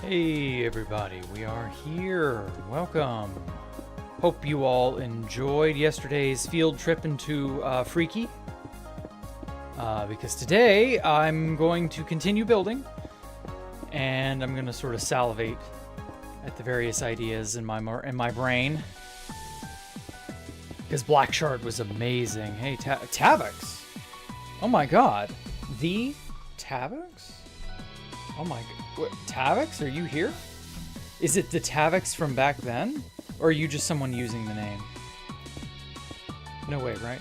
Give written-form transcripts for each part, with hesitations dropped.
Hey everybody, we are here. Welcome. Hope you all enjoyed yesterday's field trip into Freaky. Because today I'm going to continue building, and I'm going to sort of salivate at the various ideas in my brain. Because Black Shard was amazing. Hey, Tavix! Oh my god. The Tavix? Oh my god. What, Tavix? Are you here? Is it the Tavix from back then? Or are you just someone using the name? No way, right?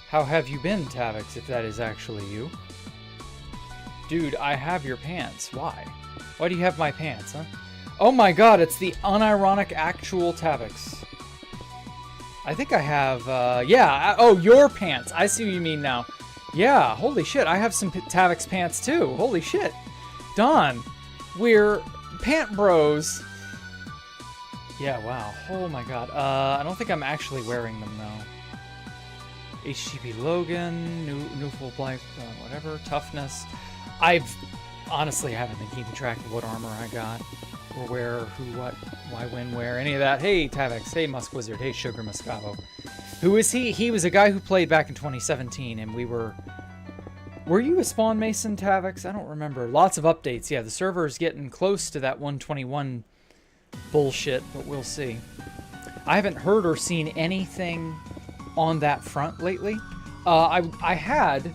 How have you been, Tavix, if that is actually you? Dude, I have your pants. Why? Why do you have my pants, huh? Oh my god, it's the unironic actual Tavix. I think I have, oh, your pants. I see what you mean now. Yeah, holy shit, I have some Tavix pants too. Holy shit. Done. We're pant bros. Yeah, wow. Oh my god. I don't think I'm actually wearing them though. HTTP Logan, new full life, whatever, toughness. I've honestly haven't been keeping track of what armor I got, or where, who, what, why, when, where, any of that. Hey, Tavix. Hey, Musk Wizard. Hey, Sugar Muscavo. Who is he? He was a guy who played back in 2017, and we were... Were you a Spawn Mason, Tavix? I don't remember. Lots of updates. Yeah, the server is getting close to that 121 bullshit, but we'll see. I haven't heard or seen anything on that front lately. I had,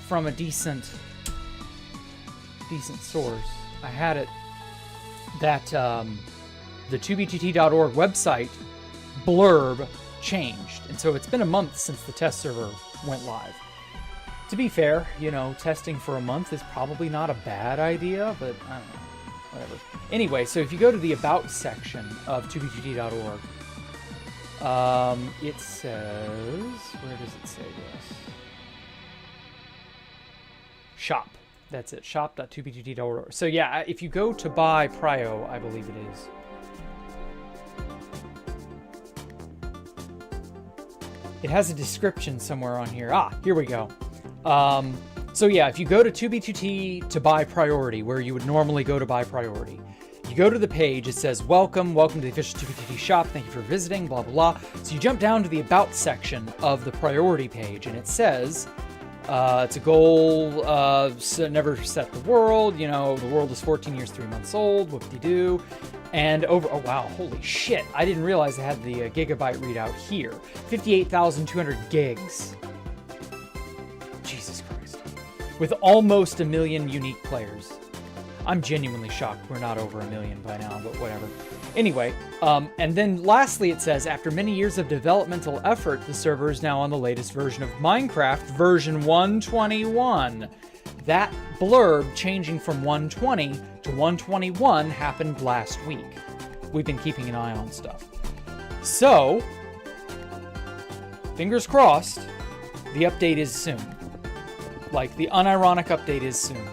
from a decent source, I had it that the 2b2t.org website blurb changed. And so it's been a month since the test server went live. To be fair, you know, testing for a month is probably not a bad idea, but I don't know, whatever. Anyway, so if you go to the About section of 2b2t.org, it says, where does it say this? Shop. That's it, shop.2b2t.org. So yeah, if you go to buy Prio, I believe it is. It has a description somewhere on here. Ah, here we go. So yeah, if you go to 2b2t to buy priority, where you would normally go to buy priority, you go to the page, it says, welcome to the official 2b2t shop, thank you for visiting, blah, blah, blah. So you jump down to the About section of the priority page, and it says, it's a goal, never set the world, you know, the world is 14 years, 3 months old, whoop-de-doo. And over, oh wow, holy shit, I didn't realize I had the gigabyte readout here. 58,200 gigs. Jesus Christ. With almost 1 million unique players. I'm genuinely shocked we're not over 1 million by now, but whatever. Anyway, and then lastly it says, after many years of developmental effort, the server is now on the latest version of Minecraft, version 121. That blurb changing from 120 to 121 happened last week. We've been keeping an eye on stuff. So, fingers crossed, the update is soon. Like, the unironic update is soon.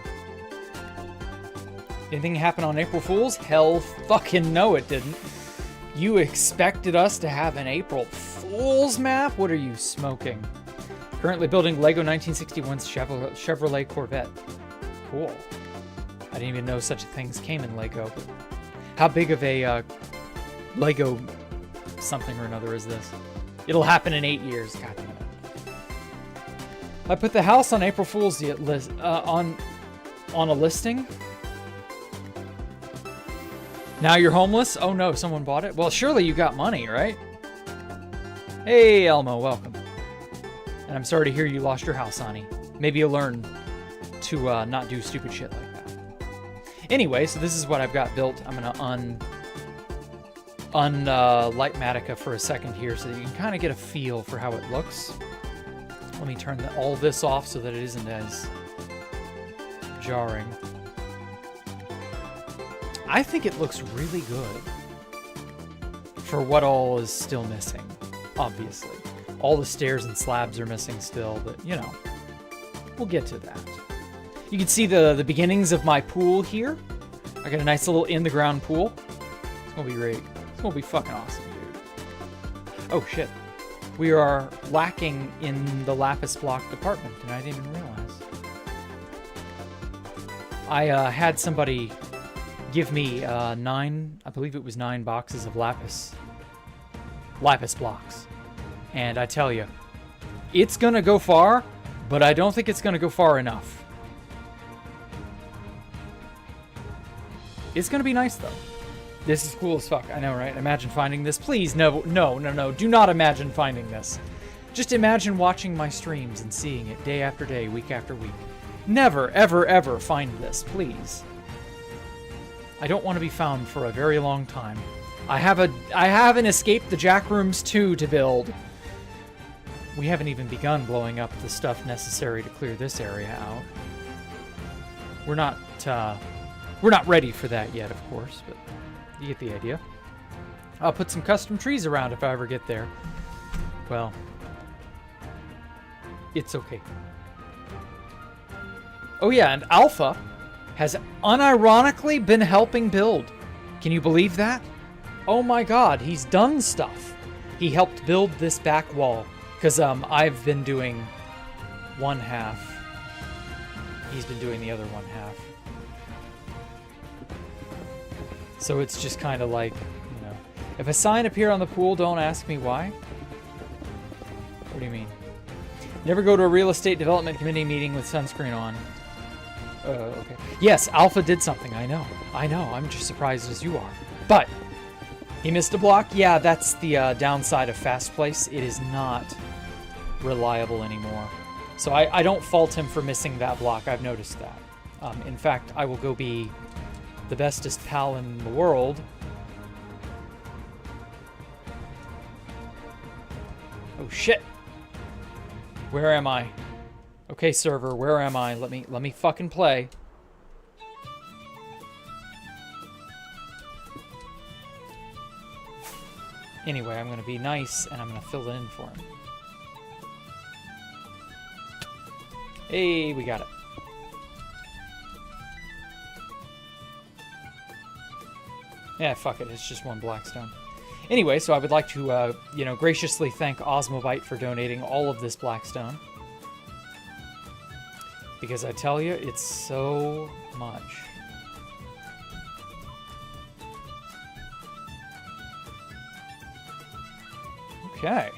Anything happen on April Fool's? Hell fucking no it didn't. You expected us to have an April Fool's map? What are you smoking? Currently building Lego 1961's Chevrolet Corvette. Cool. I didn't even know such things came in Lego. But how big of a Lego something or another is this? It'll happen in 8 years. God damn it. I put the house on April Fool's on a listing. Now you're homeless? Oh no, someone bought it? Well, surely you got money, right? Hey, Elmo, welcome. And I'm sorry to hear you lost your house, Ani. Maybe you'll learn to not do stupid shit like that. Anyway, so this is what I've got built. I'm gonna Lightmatica for a second here so that you can kind of get a feel for how it looks. Let me turn all this off so that it isn't as jarring. I think it looks really good for what all is still missing, obviously. All the stairs and slabs are missing still, but, you know, we'll get to that. You can see the beginnings of my pool here. I got a nice little in-the-ground pool. It's going to be great. It's going to be fucking awesome, dude. Oh, shit. We are lacking in the lapis block department, and I didn't even realize. I had somebody give me 9, I believe it was 9 boxes of lapis blocks. And I tell you, it's going to go far, but I don't think it's going to go far enough. It's going to be nice, though. This is cool as fuck. I know, right? Imagine finding this. Please, no. Do not imagine finding this. Just imagine watching my streams and seeing it day after day, week after week. Never, ever, ever find this, please. I don't want to be found for a very long time. I haven't escaped the Jack Rooms 2 to build. We haven't even begun blowing up the stuff necessary to clear this area out. We're not ready for that yet, of course, but you get the idea. I'll put some custom trees around if I ever get there. Well, it's okay. Oh yeah, and Alpha has unironically been helping build. Can you believe that? Oh my god, he's done stuff. He helped build this back wall. Because I've been doing one half. He's been doing the other one half. So it's just kind of like, you know. If a sign appear on the pool, don't ask me why. What do you mean? Never go to a real estate development committee meeting with sunscreen on. Okay. Yes, Alpha did something. I know. I'm just surprised as you are. But he missed a block. Yeah, that's the downside of Fast Place. It is not reliable anymore. So I don't fault him for missing that block. I've noticed that. In fact, I will go be the bestest pal in the world. Oh shit. Where am I? Okay, server, where am I? Let me fucking play. Anyway, I'm gonna be nice and I'm gonna fill it in for him. Hey, we got it. Yeah, fuck it. It's just one blackstone. Anyway, so I would like to, graciously thank Osmobite for donating all of this blackstone. Because I tell you, it's so much. Okay.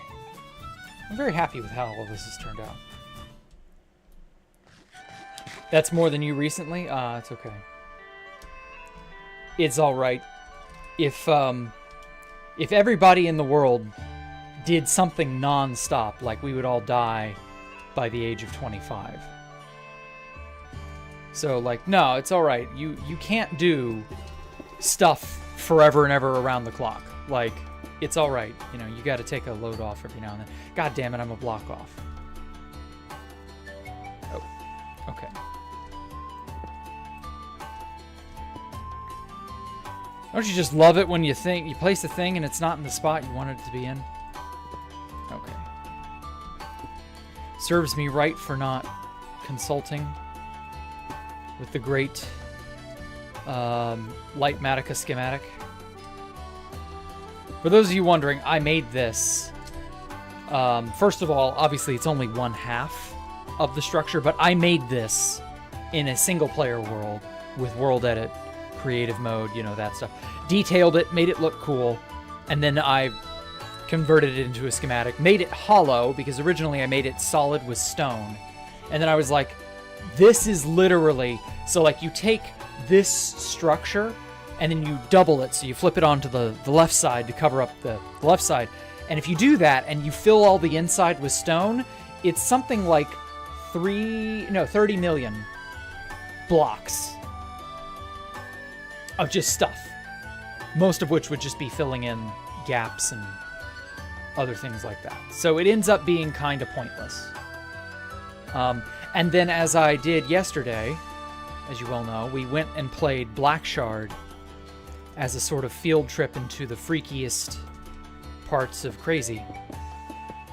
I'm very happy with how all this has turned out. That's more than you recently? It's okay. It's alright. If everybody in the world did something non-stop, like we would all die by the age of 25. So, like, no, it's alright. You can't do stuff forever and ever around the clock. Like, it's alright. You know, you gotta take a load off every now and then. God damn it, I'm a block off. Oh, okay. Don't you just love it when you place a thing and it's not in the spot you wanted it to be in? Okay. Serves me right for not consulting with the great Lightmatica schematic. For those of you wondering, I made this. First of all, obviously it's only one half of the structure, but I made this in a single player world with world edit, creative mode, you know, that stuff. Detailed it, made it look cool, and then I converted it into a schematic, made it hollow, because originally I made it solid with stone. And then I was like, this is literally, so like you take this structure and then you double it, so you flip it onto the left side to cover up the left side. And if you do that and you fill all the inside with stone, it's something like 30 million blocks of just stuff. Most of which would just be filling in gaps and other things like that. So it ends up being kind of pointless. And then as I did yesterday, as you well know, we went and played Black Shard as a sort of field trip into the freakiest parts of Crazy.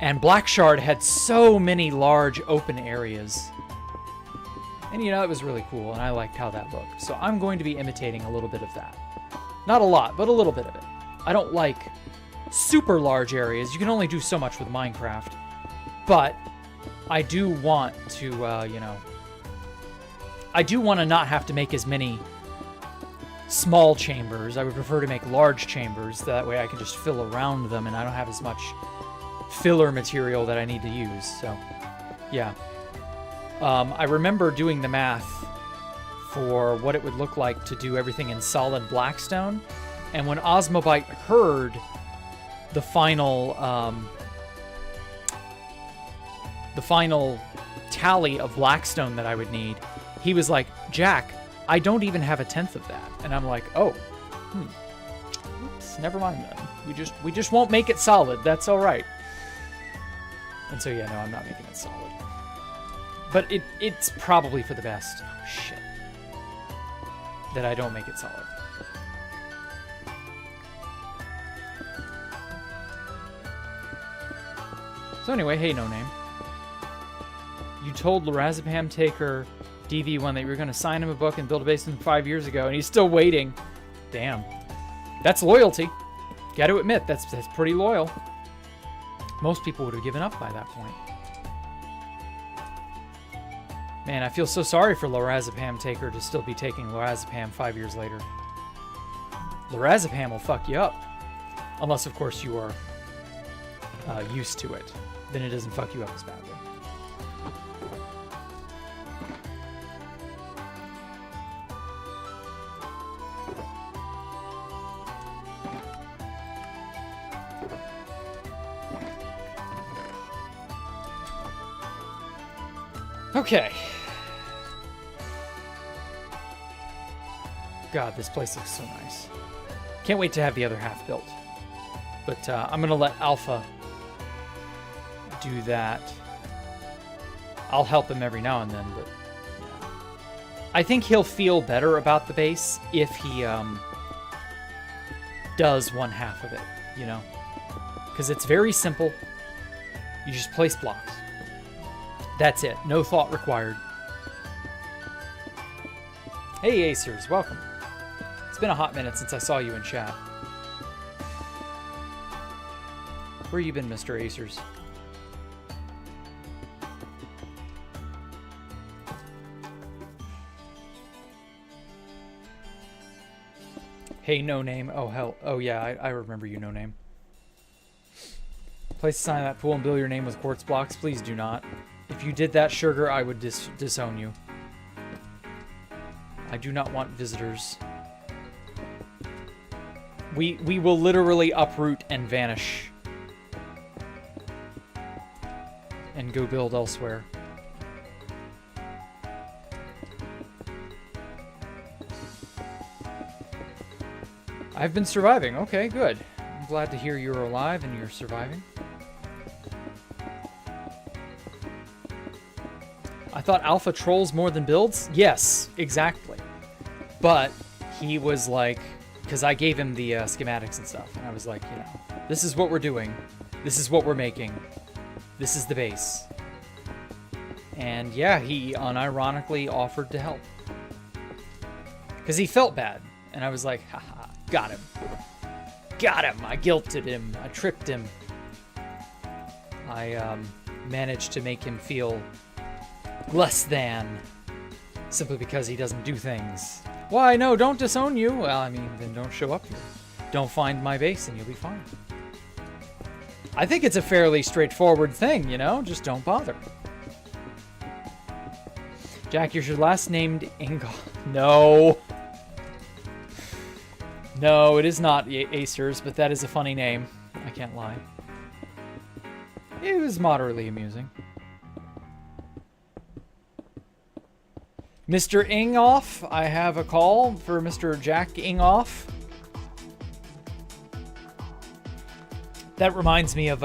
And Black Shard had so many large open areas. And you know, it was really cool, and I liked how that looked. So I'm going to be imitating a little bit of that. Not a lot, but a little bit of it. I don't like super large areas. You can only do so much with Minecraft. But I do want to, I do want to not have to make as many small chambers. I would prefer to make large chambers. That way I can just fill around them and I don't have as much filler material that I need to use. So, yeah. I remember doing the math for what it would look like to do everything in solid blackstone. And when Osmobite heard the final tally of blackstone that I would need, he was like, Jack, I don't even have a tenth of that. And I'm like, oh, oops, never mind then. We just won't make it solid. That's all right. And so, yeah, no, I'm not making it solid. But it's probably for the best. Oh, shit. That I don't make it solid. So anyway, hey, No Name. You told Lorazepam Taker DV1 that you were going to sign him a book and build a basement 5 years ago, and he's still waiting. Damn. That's loyalty. Got to admit, that's pretty loyal. Most people would have given up by that point. Man, I feel so sorry for Lorazepam Taker to still be taking Lorazepam 5 years later. Lorazepam will fuck you up. Unless, of course, you are used to it. Then it doesn't fuck you up as badly. Okay. God, this place looks so nice. Can't wait to have the other half built. But I'm going to let Alpha do that. I'll help him every now and then, but yeah. I think he'll feel better about the base if he does one half of it, you know? Because it's very simple. You just place blocks. That's it. No thought required. Hey, Acers. Welcome. It's been a hot minute since I saw you in chat. Where you been, Mr. Acers? Hey, No Name. Oh, hell. Oh, yeah, I remember you, No Name. Place a sign in that pool and bill your name with quartz blocks. Please do not. If you did that, Sugar, I would disown you. I do not want visitors. We will literally uproot and vanish. And go build elsewhere. I've been surviving. Okay, good. I'm glad to hear you're alive and you're surviving. I thought Alpha trolls more than builds? Yes, exactly. But he was like, because I gave him the schematics and stuff, and I was like, you know, this is what we're doing. This is what we're making. This is the base. And yeah, he unironically offered to help. Because he felt bad. And I was like, haha, got him. Got him. I guilted him. I tricked him. I managed to make him feel less than, simply because he doesn't do things. Why, no, don't disown you. Well, I mean, then don't show up here. Don't find my base and you'll be fine. I think it's a fairly straightforward thing, you know? Just don't bother. Jack, you're your last named Ingal. No. No, it is not Acers, but that is a funny name. I can't lie. It was moderately amusing. Mr. Ingoff, I have a call for Mr. Jack Ingoff. That reminds me of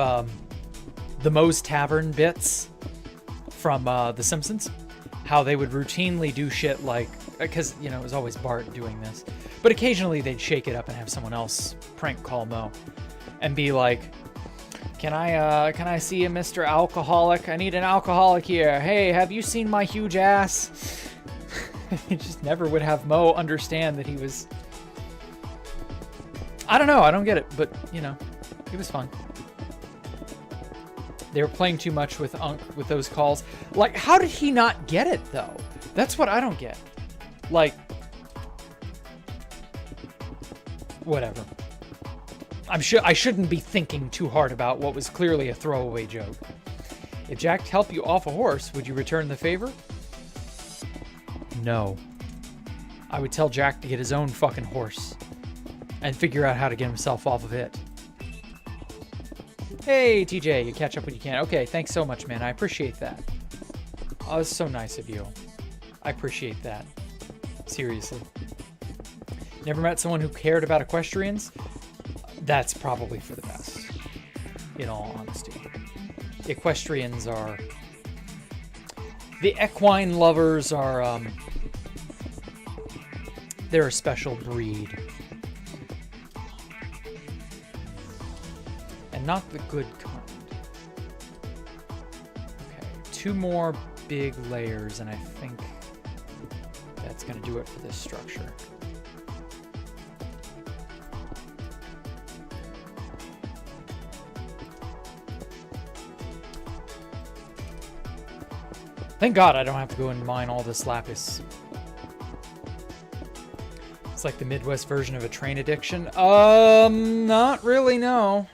the Moe's Tavern bits from The Simpsons. How they would routinely do shit like, because, you know, it was always Bart doing this. But occasionally they'd shake it up and have someone else prank call Moe. And be like, can I see a Mr. Alcoholic? I need an alcoholic here. Hey, have you seen my huge ass? He just never would have Moe understand that he was... I don't know, I don't get it, but, you know, it was fun. They were playing too much with Unc with those calls. Like, how did he not get it, though? That's what I don't get. Like, Whatever. I shouldn't be thinking too hard about what was clearly a throwaway joke. If Jack helped you off a horse, would you return the favor? No. I would tell Jack to get his own fucking horse and figure out how to get himself off of it. Hey, TJ, you catch up when you can. Okay, thanks so much, man. I appreciate that. Oh, it's so nice of you. I appreciate that. Seriously. Never met someone who cared about equestrians? That's probably for the best, in all honesty. Equestrians are... The equine lovers are, they're a special breed. And not the good kind. Okay, 2 more big layers, and I think that's going to do it for this structure. Thank God I don't have to go and mine all this lapis. It's like the Midwest version of a train addiction. Not really, no.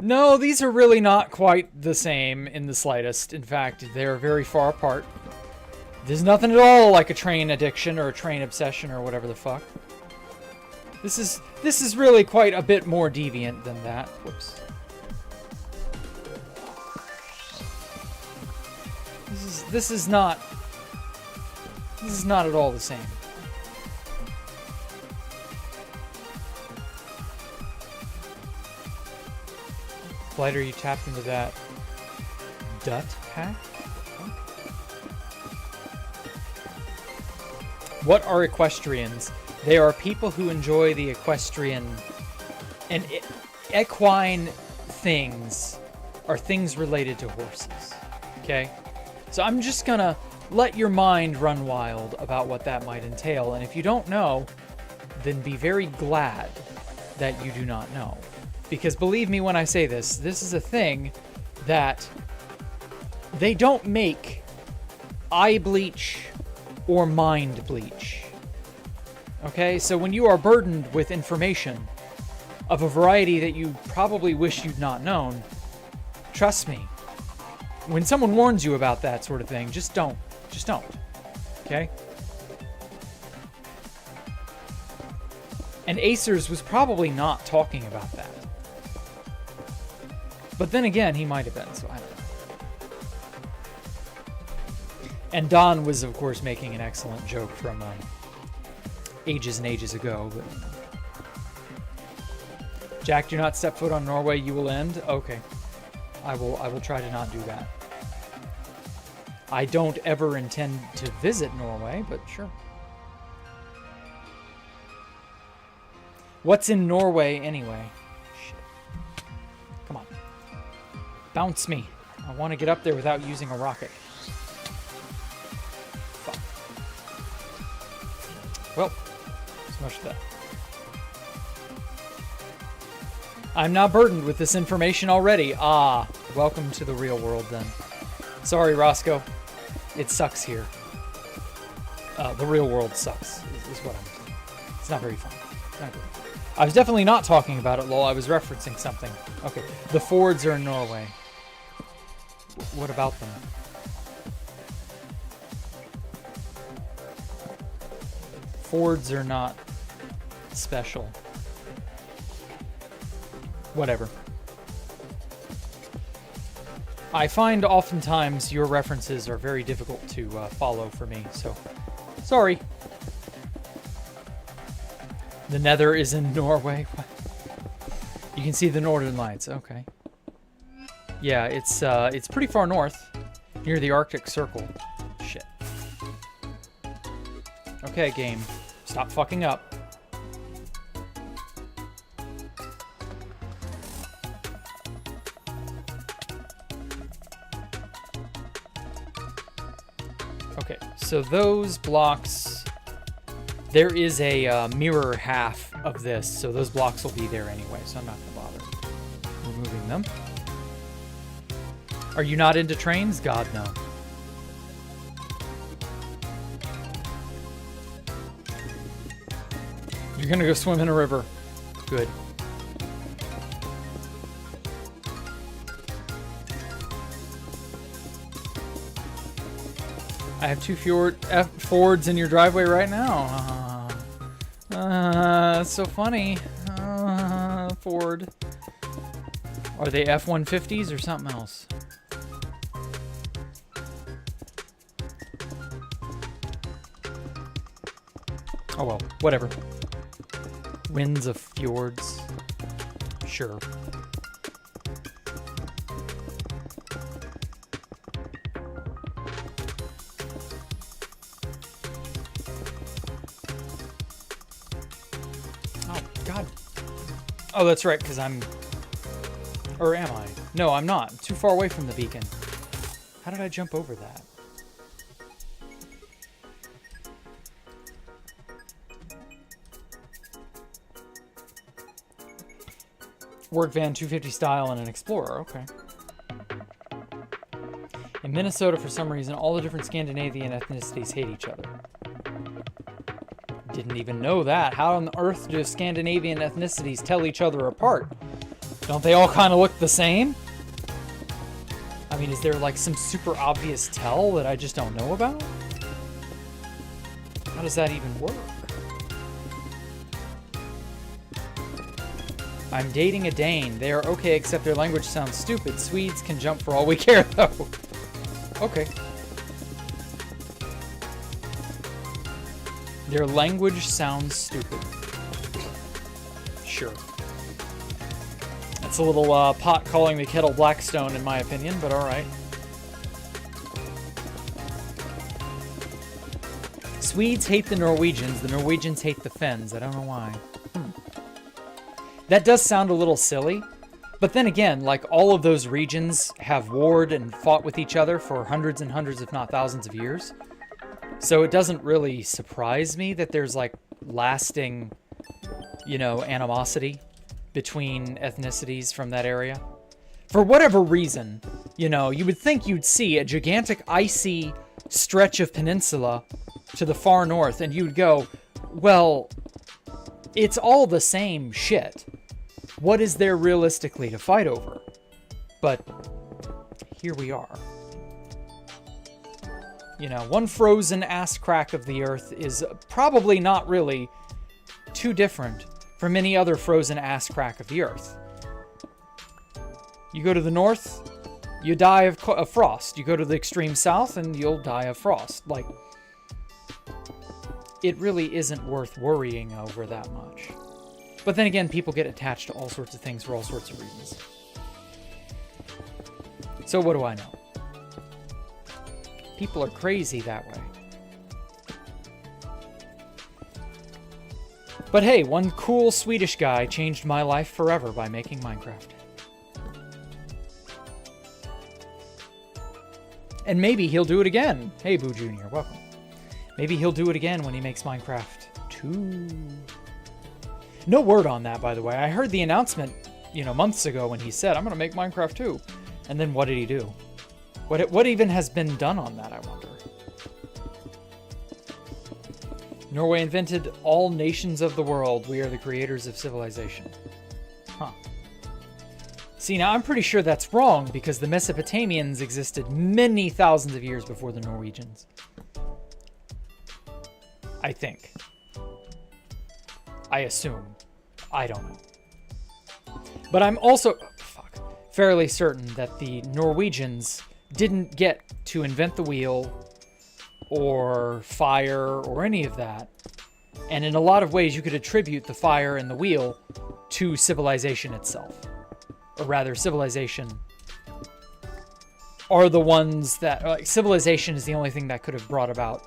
No, these are really not quite the same in the slightest. In fact, they're very far apart. There's nothing at all like a train addiction or a train obsession or whatever the fuck. This is really quite a bit more deviant than that. Whoops. This is not at all the same. Blighter, you tapped into that dut hack? What are equestrians? They are people who enjoy the equestrian and equine things are things related to horses. Okay? So I'm just gonna let your mind run wild about what that might entail. And if you don't know, then be very glad that you do not know. Because believe me when I say this, this is a thing that they don't make eye bleach or mind bleach. Okay, so when you are burdened with information of a variety that you probably wish you'd not known, trust me, when someone warns you about that sort of thing, just don't. Just don't. Okay? And Acers was probably not talking about that. But then again, he might have been, so I don't know. And Don was, of course, making an excellent joke from ages and ages ago. But Jack, do not step foot on Norway, you will end. Okay. I will try to not do that. I don't ever intend to visit Norway, but sure. What's in Norway anyway? Shit. Come on. Bounce me. I want to get up there without using a rocket. Fuck. Well, smush that. I'm not burdened with this information already. Ah, welcome to the real world then. Sorry, Roscoe. It sucks here. The real world sucks, is what I'm saying. It's not very fun. Not good. I was definitely not talking about it, lol. I was referencing something. Okay, the Fords are in Norway. What about them? Fords are not special. Whatever. I find oftentimes your references are very difficult to follow for me, so sorry. The Nether is in Norway. You can see the Northern Lights. Okay. Yeah, it's pretty far north, near the Arctic Circle. Shit. Okay, game. Stop fucking up. Okay, so those blocks, there is a mirror half of this, so those blocks will be there anyway, so I'm not going to bother removing them. Are you not into trains? God, no. You're gonna go swim in a river. Good. I have 2 Fords in your driveway right now. That's so funny. Ford. Are they F-150s or something else? Oh well, whatever. Winds of fjords. Sure. Oh, God. Oh, that's right, because I'm... Or am I? No, I'm not. I'm too far away from the beacon. How did I jump over that? Work van 250 style and an Explorer, okay. In Minnesota, for some reason, all the different Scandinavian ethnicities hate each other. Didn't even know that. How on earth do Scandinavian ethnicities tell each other apart? Don't they all kind of look the same? I mean, is there like some super obvious tell that I just don't know about? How does that even work? I'm dating a Dane. They are okay, except their language sounds stupid. Swedes can jump for all we care, though. Okay. Their language sounds stupid. Sure. That's a little pot calling the kettle blackstone, in my opinion, but alright. Swedes hate the Norwegians hate the Finns. I don't know why. That does sound a little silly, but then again, like all of those regions have warred and fought with each other for hundreds and hundreds, if not thousands of years. So it doesn't really surprise me that there's like lasting, you know, animosity between ethnicities from that area. For whatever reason, you know, you would think you'd see a gigantic icy stretch of peninsula to the far north and you'd go, well, it's all the same shit. What is there realistically to fight over? But here we are. You know, one frozen ass crack of the earth is probably not really too different from any other frozen ass crack of the earth. You go to the north, you die of frost. You go to the extreme south and you'll die of frost. Like, it really isn't worth worrying over that much. But then again, people get attached to all sorts of things for all sorts of reasons. So what do I know? People are crazy that way. But hey, one cool Swedish guy changed my life forever by making Minecraft. And maybe he'll do it again. Hey, Boo Jr., welcome. Maybe he'll do it again when he makes Minecraft 2. No word on that, by the way. I heard the announcement, you know, months ago when he said, I'm going to make Minecraft 2. And then what did he do? What even has been done on that, I wonder? Norway invented all nations of the world. We are the creators of civilization. Huh. See, now I'm pretty sure that's wrong because the Mesopotamians existed many thousands of years before the Norwegians. I think. I assume. I don't know. But I'm also fairly certain that the Norwegians didn't get to invent the wheel or fire or any of that. And in a lot of ways, you could attribute the fire and the wheel to civilization itself. Or rather, civilization are the ones that... Like, civilization is the only thing that could have brought about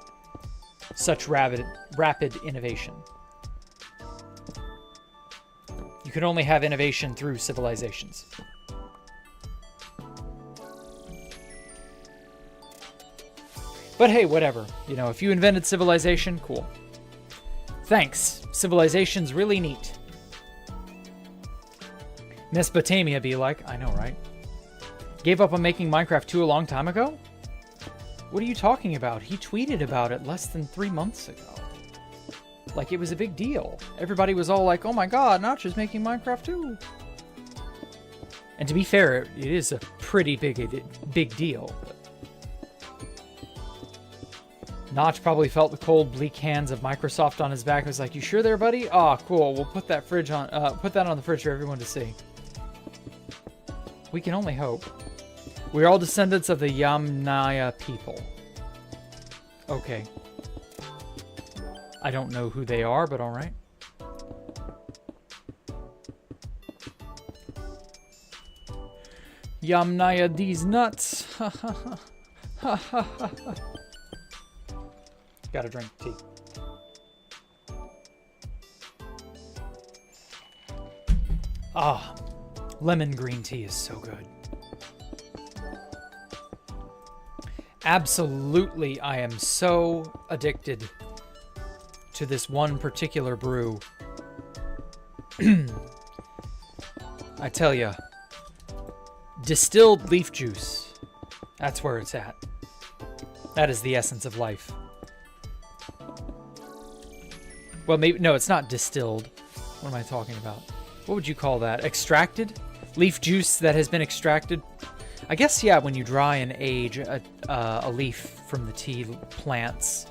such rapid innovation. You can only have innovation through civilizations. But hey, whatever. You know, if you invented civilization, cool. Thanks. Civilization's really neat. Mesopotamia be like, I know, right? Gave up on making Minecraft 2 a long time ago? What are you talking about? He tweeted about it less than 3 months ago. Like, it was a big deal. Everybody was all like, oh my god, Notch is making Minecraft too. And to be fair, it is a pretty big deal. Notch probably felt the cold, bleak hands of Microsoft on his back. He was like, you sure there, buddy? Oh, cool. We'll put that put that on the fridge for everyone to see. We can only hope. We're all descendants of the Yamnaya people. Okay. I don't know who they are, but alright. Yamnaya these nuts. Ha ha ha. Ha ha ha ha. Gotta drink tea. Ah, lemon green tea is so good. Absolutely, I am so addicted to this one particular brew. I tell ya, distilled leaf juice, that's where it's at. That is the essence of life. Well, maybe, no, it's not distilled. What am I talking about? What would you call that? Extracted? Leaf juice that has been extracted? I guess, yeah, when you dry and age a leaf from the tea plants.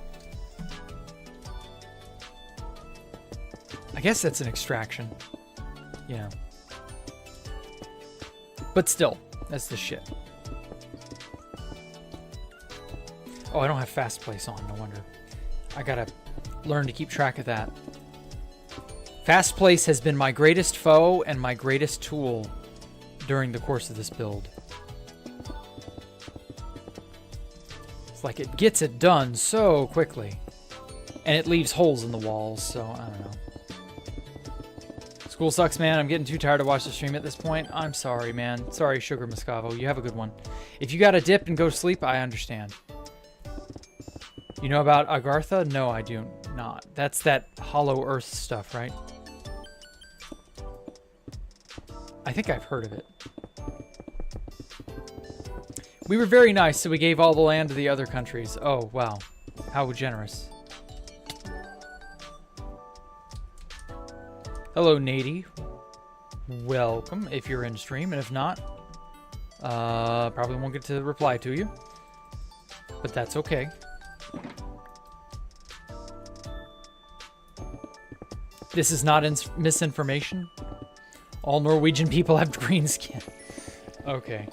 I guess that's an extraction. Yeah. But still, that's the shit. Oh, I don't have fast place on, no wonder. I gotta learn to keep track of that. Fast place has been my greatest foe and my greatest tool during the course of this build. It's like it gets it done so quickly. And it leaves holes in the walls, so I don't know. School sucks, man. I'm getting too tired to watch the stream at this point. I'm sorry, man. Sorry, Sugar Moscavo. You have a good one. If you gotta dip and go to sleep, I understand. You know about Agartha? No, I do not. That's that Hollow Earth stuff, right? I think I've heard of it. We were very nice, so we gave all the land to the other countries. Oh, wow. How generous. Hello, Nady. Welcome, if you're in stream, and if not, probably won't get to reply to you. But that's okay. This is not misinformation. All Norwegian people have green skin. Okay.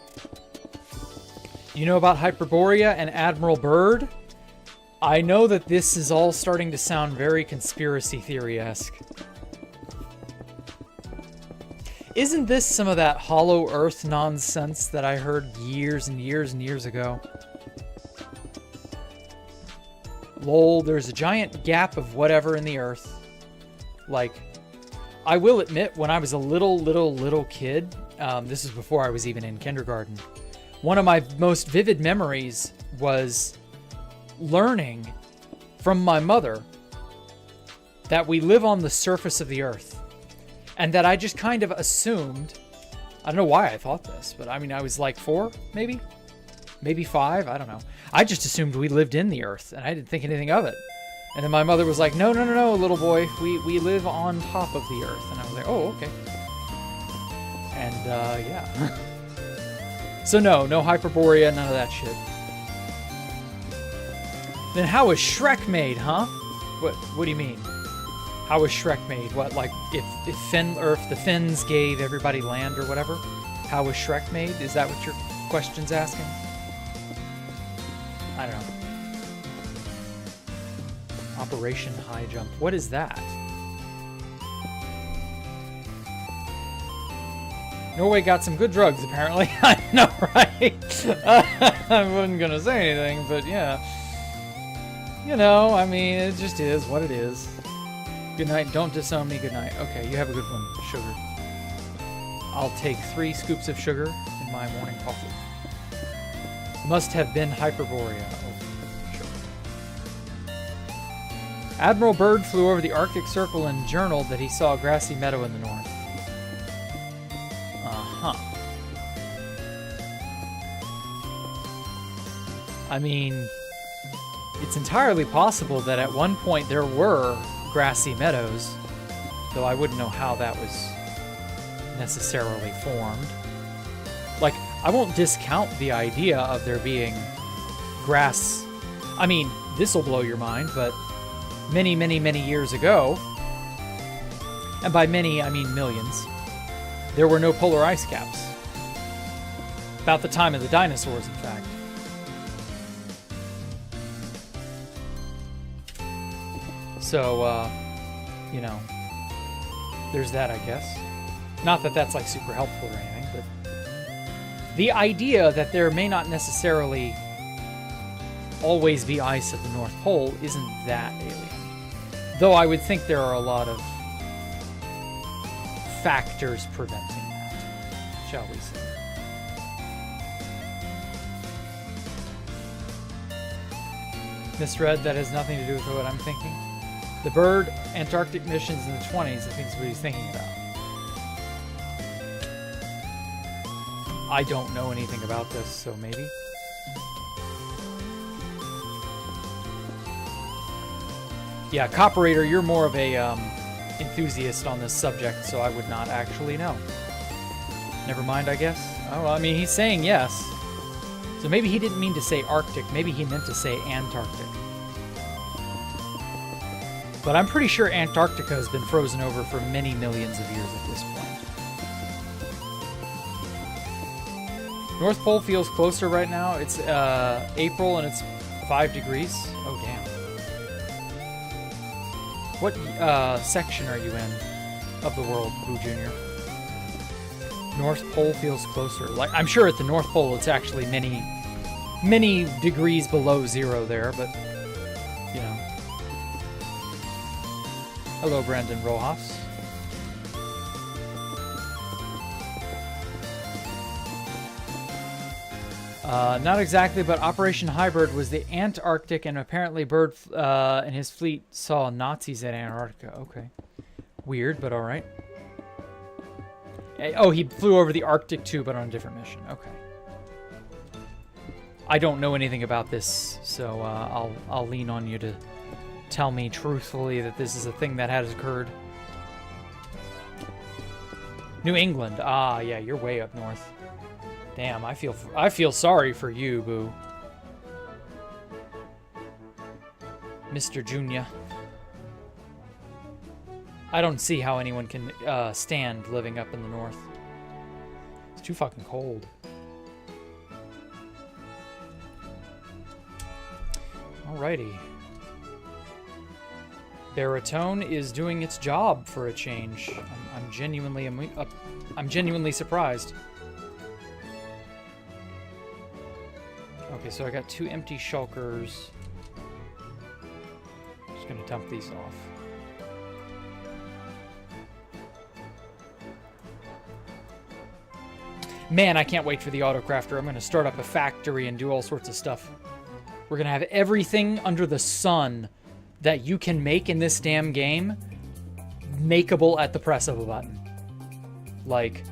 You know about Hyperborea and Admiral Byrd? I know that this is all starting to sound very conspiracy theory-esque. Isn't this some of that Hollow Earth nonsense that I heard years and years and years ago? Lol, there's a giant gap of whatever in the earth. Like, I will admit, when I was a little kid, this is before I was even in kindergarten, one of my most vivid memories was learning from my mother that we live on the surface of the earth. And that I just kind of assumed, I don't know why I thought this, but I mean, I was like 4, maybe? Maybe 5, I don't know. I just assumed we lived in the earth, and I didn't think anything of it. And then my mother was like, no, little boy, we live on top of the earth. And I was like, oh, okay. And, yeah. So no Hyperborea, none of that shit. Then how was Shrek made, huh? What do you mean? How was Shrek made? What, like, if the Finns gave everybody land or whatever? How was Shrek made? Is that what your question's asking? I don't know. Operation High Jump. What is that? Norway got some good drugs, apparently. I know, right? I wasn't gonna say anything, but yeah. You know, I mean, it just is what it is. Good night. Don't disown me. Good night. Okay, you have a good one, sugar. I'll take 3 scoops of sugar in my morning coffee. Must have been Hyperborea. Oh, sure. Admiral Byrd flew over the Arctic Circle and journaled that he saw a grassy meadow in the north. Uh-huh. I mean, it's entirely possible that at one point there were grassy meadows, though I wouldn't know how that was necessarily formed. Like, I won't discount the idea of there being grass. I mean, this'll blow your mind, but many, many, many years ago, and by many, I mean millions, there were no polar ice caps. About the time of the dinosaurs, in fact. So, you know, there's that, I guess. Not that that's, like, super helpful or anything, but the idea that there may not necessarily always be ice at the North Pole isn't that alien. Though I would think there are a lot of factors preventing that, shall we say. Misread, that has nothing to do with what I'm thinking. The bird Antarctic missions in the 20s, I think is what he's thinking about. I don't know anything about this, so maybe. Yeah, Copperator, you're more of a enthusiast on this subject, so I would not actually know. Never mind, I guess. Oh, well, I mean, he's saying yes. So maybe he didn't mean to say Arctic. Maybe he meant to say Antarctic. But I'm pretty sure Antarctica has been frozen over for many millions of years at this point. North Pole feels closer right now. It's April and it's 5 degrees. Oh, damn. What section are you in of the world, Boo Jr.? North Pole feels closer. Like, I'm sure at the North Pole it's actually many, many degrees below zero there, but, you know. Hello, Brandon Rojas. Not exactly, but Operation Hybrid was the Antarctic, and apparently Bird and his fleet saw Nazis at Antarctica. Okay. Weird, but alright. Oh, he flew over the Arctic too, but on a different mission. Okay. I don't know anything about this, so I'll lean on you to tell me truthfully that this is a thing that has occurred. New England. Ah, yeah, you're way up north. Damn, I feel sorry for you, Boo. Mr. Junior. I don't see how anyone can stand living up in the north. It's too fucking cold. Alrighty. Baritone is doing its job for a change. I'm genuinely surprised. Okay, so I got 2 empty shulkers. Just gonna dump these off. Man, I can't wait for the autocrafter. I'm gonna start up a factory and do all sorts of stuff. We're gonna have everything under the sun that you can make in this damn game makeable at the press of a button. Like,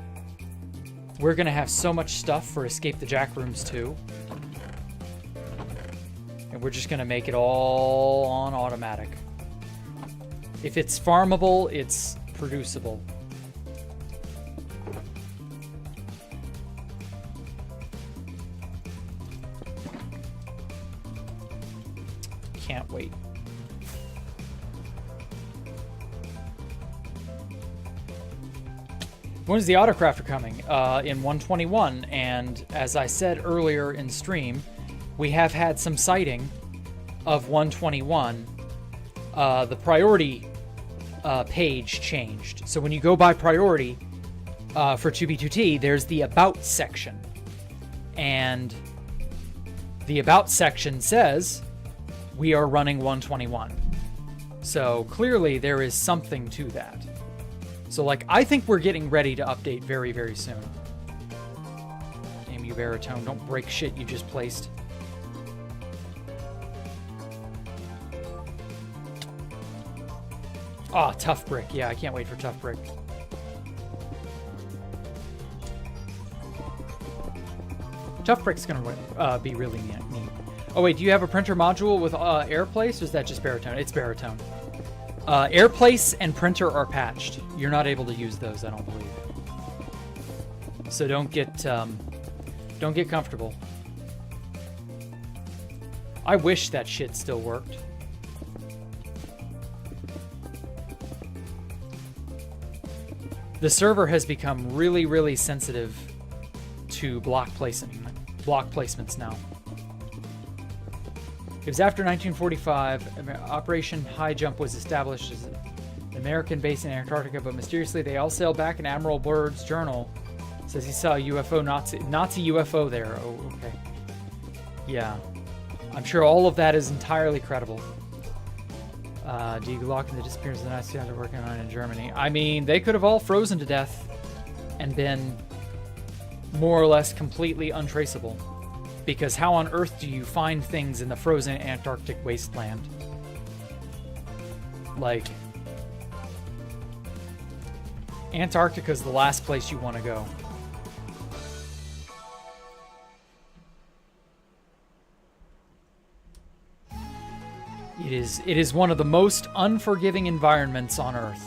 we're gonna have so much stuff for Escape the Jack Rooms 2. And we're just gonna make it all on automatic. If it's farmable, it's producible. Can't wait. When is the autocrafter coming? In 121, and as I said earlier in stream, we have had some sighting of 121. The priority page changed. So when you go by priority for 2B2T, there's the About section. And the About section says, we are running 121. So clearly there is something to that. So, like, I think we're getting ready to update very, very soon. Damn you, Baritone. Don't break shit you just placed. Oh, Tough Brick. Yeah, I can't wait for Tough Brick. Tough Brick's gonna be really neat. Oh, wait, do you have a printer module with Airplace, or is that just Baritone? It's Baritone. Airplace and printer are patched. You're not able to use those, I don't believe. So don't get comfortable. I wish that shit still worked. The server has become really, really sensitive to block placements now. It was after 1945, Operation High Jump was established as an American base in Antarctica, but mysteriously they all sailed back, and Admiral Byrd's journal says he saw a UFO, Nazi UFO there. Oh, okay. Yeah. I'm sure all of that is entirely credible. Deglocking the disappearance of the Nazi they're working on in Germany. I mean, they could have all frozen to death and been more or less completely untraceable. Because how on earth do you find things in the frozen Antarctic wasteland? Like, Antarctica's the last place you want to go. It is one of the most unforgiving environments on Earth.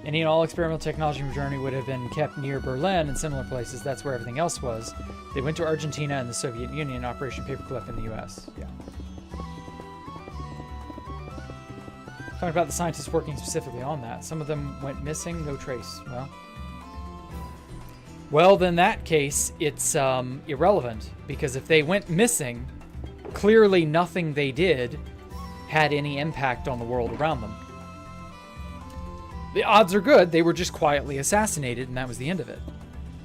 Any and all experimental technology from Germany would have been kept near Berlin and similar places. That's where everything else was. They went to Argentina and the Soviet Union, Operation Paperclip in the US. Yeah. Talking about the scientists working specifically on that. Some of them went missing, no trace. Well, then in that case, it's irrelevant. Because if they went missing, clearly nothing they did had any impact on the world around them. The odds are good they were just quietly assassinated, and that was the end of it.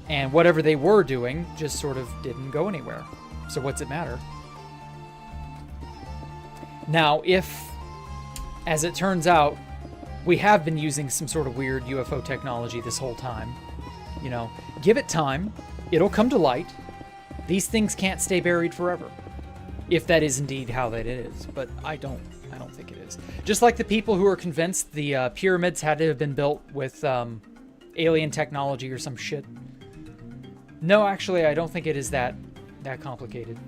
And whatever they were doing just sort of didn't go anywhere. So what's it matter? Now, if, as it turns out, we have been using some sort of weird UFO technology this whole time, you know, give it time, it'll come to light. These things can't stay buried forever. If that is indeed how that is, but I don't think it is. Just like the people who are convinced the pyramids had to have been built with alien technology or some shit. No, actually, I don't think it is that complicated.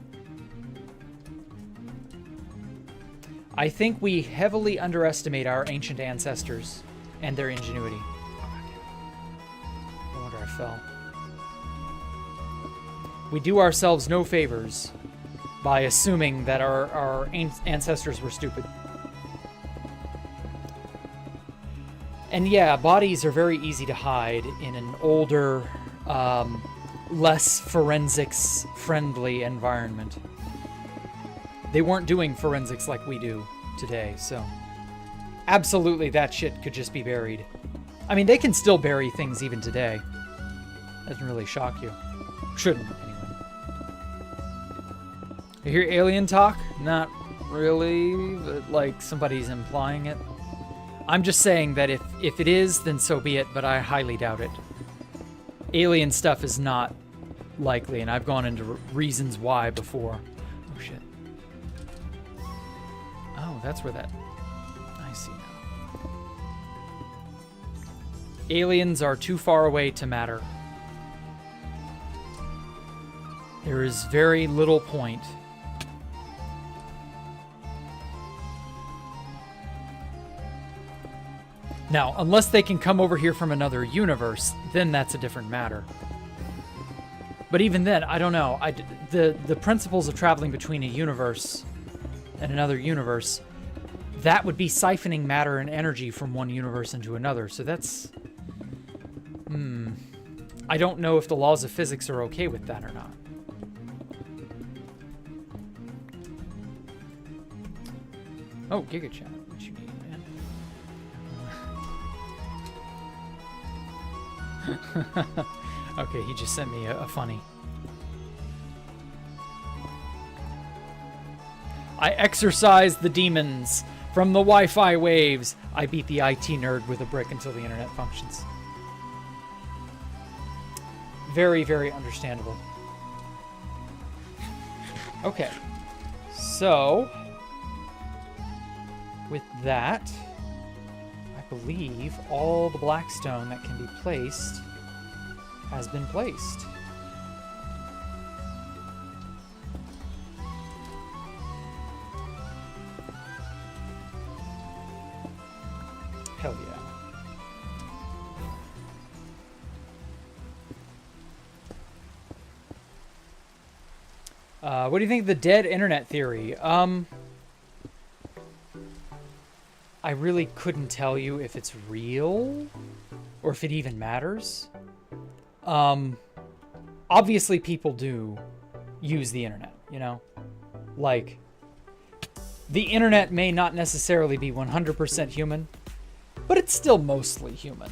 I think we heavily underestimate our ancient ancestors and their ingenuity. No wonder I fell. We do ourselves no favors by assuming that our ancestors were stupid. And yeah, bodies are very easy to hide in an older, less forensics-friendly environment. They weren't doing forensics like we do today, so absolutely that shit could just be buried. I mean, they can still bury things even today. Doesn't really shock you. Shouldn't, anyway. You hear alien talk? Not really, but like somebody's implying it. I'm just saying that if it is, then so be it, but I highly doubt it. Alien stuff is not likely, and I've gone into reasons why before. Oh, shit. Oh, that's where that... I see now. Aliens are too far away to matter. There is very little point. Now, unless they can come over here from another universe, then that's a different matter. But even then, I don't know. The principles of traveling between a universe and another universe, that would be siphoning matter and energy from one universe into another. So that's... I don't know if the laws of physics are okay with that or not. Oh, GigaChat. What you need, man? Okay, he just sent me a funny. I exorcised the demons from the Wi-Fi waves. I beat the IT nerd with a brick until the internet functions. Very, very understandable. Okay. So, with that, I believe all the blackstone that can be placed has been placed. What do you think of the dead internet theory? I really couldn't tell you if it's real or if it even matters. Obviously people do use the internet, you know? Like, the internet may not necessarily be 100% human, but it's still mostly human.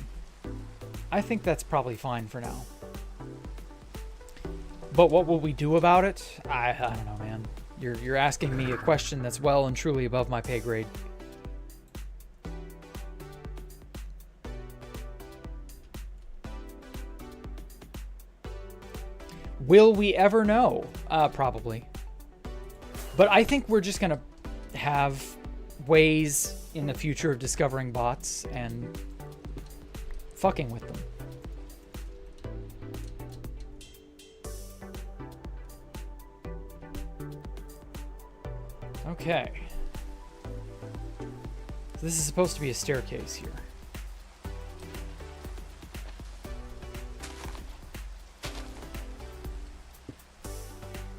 I think that's probably fine for now. But what will we do about it? I don't know, man. You're asking me a question that's well and truly above my pay grade. Will we ever know? Probably. But I think we're just gonna have ways in the future of discovering bots and fucking with them. Okay. So this is supposed to be a staircase here.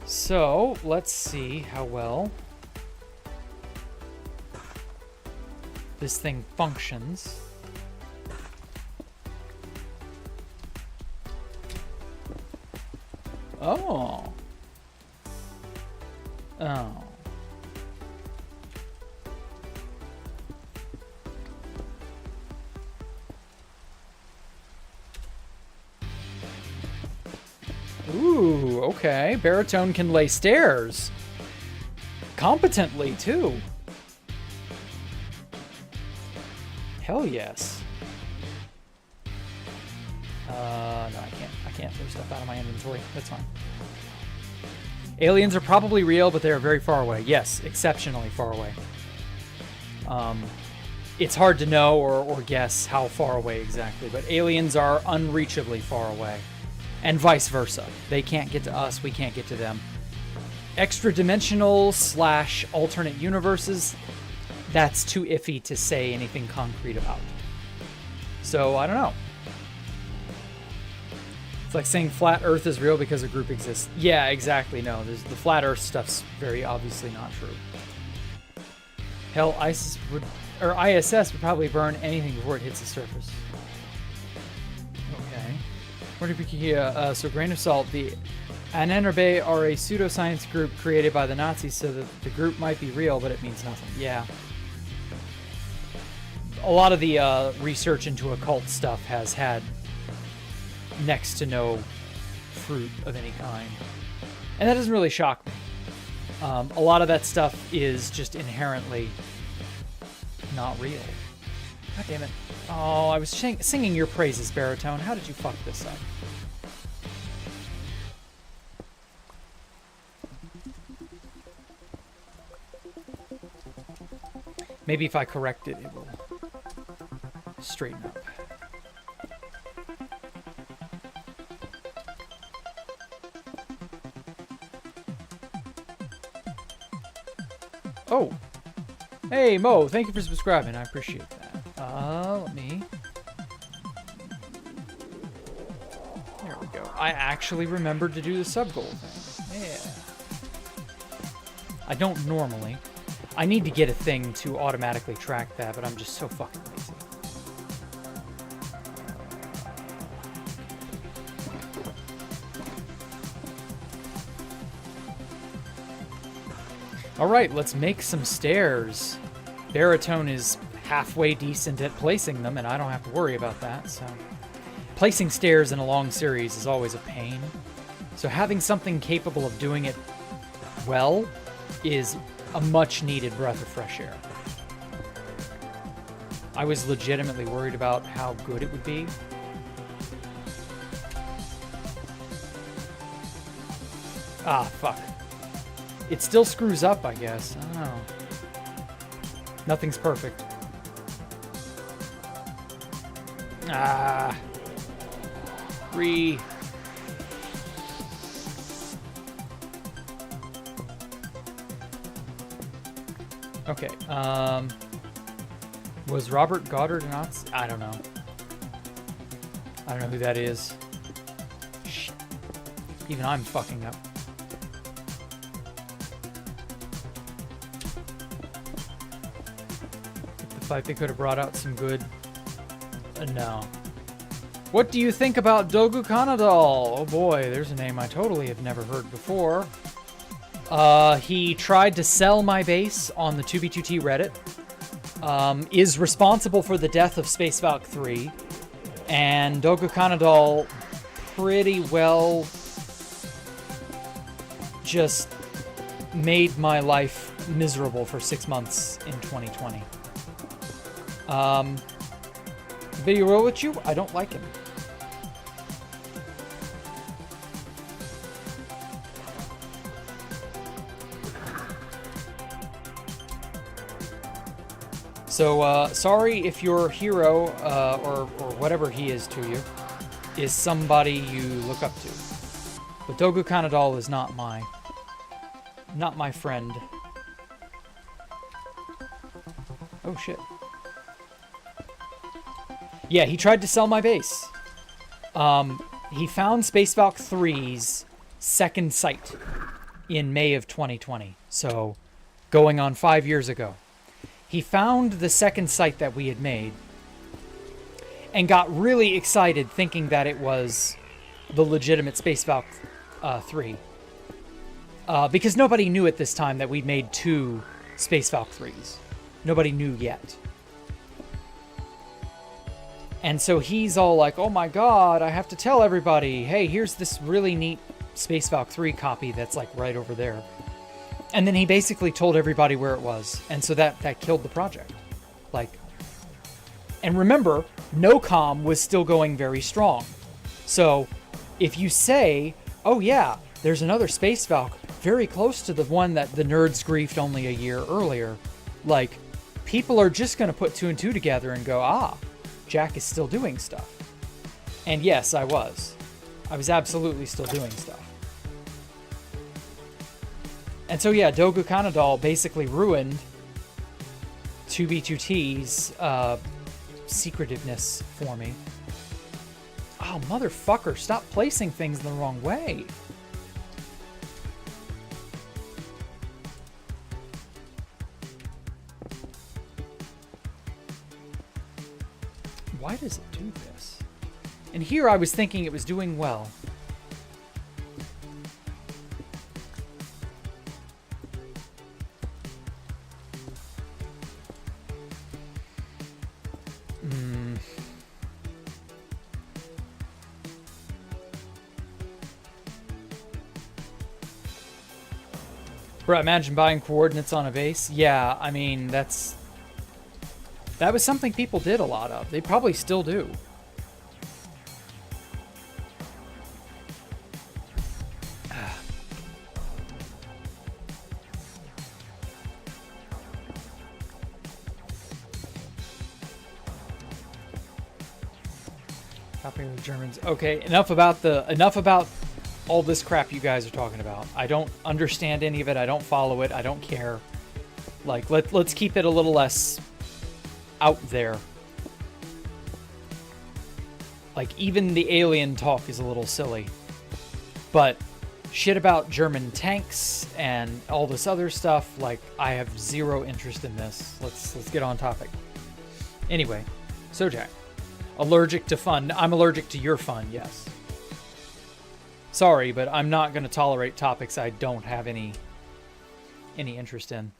So, let's see how well this thing functions. Oh. Oh. Ooh, okay. Baritone can lay stairs. Competently, too. Hell yes. No, I can't throw stuff out of my inventory. That's fine. Aliens are probably real, but they are very far away. Yes, exceptionally far away. It's hard to know or guess how far away exactly, but aliens are unreachably far away. And vice versa. They can't get to us, we can't get to them. Extra-dimensional / alternate universes, that's too iffy to say anything concrete about. So, I don't know. It's like saying flat Earth is real because a group exists. Yeah, exactly. No, the flat Earth stuff's very obviously not true. Hell, ISIS would probably burn anything before it hits the surface. Okay. So grain of salt, the Anennerbe are a pseudoscience group created by the Nazis so that the group might be real, but it means nothing. Yeah. A lot of the research into occult stuff has had next to no fruit of any kind. And that doesn't really shock me. A lot of that stuff is just inherently not real. God damn it. Oh, I was singing your praises, Baritone. How did you fuck this up? Maybe if I correct it, it will straighten up. Oh! Hey, Mo, thank you for subscribing. I appreciate that. Let me... There we go. I actually remembered to do the sub-goal thing. Yeah. I don't normally. I need to get a thing to automatically track that, but I'm just so fucking lazy. Alright, let's make some stairs. Baritone is halfway decent at placing them, and I don't have to worry about that, so... Placing stairs in a long series is always a pain. So having something capable of doing it well is a much-needed breath of fresh air. I was legitimately worried about how good it would be. Ah, fuck. It still screws up, I guess. I don't know. Nothing's perfect. Ah. Okay, was Robert Goddard a Nazi? I don't know. I don't know who that is. Shit. Even I'm fucking up. like they could have brought out some good... no. What do you think about Dogu Kanadal? Oh boy, there's a name I totally have never heard before. He tried to sell my base on the 2B2T Reddit. Is responsible for the death of Space Valk 3. And Dogu Kanadal pretty well just made my life miserable for 6 months in 2020. Video roll with you? I don't like him. So, sorry if your hero, or whatever he is to you, is somebody you look up to. But Dogu Kanadal is not my friend. Oh, shit. Yeah, he tried to sell my base. He found Space Valk 3's second site in May of 2020. So, going on 5 years ago. He found the second site that we had made and got really excited thinking that it was the legitimate Space Valk 3. Because nobody knew at this time that we'd made 2 Space Valk 3s. Nobody knew yet. And so he's all like, oh my god, I have to tell everybody, hey, here's this really neat Space Valk 3 copy that's like right over there. And then he basically told everybody where it was. And so that killed the project. Like, and remember, NOCOM was still going very strong. So if you say, oh yeah, there's another Space Valk very close to the one that the nerds griefed only a year earlier, like, people are just going to put 2 and 2 together and go, ah, Jack is still doing stuff. And yes, I was. I was absolutely still doing stuff. And so yeah, Dogu Kanadal basically ruined 2B2T's secretiveness for me. Oh, motherfucker, stop placing things in the wrong way. Why does it do this? And here I was thinking it was doing well. Bro, imagine buying coordinates on a base. Yeah, I mean, that was something people did a lot of. They probably still do. Copying the Germans. Okay, enough about all this crap you guys are talking about. I don't understand any of it. I don't follow it. I don't care. Like, let's keep it a little less out there. Like, even the alien talk is a little silly. But shit about German tanks and all this other stuff, like, I have zero interest in this. Let's get on topic. Anyway, so Jack, allergic to fun. I'm allergic to your fun, yes. Sorry, but I'm not going to tolerate topics I don't have any interest in.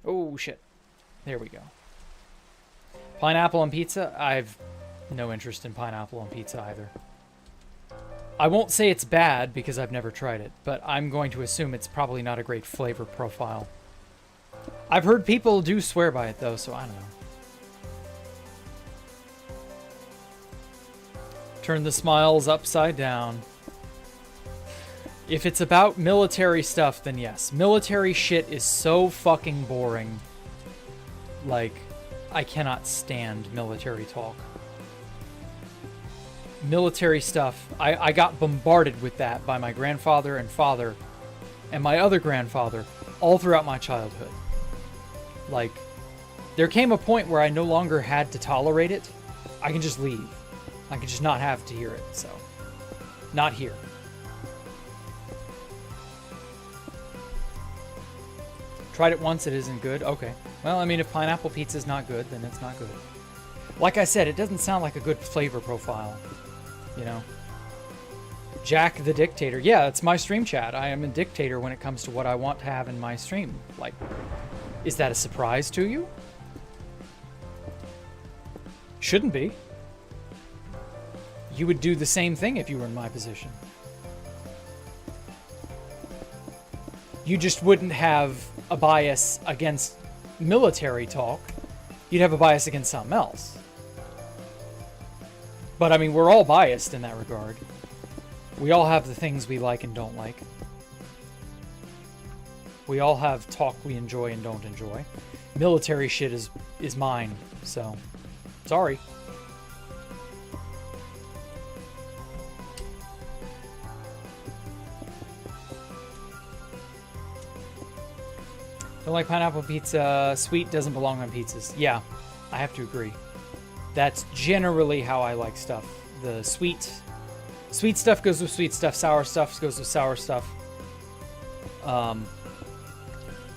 Oh, shit. There we go. Pineapple on pizza? I've no interest in pineapple on pizza either. I won't say it's bad because I've never tried it, but I'm going to assume it's probably not a great flavor profile. I've heard people do swear by it, though, so I don't know. Turn the smiles upside down. If it's about military stuff, then yes. Military shit is so fucking boring. Like, I cannot stand military talk. Military stuff, I got bombarded with that by my grandfather and father and my other grandfather all throughout my childhood. Like, there came a point where I no longer had to tolerate it. I can just leave. I can just not have to hear it, so. Not here. Tried it once, it isn't good. Okay. Well, I mean, if pineapple pizza is not good, then it's not good. Like I said, it doesn't sound like a good flavor profile, you know? Jack the Dictator. Yeah, it's my stream chat. I am a dictator when it comes to what I want to have in my stream. Like, is that a surprise to you? Shouldn't be. You would do the same thing if you were in my position. You just wouldn't have a bias against military talk. You'd have a bias against something else. But I mean, we're all biased in that regard. We all have the things we like and don't like. We all have talk we enjoy and don't enjoy. Military shit is mine, so sorry. Don't like pineapple pizza. Sweet doesn't belong on pizzas. Yeah, I have to agree. That's generally how I like stuff. The sweet stuff goes with sweet stuff. Sour stuff goes with sour stuff.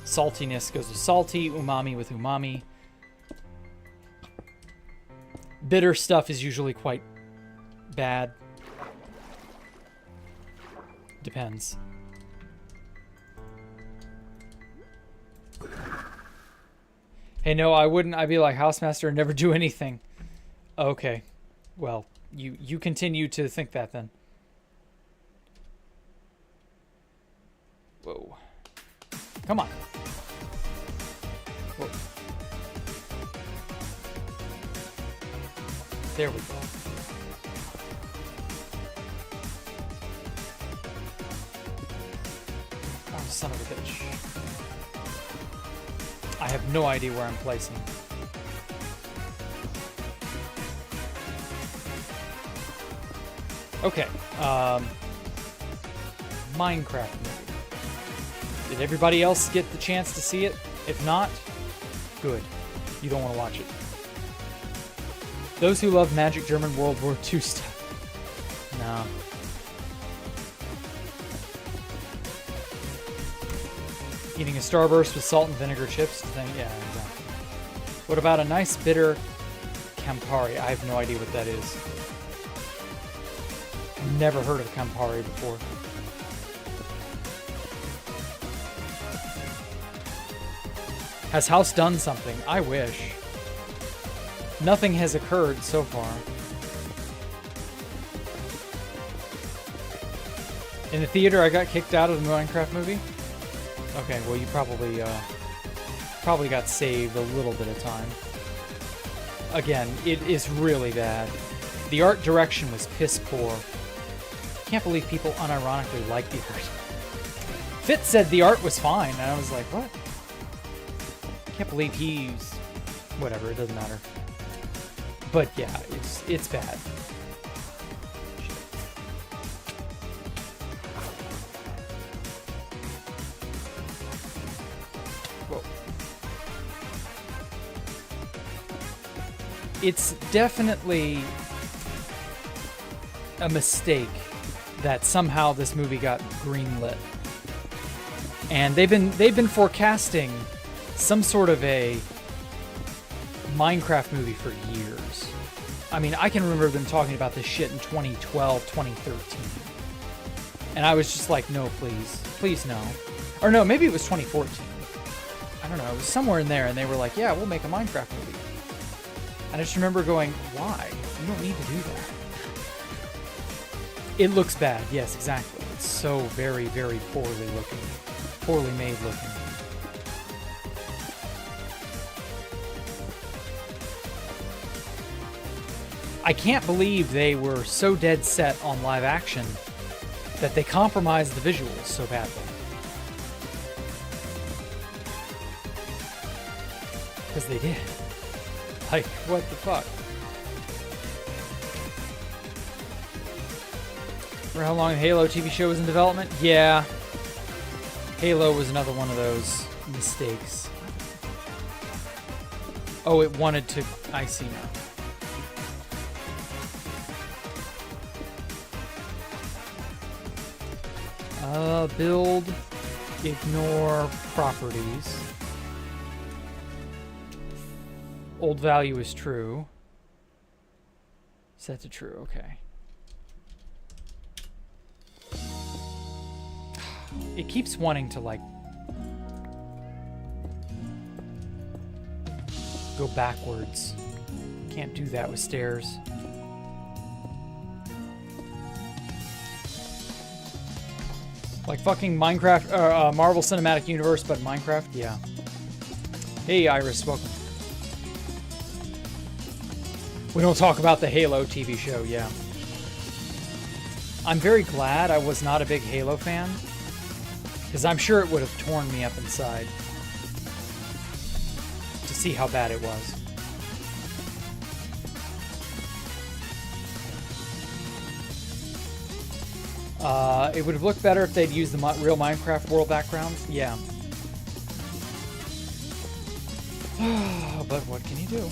Saltiness goes with salty. Umami with umami. Bitter stuff is usually quite bad. Depends. Hey, no, I wouldn't. I'd be like Housemaster and never do anything. Okay. Well, you continue to think that then. Whoa. Come on. Whoa. There we go. Oh, son of a bitch. I have no idea where I'm placing. Okay. Minecraft movie. Did everybody else get the chance to see it? If not, good. You don't want to watch it. Those who love magic German World War II stuff. No. Eating a Starburst with salt and vinegar chips. Thing. Yeah, exactly. What about a nice bitter Campari? I have no idea what that is. I've never heard of Campari before. Has House done something? I wish. Nothing has occurred so far. In the theater, I got kicked out of the Minecraft movie. Okay, well, you probably got saved a little bit of time. Again, it is really bad. The art direction was piss poor. Can't believe people unironically like the art. Fit said the art was fine, and I was like, what? Can't believe he's... Whatever, it doesn't matter. But yeah, it's bad. It's definitely a mistake that somehow this movie got greenlit. And they've been forecasting some sort of a Minecraft movie for years. I mean, I can remember them talking about this shit in 2012, 2013. And I was just like, no, please. Please, no. Or no, maybe it was 2014. I don't know. It was somewhere in there, and they were like, yeah, we'll make a Minecraft movie. And I just remember going, why? You don't need to do that. It looks bad. Yes, exactly. It's so very, very poorly looking. Poorly made looking. I can't believe they were so dead set on live action that they compromised the visuals so badly. Because they did. Like, what the fuck? Remember how long the Halo TV show was in development? Yeah. Halo was another one of those mistakes. Oh, it wanted to... I see now. Build Ignore properties. Old value is true. Set to true, okay. It keeps wanting to, like, go backwards. Can't do that with stairs. Like fucking Minecraft, Marvel Cinematic Universe, but Minecraft? Yeah. Hey, Iris, welcome. We don't talk about the Halo TV show, yeah. I'm very glad I was not a big Halo fan, because I'm sure it would have torn me up inside to see how bad it was. It would have looked better if they'd used the real Minecraft world backgrounds. Yeah. But what can you do?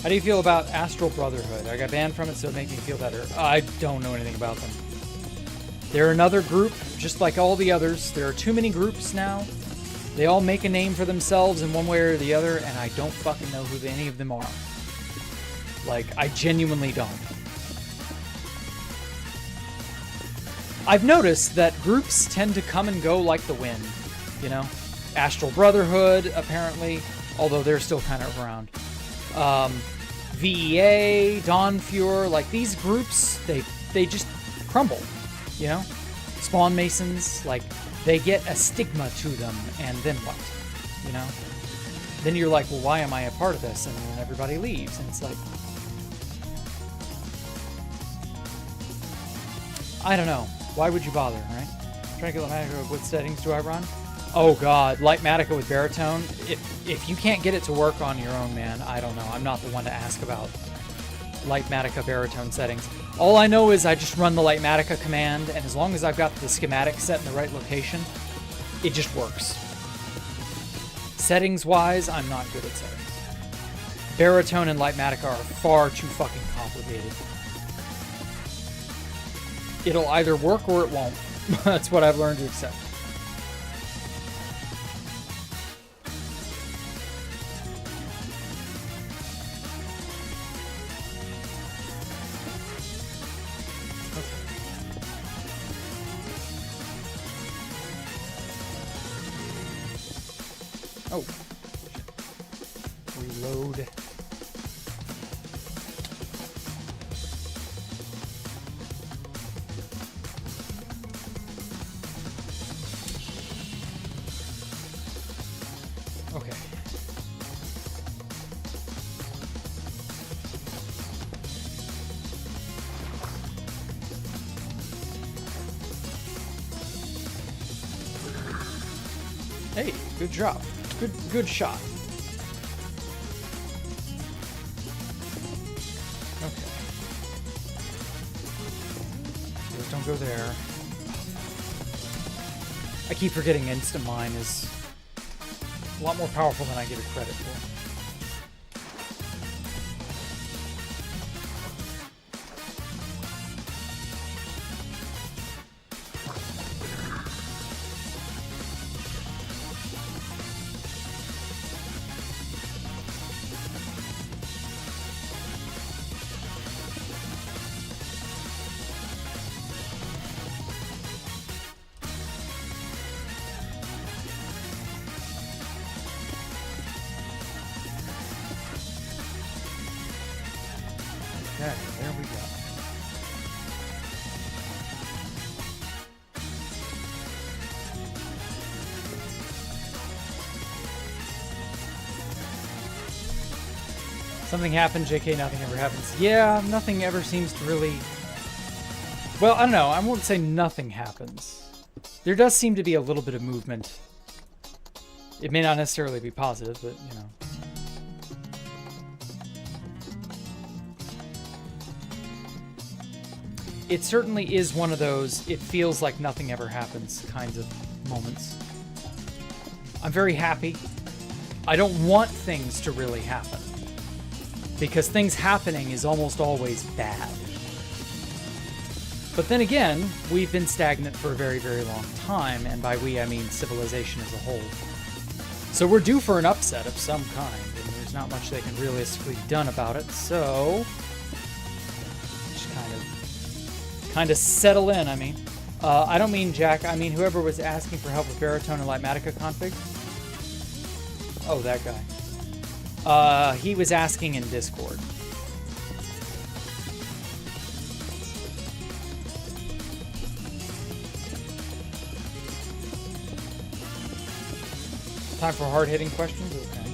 How do you feel about Astral Brotherhood? I got banned from it, so it makes me feel better. I don't know anything about them. They're another group, just like all the others. There are too many groups now. They all make a name for themselves in one way or the other, and I don't fucking know who any of them are. Like, I genuinely don't. I've noticed that groups tend to come and go like the wind, you know? Astral Brotherhood, apparently, although they're still kind of around. VEA, Dawnfuhr, like these groups, they just crumble, you know? Spawn Masons, like, they get a stigma to them, and then what, you know? Then you're like, well, why am I a part of this? And then everybody leaves, and it's like, I don't know. Why would you bother, right? Trying to get Lightmatica, what settings do I run? Oh god, Lightmatica with baritone. If you can't get it to work on your own, man, I don't know. I'm not the one to ask about Lightmatica baritone settings. All I know is I just run the Lightmatica command, and as long as I've got the schematic set in the right location, it just works. Settings-wise, I'm not good at settings. Baritone and Lightmatica are far too fucking complicated. It'll either work or it won't. That's what I've learned to accept. Oh. Reload. Okay. Hey, good job. Good shot. Okay. Just don't go there. I keep forgetting Instant Mine is a lot more powerful than I give it credit for. Okay, there we go. Something happened, JK, nothing ever happens. Yeah, nothing ever seems to really... Well, I don't know, I won't say nothing happens. There does seem to be a little bit of movement. It may not necessarily be positive, but, you know. It certainly is one of those, it feels like nothing ever happens kinds of moments. I'm very happy. I don't want things to really happen, because things happening is almost always bad. But then again, we've been stagnant for a very, very long time, and by we, I mean civilization as a whole. So we're due for an upset of some kind, and there's not much that can realistically be done about it, so just kind of settle in, I mean. I don't mean Jack, I mean whoever was asking for help with Baritone and Litematica config. Oh, that guy. He was asking in Discord. Time for hard-hitting questions? Okay.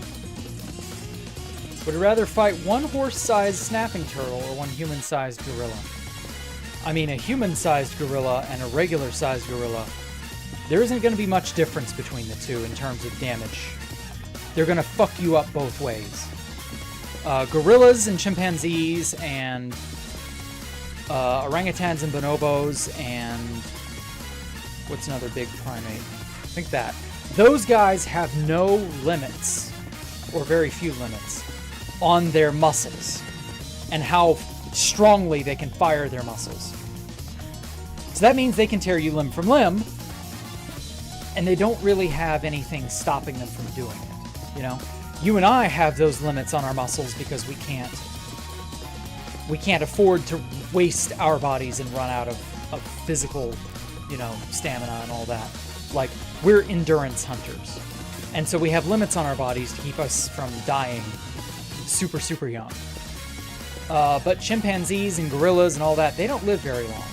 Would you rather fight one horse-sized snapping turtle or one human-sized gorilla? I mean, a human-sized gorilla and a regular-sized gorilla, there isn't going to be much difference between the two in terms of damage. They're going to fuck you up both ways. Gorillas and chimpanzees and orangutans and bonobos and what's another big primate? I think that. Those guys have no limits, or very few limits, on their muscles and how strongly they can fire their muscles. So that means they can tear you limb from limb, and they don't really have anything stopping them from doing it, you know? You and I have those limits on our muscles because we can't afford to waste our bodies and run out of physical, you know, stamina and all that. Like, we're endurance hunters. And so we have limits on our bodies to keep us from dying super, super young. But chimpanzees and gorillas and all that, they don't live very long.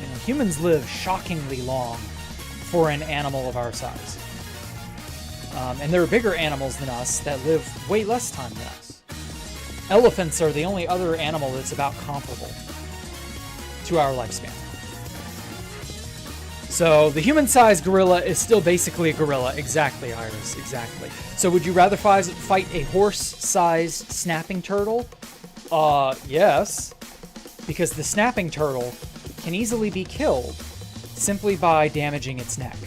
You know, humans live shockingly long for an animal of our size. And there are bigger animals than us that live way less time than us. Elephants are the only other animal that's about comparable to our lifespan. So the human-sized gorilla is still basically a gorilla. Exactly, Iris, exactly. So would you rather fight a horse-sized snapping turtle? Yes. Because the snapping turtle can easily be killed simply by damaging its neck.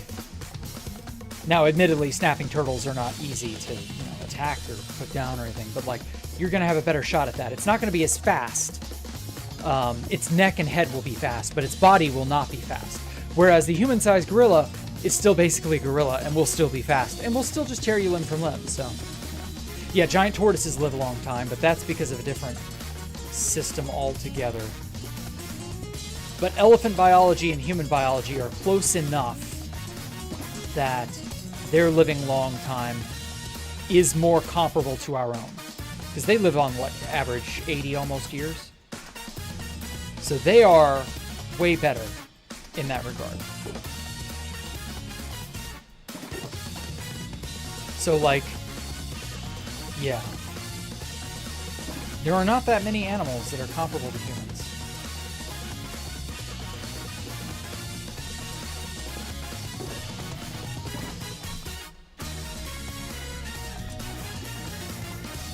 Now, admittedly, snapping turtles are not easy to, you know, attack or put down or anything, but, like, you're going to have a better shot at that. It's not going to be as fast. Its neck and head will be fast, but its body will not be fast. Whereas the human-sized gorilla is still basically a gorilla and will still be fast, and will still just tear you limb from limb, so... Yeah, giant tortoises live a long time, but that's because of a different system altogether. But elephant biology and human biology are close enough that their living long time is more comparable to our own. Because they live on, what, average 80 almost years? So they are way better in that regard. So, like, yeah. There are not that many animals that are comparable to humans.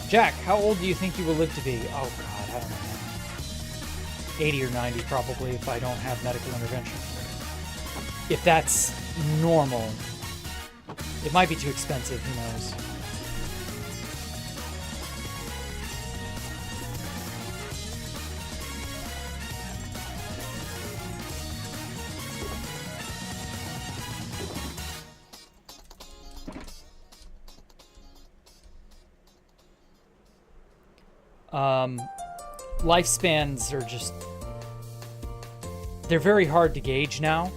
Jack, how old do you think you will live to be? Oh god, I don't know. 80 or 90 probably if I don't have medical intervention. If that's normal. It might be too expensive, who knows. Lifespans are just... They're very hard to gauge now,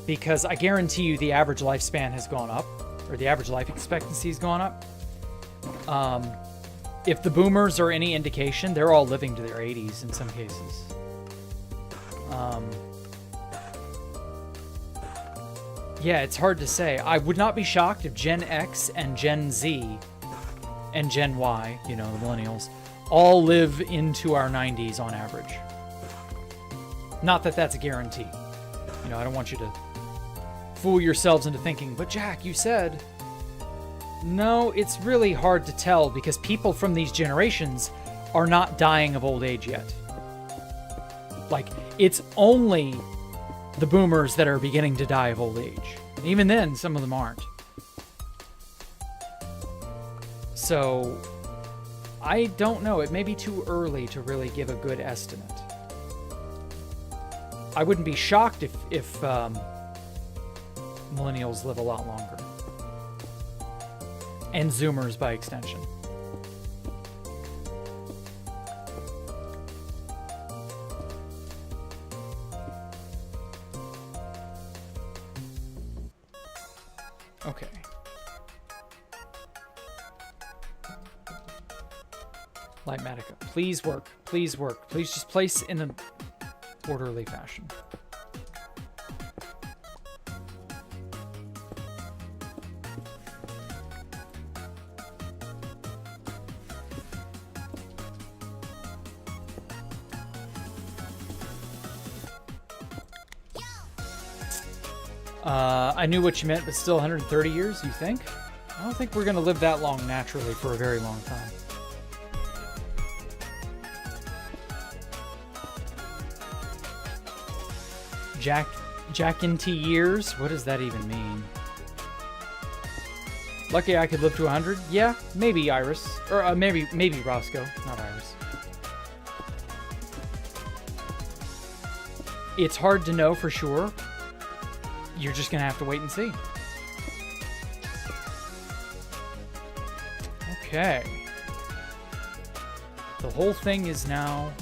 because I guarantee you the average lifespan has gone up, or the average life expectancy has gone up. If the boomers are any indication, they're all living to their 80s in some cases. Yeah, it's hard to say. I would not be shocked if Gen X and Gen Z and Gen Y, you know, the millennials, all live into our 90s on average. Not that that's a guarantee. You know, I don't want you to fool yourselves into thinking, but Jack, you said... No, it's really hard to tell because people from these generations are not dying of old age yet. Like, it's only the boomers that are beginning to die of old age. And even then, some of them aren't. So... I don't know. It may be too early to really give a good estimate. I wouldn't be shocked if millennials live a lot longer. And Zoomers by extension. Okay. Lightmatica, please work. Please work. Please just place in an orderly fashion. I knew what you meant, but still 130 years, you think? I don't think we're going to live that long naturally for a very long time. Jack into years? What does that even mean? Lucky I could live to 100? Yeah, maybe Iris. Or maybe Roscoe, not Iris. It's hard to know for sure. You're just going to have to wait and see. Okay. The whole thing is now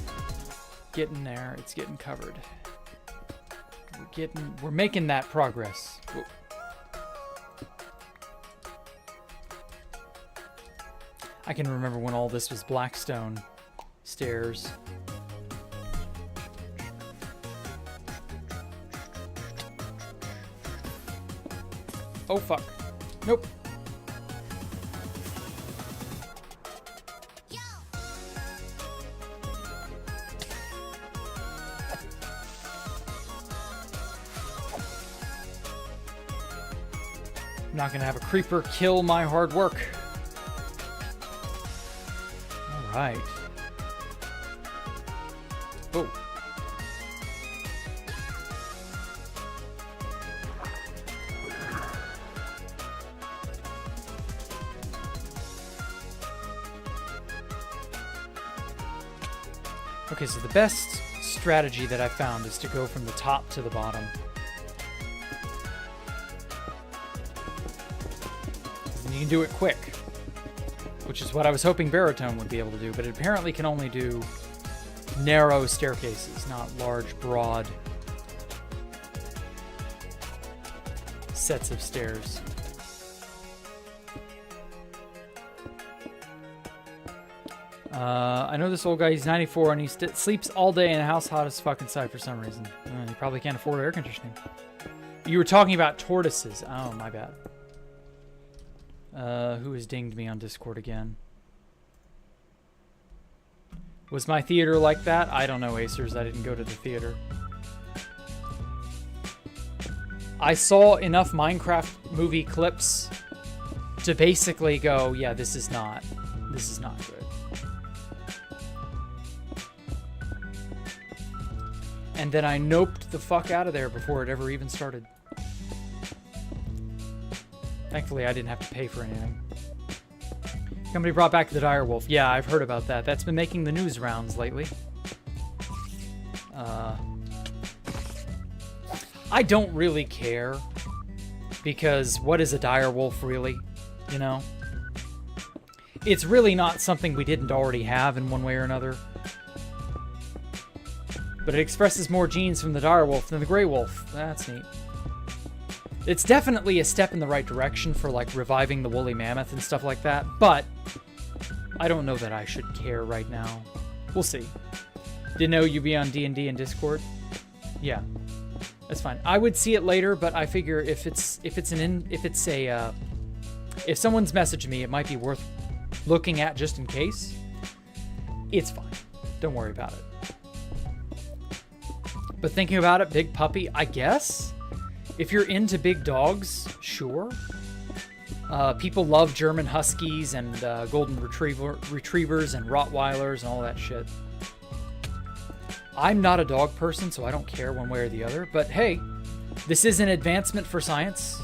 getting there. It's getting covered. We're making that progress. Whoa. I can remember when all this was Blackstone stairs. Oh, fuck. Nope. I'm not gonna have a creeper kill my hard work. All right. Oh. Okay, so the best strategy that I found is to go from the top to the bottom. And you can do it quick, which is what I was hoping Baritone would be able to do, but it apparently can only do narrow staircases, not large, broad sets of stairs. I know this old guy, he's 94, and he sleeps all day in a house hot as fuck inside for some reason. He probably can't afford air conditioning. You were talking about tortoises. Oh, my bad. Who has dinged me on Discord again? Was my theater like that? I don't know, Acers. I didn't go to the theater. I saw enough Minecraft movie clips to basically go, yeah, this is not good. And then I noped the fuck out of there before it ever even started. Thankfully, I didn't have to pay for anything. Company brought back the direwolf. Yeah, I've heard about that. That's been making the news rounds lately. I don't really care. Because what is a direwolf really? You know? It's really not something we didn't already have in one way or another. But it expresses more genes from the direwolf than the gray wolf. That's neat. It's definitely a step in the right direction for, like, reviving the woolly mammoth and stuff like that, but I don't know that I should care right now. We'll see. Didn't know you'd be on D&D and Discord? Yeah. That's fine. I would see it later, but I figure if someone's messaged me, it might be worth looking at just in case. It's fine. Don't worry about it. But thinking about it, big puppy, I guess. If you're into big dogs, sure. People love German Huskies and Golden Retrievers and Rottweilers and all that shit. I'm not a dog person, so I don't care one way or the other. But hey, this is an advancement for science.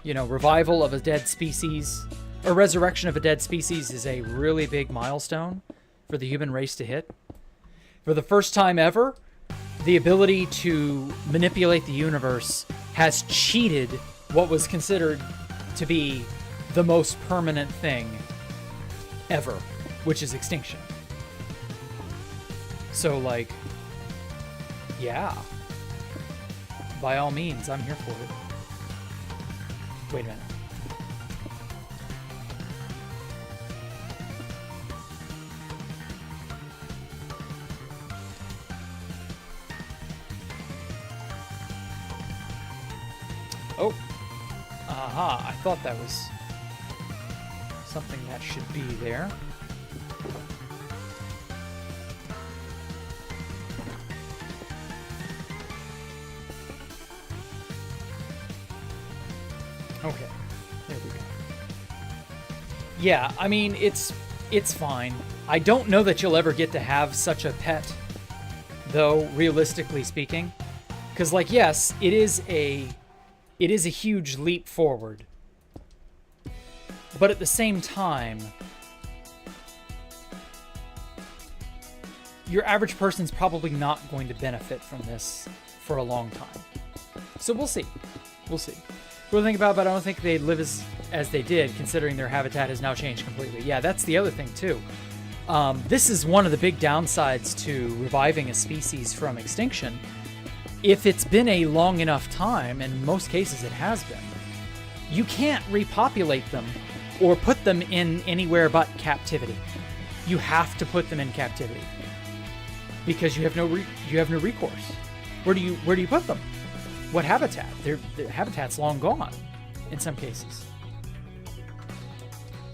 You know, revival of a dead species, or resurrection of a dead species is a really big milestone for the human race to hit. For the first time ever, the ability to manipulate the universe has cheated what was considered to be the most permanent thing ever, which is extinction. So, like, yeah. By all means, I'm here for it. Wait a minute. Oh. Aha, I thought that was something that should be there. Okay, there we go. Yeah, I mean, it's fine. I don't know that you'll ever get to have such a pet, though, realistically speaking. Because, like, yes, it is a huge leap forward. But at the same time, your average person's probably not going to benefit from this for a long time. So we'll see. We'll see. What I think about, but I don't think they'd live as they did, considering their habitat has now changed completely. Yeah, that's the other thing, too. This is one of the big downsides to reviving a species from extinction. If it's been a long enough time, and in most cases it has been, you can't repopulate them or put them in anywhere but captivity. You have to put them in captivity because you have no recourse. Where do you put them? What habitat? Their habitat's long gone in some cases.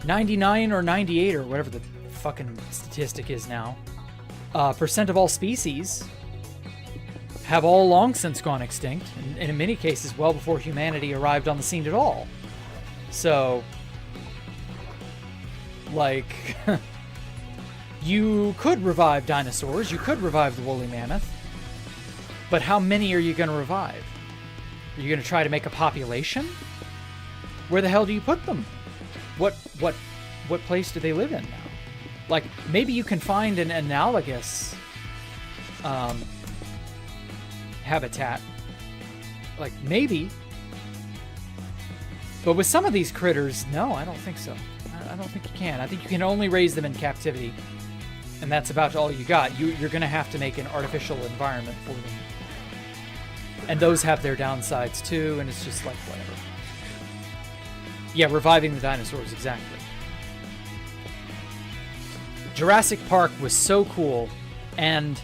99 or 98 or whatever the fucking statistic is now, percent of all species have all long since gone extinct, and in many cases well before humanity arrived on the scene at all. So, like, you could revive dinosaurs, you could revive the woolly mammoth, but how many are you going to revive? Are you going to try to make a population? Where the hell do you put them? What place do they live in now? Like, maybe you can find an analogous habitat. Like, maybe. But with some of these critters, no, I don't think so. I don't think you can. I think you can only raise them in captivity. And that's about all you got. You're going to have to make an artificial environment for them. And those have their downsides too, and it's just like, whatever. Yeah, reviving the dinosaurs, exactly. Jurassic Park was so cool, and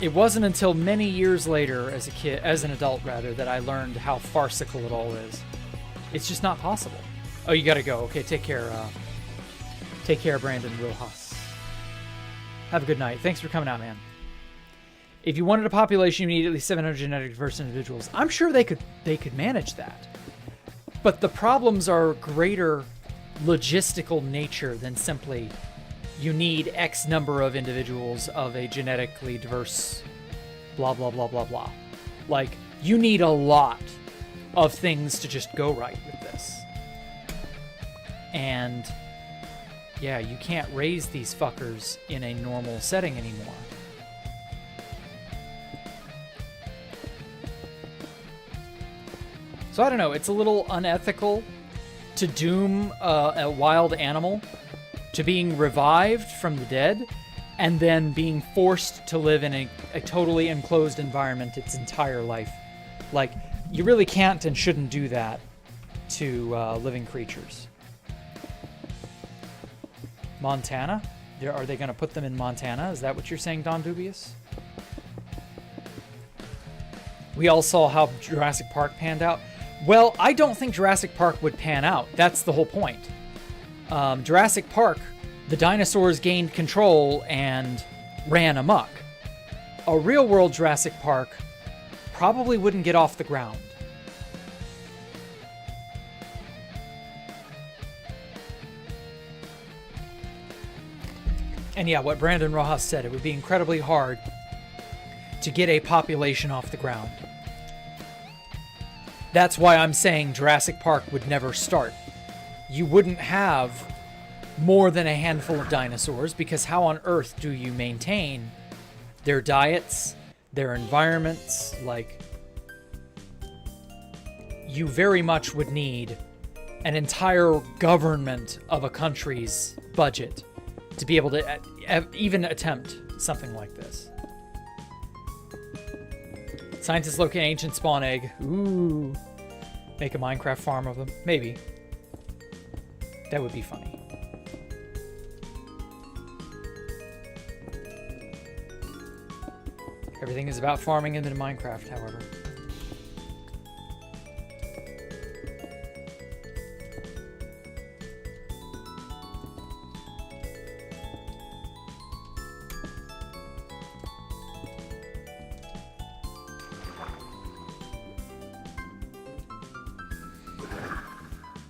it wasn't until many years later, as an adult, that I learned how farcical it all is. It's just not possible. Oh, you gotta go. Okay, take care, Brandon Rojas. Have a good night. Thanks for coming out, man. If you wanted a population, you need at least 700 genetic diverse individuals. I'm sure they could manage that. But the problems are greater logistical nature than simply you need X number of individuals of a genetically diverse blah, blah, blah, blah, blah. Like, you need a lot of things to just go right with this. And, yeah, you can't raise these fuckers in a normal setting anymore. So I don't know, it's a little unethical to doom a wild animal to being revived from the dead and then being forced to live in a totally enclosed environment its entire life. Like, you really can't and shouldn't do that to living creatures. Montana? Are they going to put them in Montana? Is that what you're saying, Don Dubious? We all saw how Jurassic Park panned out. Well, I don't think Jurassic Park would pan out. That's the whole point. Jurassic Park, the dinosaurs gained control and ran amok. A real-world Jurassic Park probably wouldn't get off the ground. And yeah, what Brandon Rojas said, it would be incredibly hard to get a population off the ground. That's why I'm saying Jurassic Park would never start. You wouldn't have more than a handful of dinosaurs, because how on earth do you maintain their diets, their environments. Like, you very much would need an entire government of a country's budget to be able to even attempt something like this. Scientists locate an ancient spawn egg. Ooh. Make a Minecraft farm of them. Maybe. That would be funny. Everything is about farming in Minecraft, however.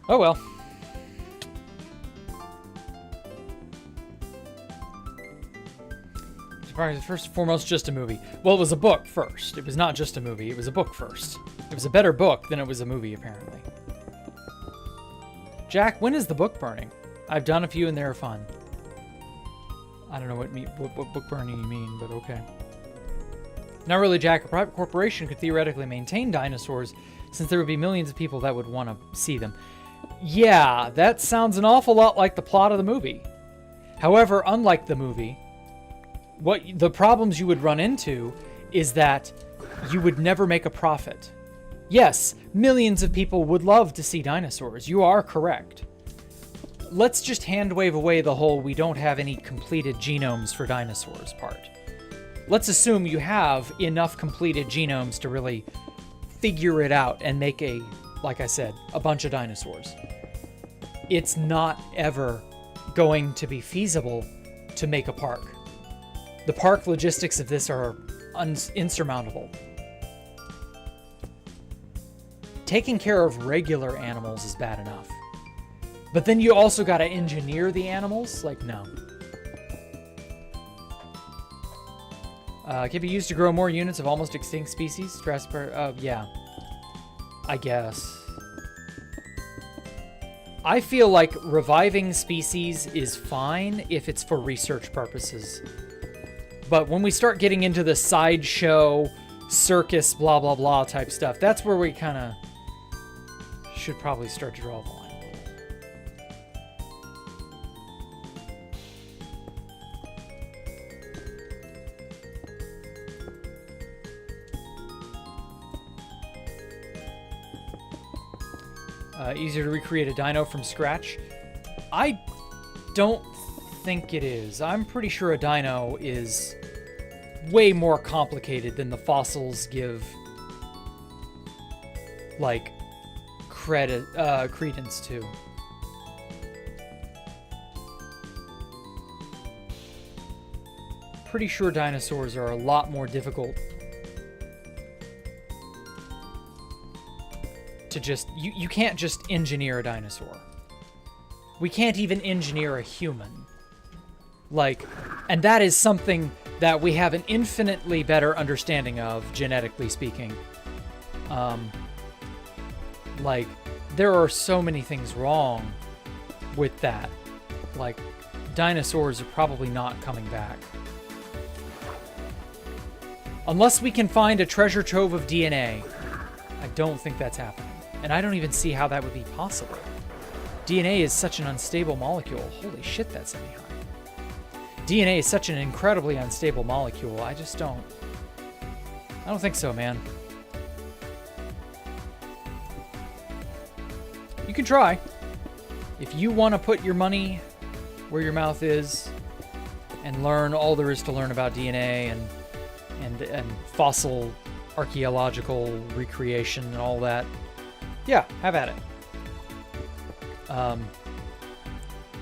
Oh well. First and foremost, just a movie. Well, it was a book first. It was not just a movie. It was a book first. It was a better book than it was a movie, apparently. Jack, when is the book burning? I've done a few and they're fun. I don't know what book burning you mean, but okay. Not really, Jack. A private corporation could theoretically maintain dinosaurs since there would be millions of people that would want to see them. Yeah, that sounds an awful lot like the plot of the movie. However, unlike the movie, what the problems you would run into is that you would never make a profit. Yes, millions of people would love to see dinosaurs. You are correct. Let's just hand wave away the whole we don't have any completed genomes for dinosaurs part. Let's assume you have enough completed genomes to really figure it out and make like I said, a bunch of dinosaurs. It's not ever going to be feasible to make a park. The park logistics of this are insurmountable. Taking care of regular animals is bad enough. But then you also gotta engineer the animals? Like, no. Can be used to grow more units of almost extinct species? Yeah. I guess. I feel like reviving species is fine if it's for research purposes. But when we start getting into the sideshow, circus, blah, blah, blah type stuff, that's where we kind of should probably start to draw the line. Easier to recreate a dino from scratch? I don't think it is. I'm pretty sure a dino is way more complicated than the fossils give, like, credence to. Pretty sure dinosaurs are a lot more difficult to just, you can't just engineer a dinosaur. We can't even engineer a human. Like, and that is something that we have an infinitely better understanding of, genetically speaking. Like, there are so many things wrong with that. Like, dinosaurs are probably not coming back. Unless we can find a treasure trove of DNA. I don't think that's happening. And I don't even see how that would be possible. DNA is such an unstable molecule. Holy shit, that's semi-high. DNA is such an incredibly unstable molecule. I don't think so, man. You can try. If you want to put your money where your mouth is and learn all there is to learn about DNA and fossil archaeological recreation and all that, yeah, have at it.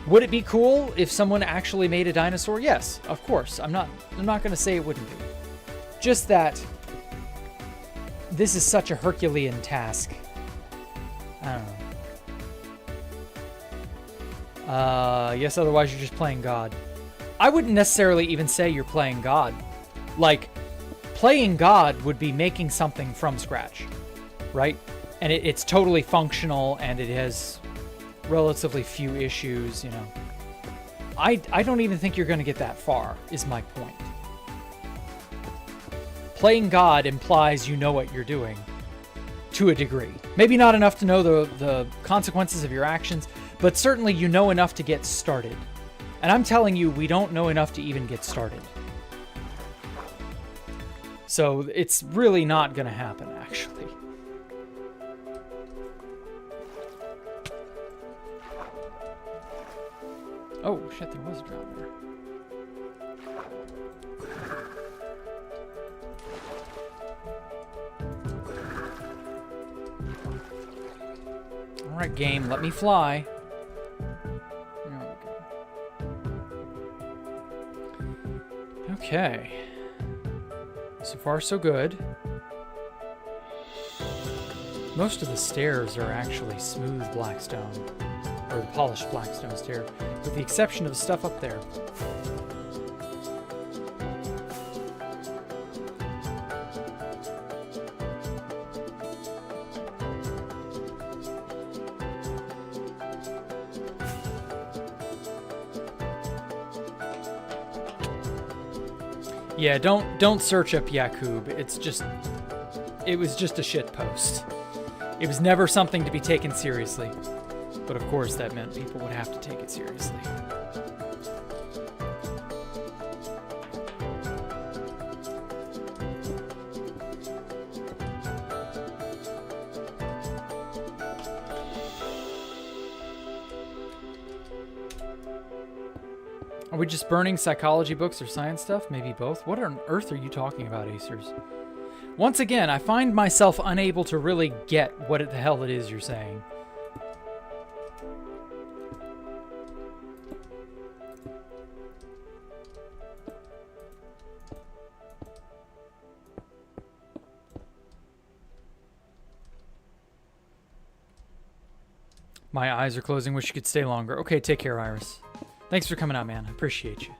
Would it be cool if someone actually made a dinosaur? Yes, of course. I'm not going to say it wouldn't be. Just that this is such a Herculean task. I don't know. Yes, otherwise you're just playing God. I wouldn't necessarily even say you're playing God. Like, playing God would be making something from scratch, right? And it's totally functional, and it has relatively few issues, you know. I don't even think you're going to get that far, is my point. playing God implies you know what you're doing to a degree. Maybe not enough to know the consequences of your actions, but certainly you know enough to get started. And I'm telling you, we don't know enough to even get started. So it's really not going to happen, actually. Oh, shit, there was a drop there. Alright, game, let me fly. There we go. Okay. So far, so good. Most of the stairs are actually smooth blackstone, or the polished blackstone stair, with the exception of the stuff up there. Yeah, don't search up Yakub. It was just a shit post. It was never something to be taken seriously. But of course that meant people would have to take it seriously. Are we just burning psychology books or science stuff? Maybe both? What on earth are you talking about, Acers? Once again, I find myself unable to really get what the hell it is you're saying. My eyes are closing. Wish you could stay longer. Okay, take care, Iris. Thanks for coming out, man. I appreciate you.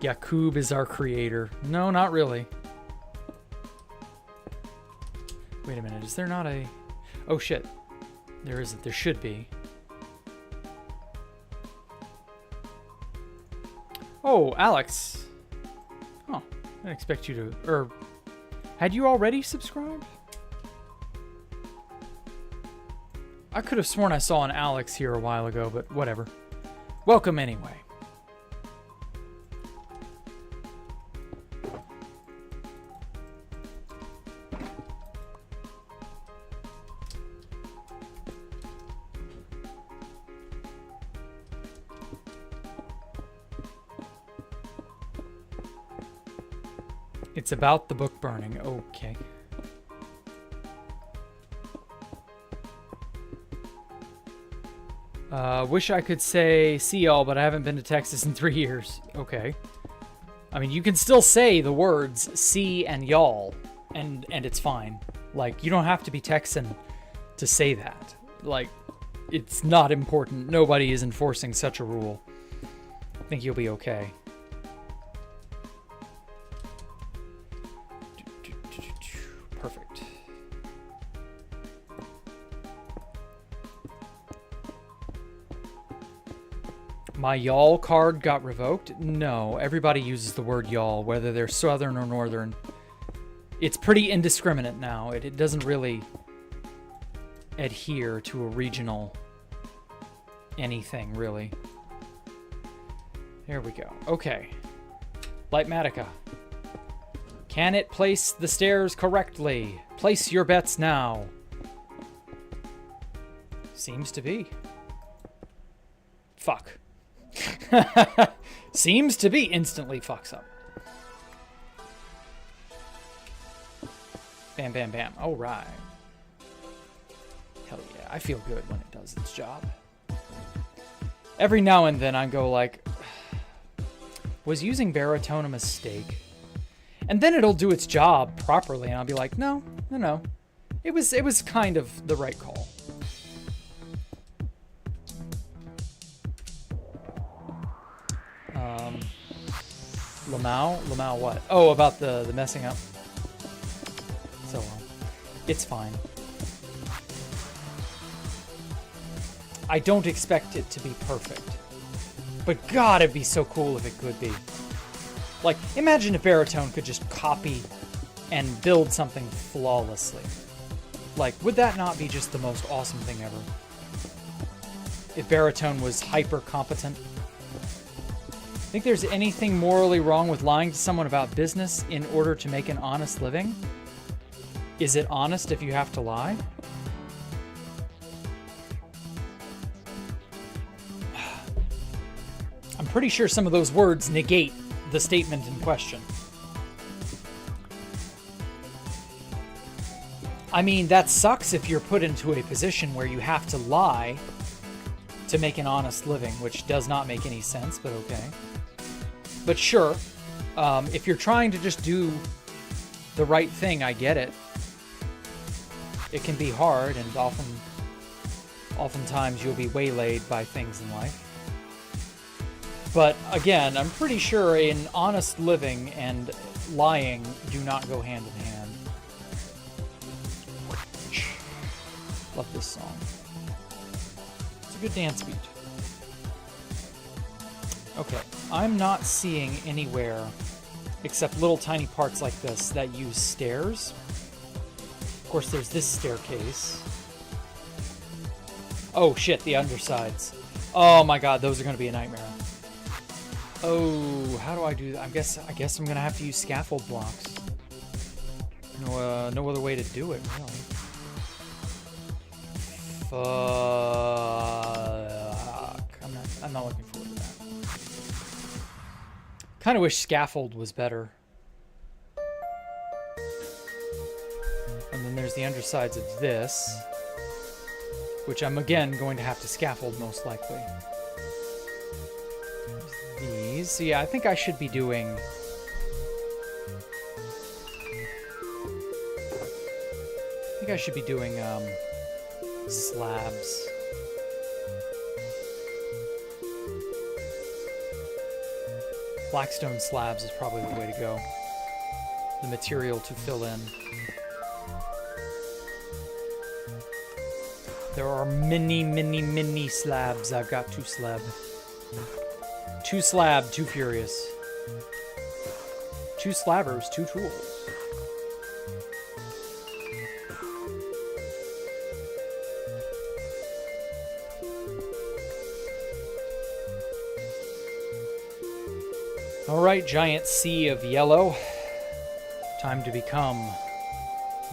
Yakub is our creator. No, not really. Wait a minute. Is there not a... Oh, shit. There isn't. There should be. Oh, Alex. Oh, I didn't expect you to... Or... Had you already subscribed? I could have sworn I saw an Alex here a while ago, but whatever. Welcome anyway. It's about the book burning. Okay. Wish I could say see y'all, but I haven't been to Texas in 3 years. Okay. I mean, you can still say the words see and y'all, and it's fine. Like, you don't have to be Texan to say that. Like, it's not important. Nobody is enforcing such a rule. I think you'll be okay. Perfect. My y'all card got revoked? No, everybody uses the word y'all, whether they're southern or northern. It's pretty indiscriminate now. It doesn't really adhere to a regional anything, really. There we go. Okay. Lightmatica. Can it place the stairs correctly? Place your bets now. Seems to be. Fuck. Seems to be. Instantly fucks up. Bam, bam, bam. All right. Hell yeah. I feel good when it does its job. Every now and then I go like, was using baritone a mistake? And then it'll do its job properly, and I'll be like, no. It was kind of the right call. Lamau what? Oh, about the messing up. So, it's fine. I don't expect it to be perfect. But God, it'd be so cool if it could be. Like, imagine if baritone could just copy and build something flawlessly. Like, would that not be just the most awesome thing ever? If baritone was hyper competent? Think there's anything morally wrong with lying to someone about business in order to make an honest living? Is it honest if you have to lie? I'm pretty sure some of those words negate the statement in question. I mean, that sucks if you're put into a position where you have to lie to make an honest living, which does not make any sense, but okay. But sure, if you're trying to just do the right thing, I get it. It can be hard, and oftentimes you'll be waylaid by things in life. But again, I'm pretty sure an honest living and lying do not go hand in hand. Love this song. It's a good dance beat. Okay, I'm not seeing anywhere except little tiny parts like this that use stairs. Of course, there's this staircase. Oh shit, the undersides. Oh my god, those are going to be a nightmare. Oh, how do I do that? I guess I'm going to have to use scaffold blocks. No other way to do it, really. Fuck. I'm not looking forward to that. Kind of wish scaffold was better. And then there's the undersides of this, which I'm again going to have to scaffold most likely. These. So yeah, I think I should be doing... slabs. Blackstone slabs is probably the way to go. The material to fill in. There are many slabs. I've got two slab. Two slab, two furious. Two slabbers, two tools. Alright, giant sea of yellow. Time to become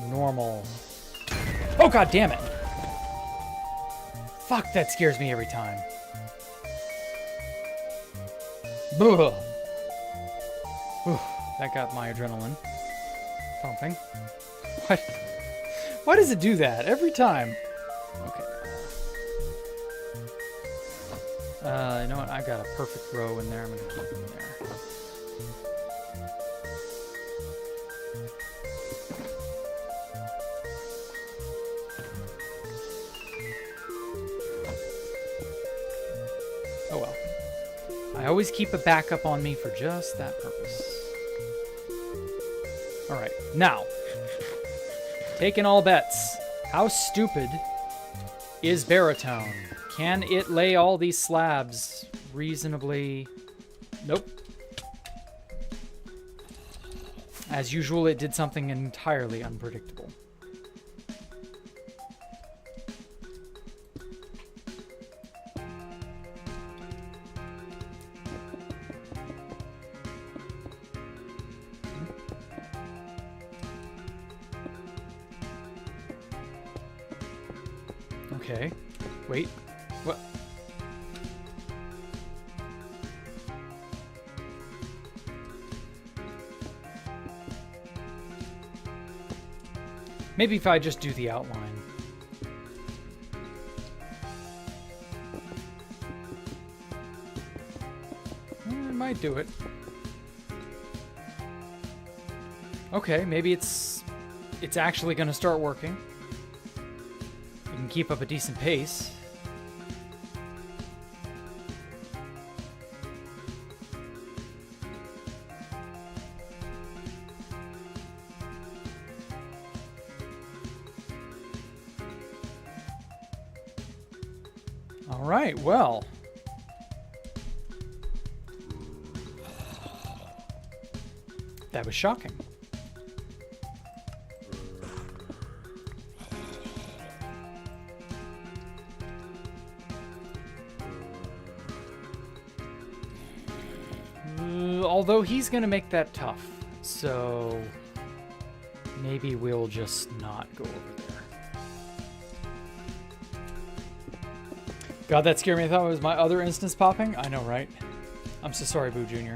normal. Oh god damn it! Fuck, that scares me every time. Ugh. That got my adrenaline pumping. What? Why does it do that every time? Okay. You know what? I got a perfect row in there. I'm gonna keep it in there. Oh well. I always keep a backup on me for just that purpose. Alright, now. Taking all bets. How stupid is baritone? Can it lay all these slabs reasonably? Nope. As usual, it did something entirely unpredictable. Okay. Wait. What? Maybe if I just do the outline. I might do it. Okay, maybe it's actually going to start working. You can keep up a decent pace. All right, well. That was shocking. Although he's going to make that tough. So maybe we'll just not go over there. God, that scared me. I thought it was my other instance popping. I know, right? I'm so sorry, Boo Jr.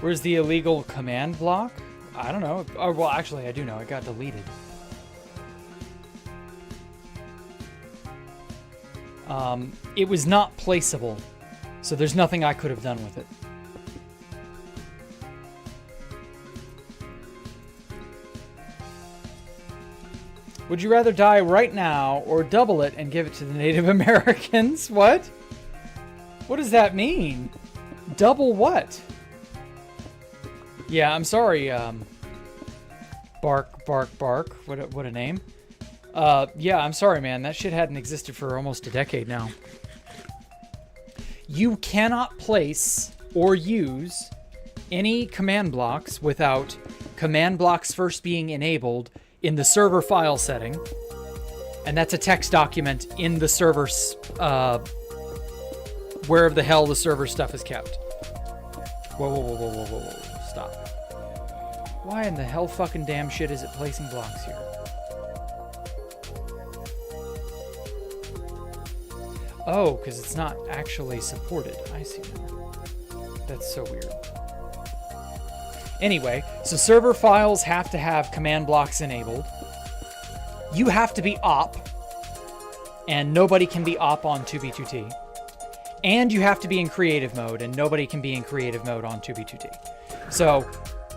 Where's the illegal command block? I don't know. Oh, well, actually, I do know. It got deleted. It was not placeable, so there's nothing I could have done with it. Would you rather die right now or double it and give it to the Native Americans? What? What does that mean? Double what? Yeah, I'm sorry, Bark. What a name. Yeah, I'm sorry, man. That shit hadn't existed for almost a decade now. You cannot place or use any command blocks without command blocks first being enabled in the server file setting. And that's a text document in the server's, wherever the hell the server stuff is kept. Whoa. Stop. Why in the hell fucking damn shit is it placing blocks here? Oh, because it's not actually supported. I see now. That's so weird. Anyway, so server files have to have command blocks enabled. You have to be op, and nobody can be op on 2B2T. And you have to be in creative mode, and nobody can be in creative mode on 2B2T. So,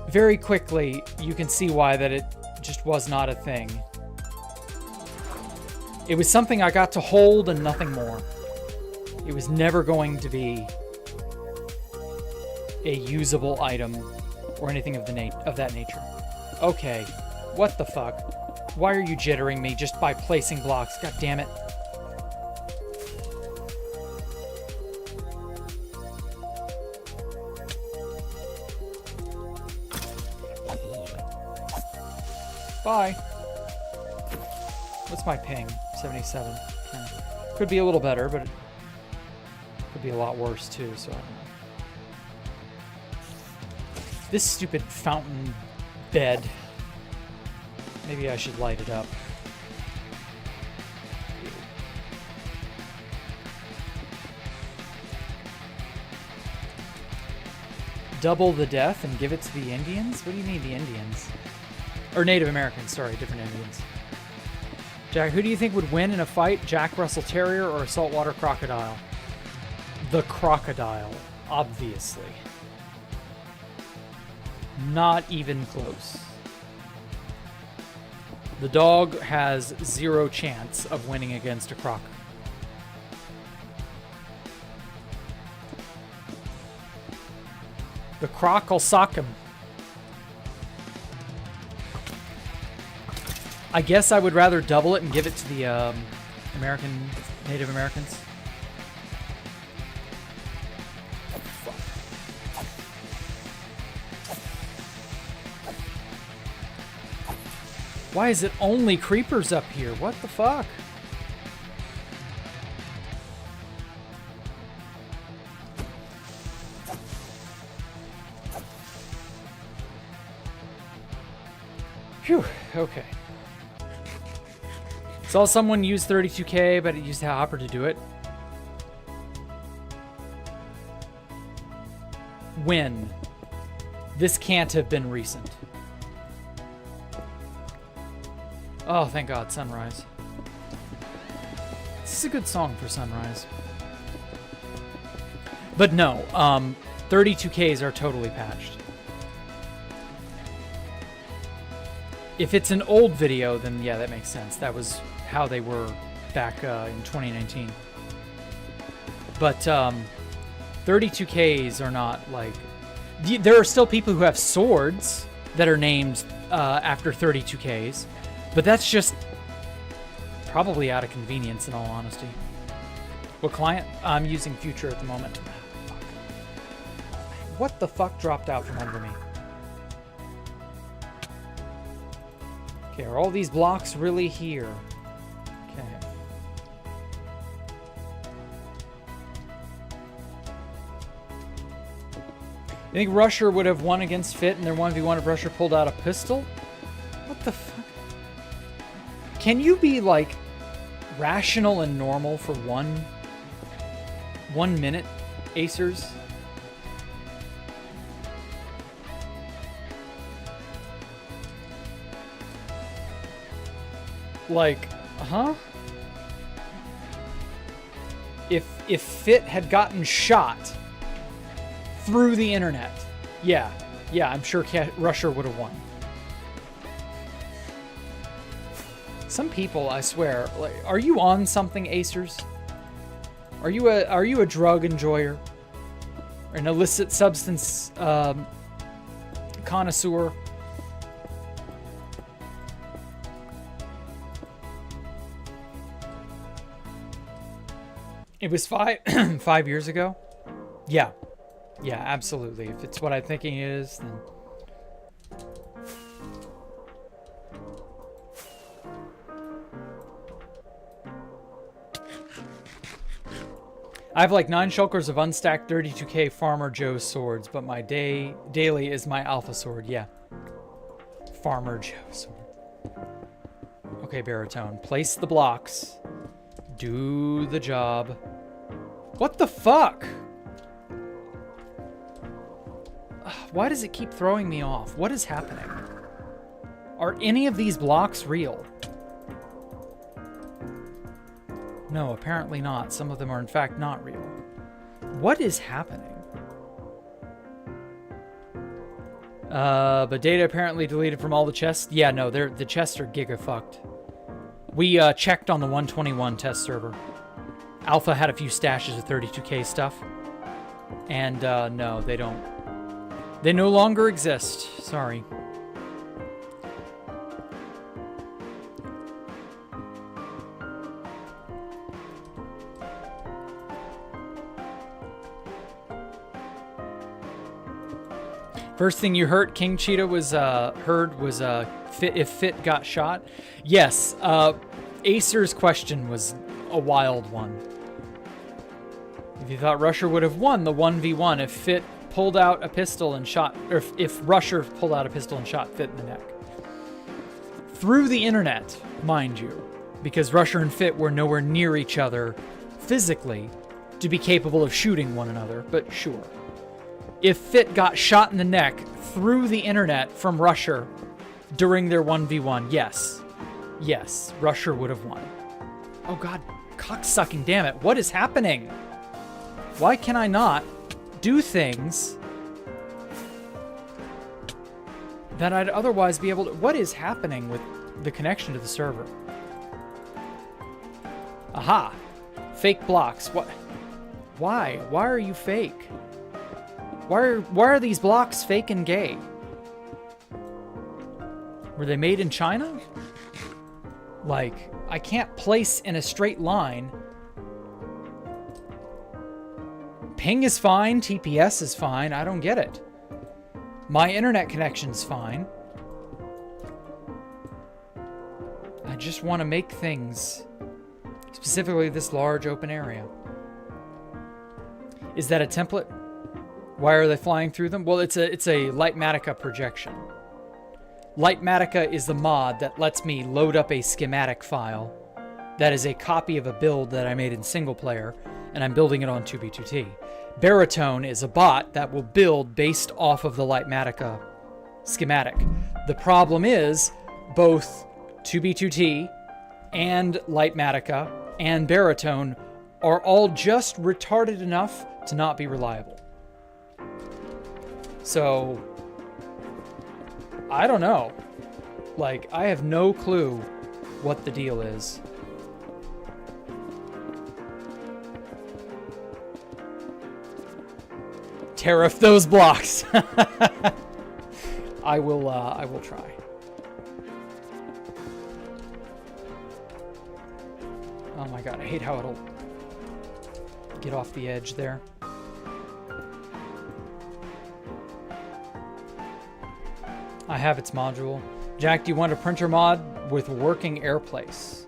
very quickly, you can see why that it just was not a thing. It was something I got to hold and nothing more. It was never going to be a usable item or anything of that nature. Okay, what the fuck? Why are you jittering me just by placing blocks? God damn it. Bye. What's my ping? 77. Okay. Could be a little better, but it could be a lot worse too, so I don't know. This stupid fountain bed. Maybe I should light it up. Double the death and give it to the Indians? What do you mean the Indians? Or Native Americans, sorry, different Indians. Jack, who do you think would win in a fight? Jack Russell Terrier or a saltwater crocodile? The crocodile, obviously. Not even close. The dog has zero chance of winning against a croc. The croc will sock him. I guess I would rather double it and give it to the Native Americans. Why is it only creepers up here? What the fuck? Phew, okay. Saw someone use 32K, but it used Hopper to do it. When? This can't have been recent. Oh, thank God, Sunrise. This is a good song for Sunrise. But no, 32Ks are totally patched. If it's an old video, then yeah, that makes sense. That was how they were back in 2019. But 32Ks are not like... There are still people who have swords that are named after 32Ks. But that's just Probably out of convenience, in all honesty. What client? I'm using Future at the moment. What the fuck dropped out from under me? Okay, are all these blocks really here? Okay. You think Rusher would have won against Fit in their 1v1 if Rusher pulled out a pistol? What the fuck? Can you be, like, rational and normal for 1 minute, Acers? Like, huh? If Fit had gotten shot through the internet, yeah, I'm sure Rusher would have won. Some people, I swear, like, are you on something, Acers? Are you a drug enjoyer? Or an illicit substance connoisseur? It was 5 years ago? Yeah. Yeah, absolutely. If it's what I'm thinking it is, then... I have like 9 shulkers of unstacked 32k Farmer Joe's swords, but my daily is my alpha sword. Yeah. Farmer Joe's sword. Okay, Baritone. Place the blocks. Do the job. What the fuck? Why does it keep throwing me off? What is happening? Are any of these blocks real? No, apparently not. Some of them are in fact not real. What is happening? But data apparently deleted from all the chests. Yeah, no, the chests are giga fucked. We checked on the 121 test server. Alpha had a few stashes of 32k stuff. And no, they don't. They no longer exist. Sorry. First thing you heard, King Cheetah was if Fit got shot. Yes, Acer's question was a wild one. If you thought Rusher would have won the 1v1 if Fit pulled out a pistol and shot, or if Rusher pulled out a pistol and shot Fit in the neck. Through the internet, mind you, because Rusher and Fit were nowhere near each other physically to be capable of shooting one another, but sure. If Fit got shot in the neck through the internet from Rusher during their 1v1, yes. Yes, Rusher would have won. Oh god, cocksucking, damn it. What is happening? Why can I not do things that I'd otherwise be able to... What is happening with the connection to the server? Aha! Fake blocks. What? Why? Why are you fake? Why are these blocks fake and gay? Were they made in China? Like, I can't place in a straight line. Ping is fine, TPS is fine, I don't get it. My internet connection's fine. I just want to make things, specifically this large open area. Is that a template? Why are they flying through them? Well, it's a Lightmatica projection. Lightmatica is the mod that lets me load up a schematic file that is a copy of a build that I made in single player, and I'm building it on 2B2T. Baritone is a bot that will build based off of the Lightmatica schematic. The problem is both 2B2T and Lightmatica and Baritone are all just retarded enough to not be reliable. So, I don't know. Like, I have no clue what the deal is. Tariff those blocks. I will try. god, I hate how it'll get off the edge there. I have its module. Jack, do you want a printer mod with working airplace?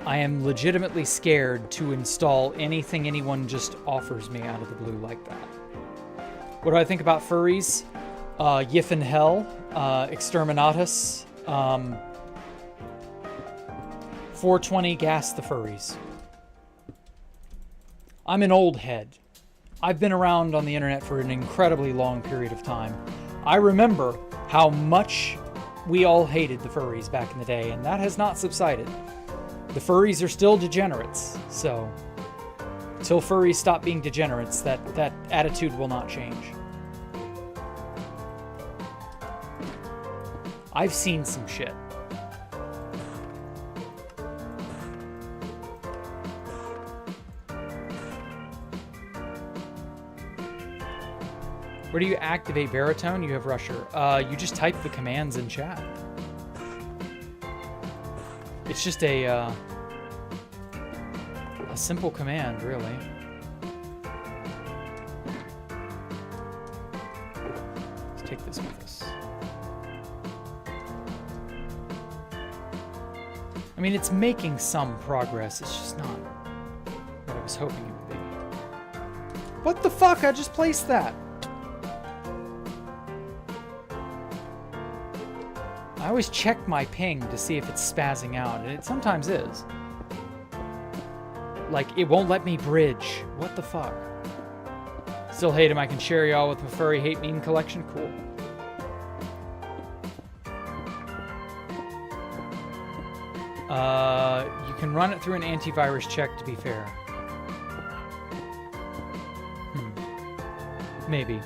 I am legitimately scared to install anything anyone just offers me out of the blue like that. What do I think about furries? Yif and Hell, Exterminatus, 420 Gas the Furries. I'm an old head. I've been around on the internet for an incredibly long period of time. I remember how much we all hated the furries back in the day, and that has not subsided. The furries are still degenerates, so until furries stop being degenerates, that attitude will not change. I've seen some shit. Where do you activate baritone? You have Rusher. You just type the commands in chat. It's just a simple command, really. Let's take this with us. I mean, it's making some progress. It's just not what I was hoping it would be. What the fuck? I just placed that. I always check my ping to see if it's spazzing out, and it sometimes is. Like, it won't let me bridge. What the fuck? Still hate him. I can share y'all with my furry hate meme collection. Cool. You can run it through an antivirus check, to be fair. Maybe.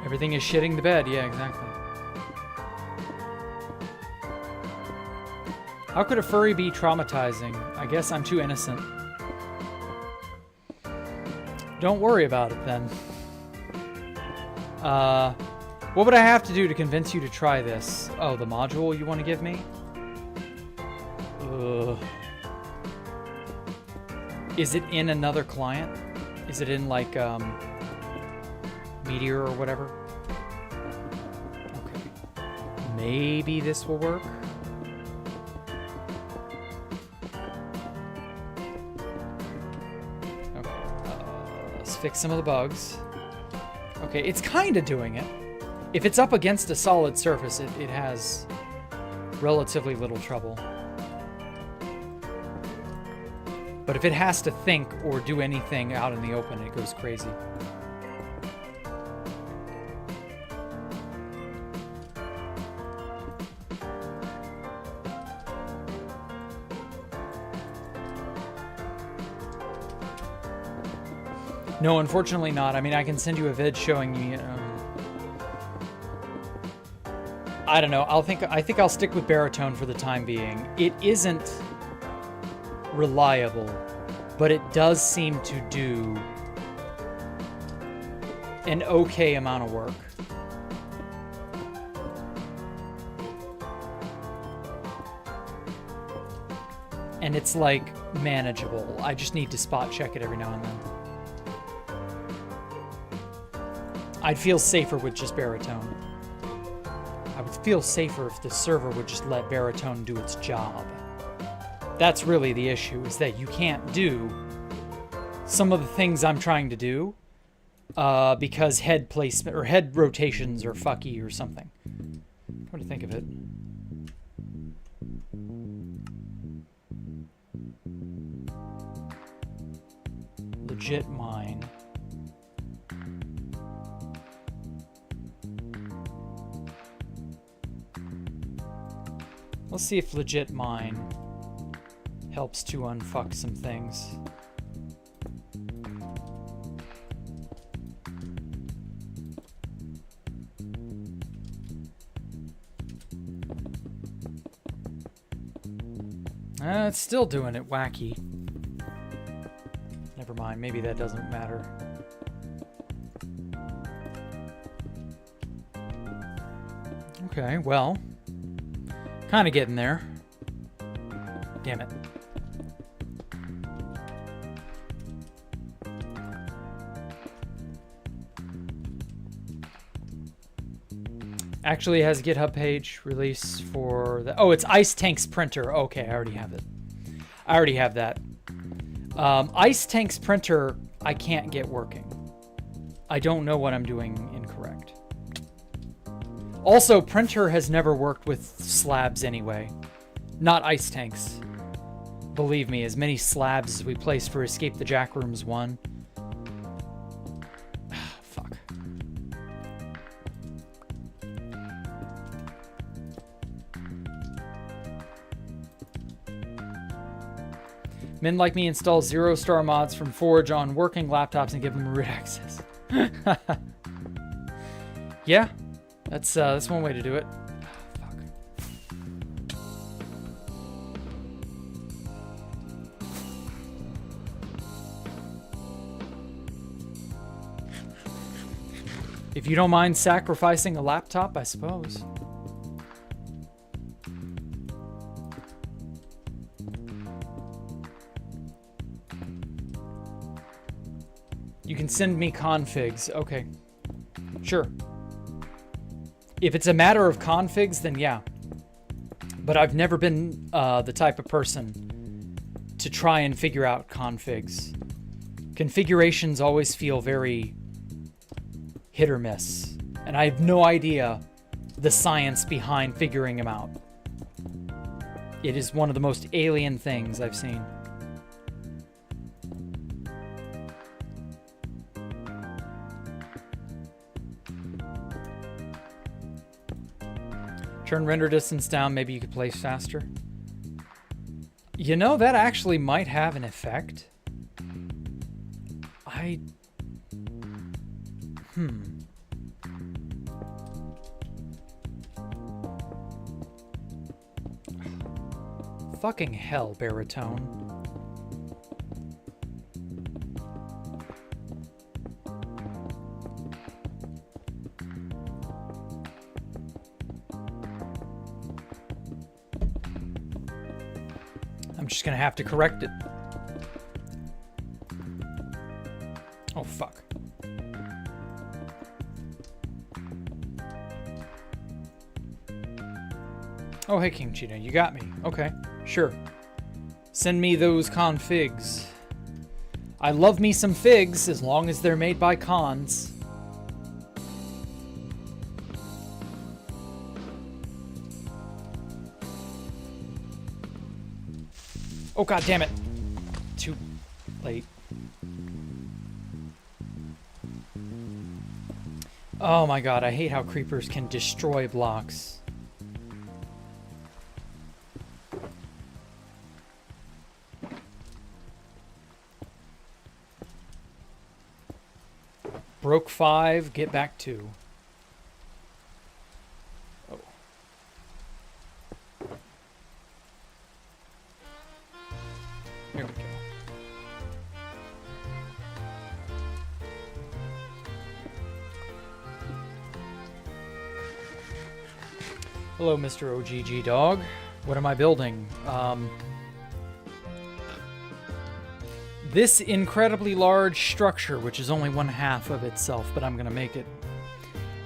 Everything is shitting the bed. Yeah, exactly. How could a furry be traumatizing? I guess I'm too innocent. Don't worry about it, then. What would I have to do to convince you to try this? Oh, the module you want to give me? Is it in another client? Is it in, like, Meteor or whatever? Okay. Maybe this will work. Okay. Let's fix some of the bugs. Okay, it's kind of doing it. If it's up against a solid surface, it has relatively little trouble. But if it has to think or do anything out in the open, it goes crazy. No, unfortunately not. I mean, I can send you a vid showing you. I don't know. I think I'll stick with baritone for the time being. It isn't reliable, but it does seem to do an okay amount of work. And it's like manageable. I just need to spot check it every now and then. I'd feel safer with just baritone. I would feel safer if the server would just let baritone do its job. That's really the issue, is that you can't do some of the things I'm trying to do because head placement or head rotations are fucky or something. What do you think of it? Legit mine. Let's see if legit mine helps to unfuck some things. It's still doing it wacky. Never mind, maybe that doesn't matter. Okay, well, Kind of getting there. Damn it. Actually has a GitHub page release for the... Oh, it's Ice Tank's printer. Okay, I already have it. I already have that. Ice Tank's printer, I can't get working. I don't know what I'm doing incorrect. Also, printer has never worked with slabs anyway. Not Ice Tank's. Believe me, as many slabs as we placed for Escape the Jack Rooms 1. Fuck. Men like me install 0-star mods from Forge on working laptops and give them root access. Yeah, that's one way to do it. Fuck. If you don't mind sacrificing a laptop, I suppose. You can send me configs. Okay. Sure. If it's a matter of configs, then yeah. But I've never been the type of person to try and figure out configs. Configurations always feel very hit or miss. And I have no idea the science behind figuring them out. It is one of the most alien things I've seen. Turn render distance down, maybe you could place faster. You know, that actually might have an effect. Fucking hell, baritone. I'm just gonna have to correct it. Oh, fuck. Oh, hey, King Cheetah, you got me. Okay, sure. Send me those configs. I love me some figs, as long as they're made by cons. Oh, god damn it. Too late. Oh my god, I hate how creepers can destroy blocks. Broke 5, get back 2. Oh. Here we go. Hello, Mr. OGG Dog. What am I building? This incredibly large structure, which is only 1/2 of itself, but I'm going to make it...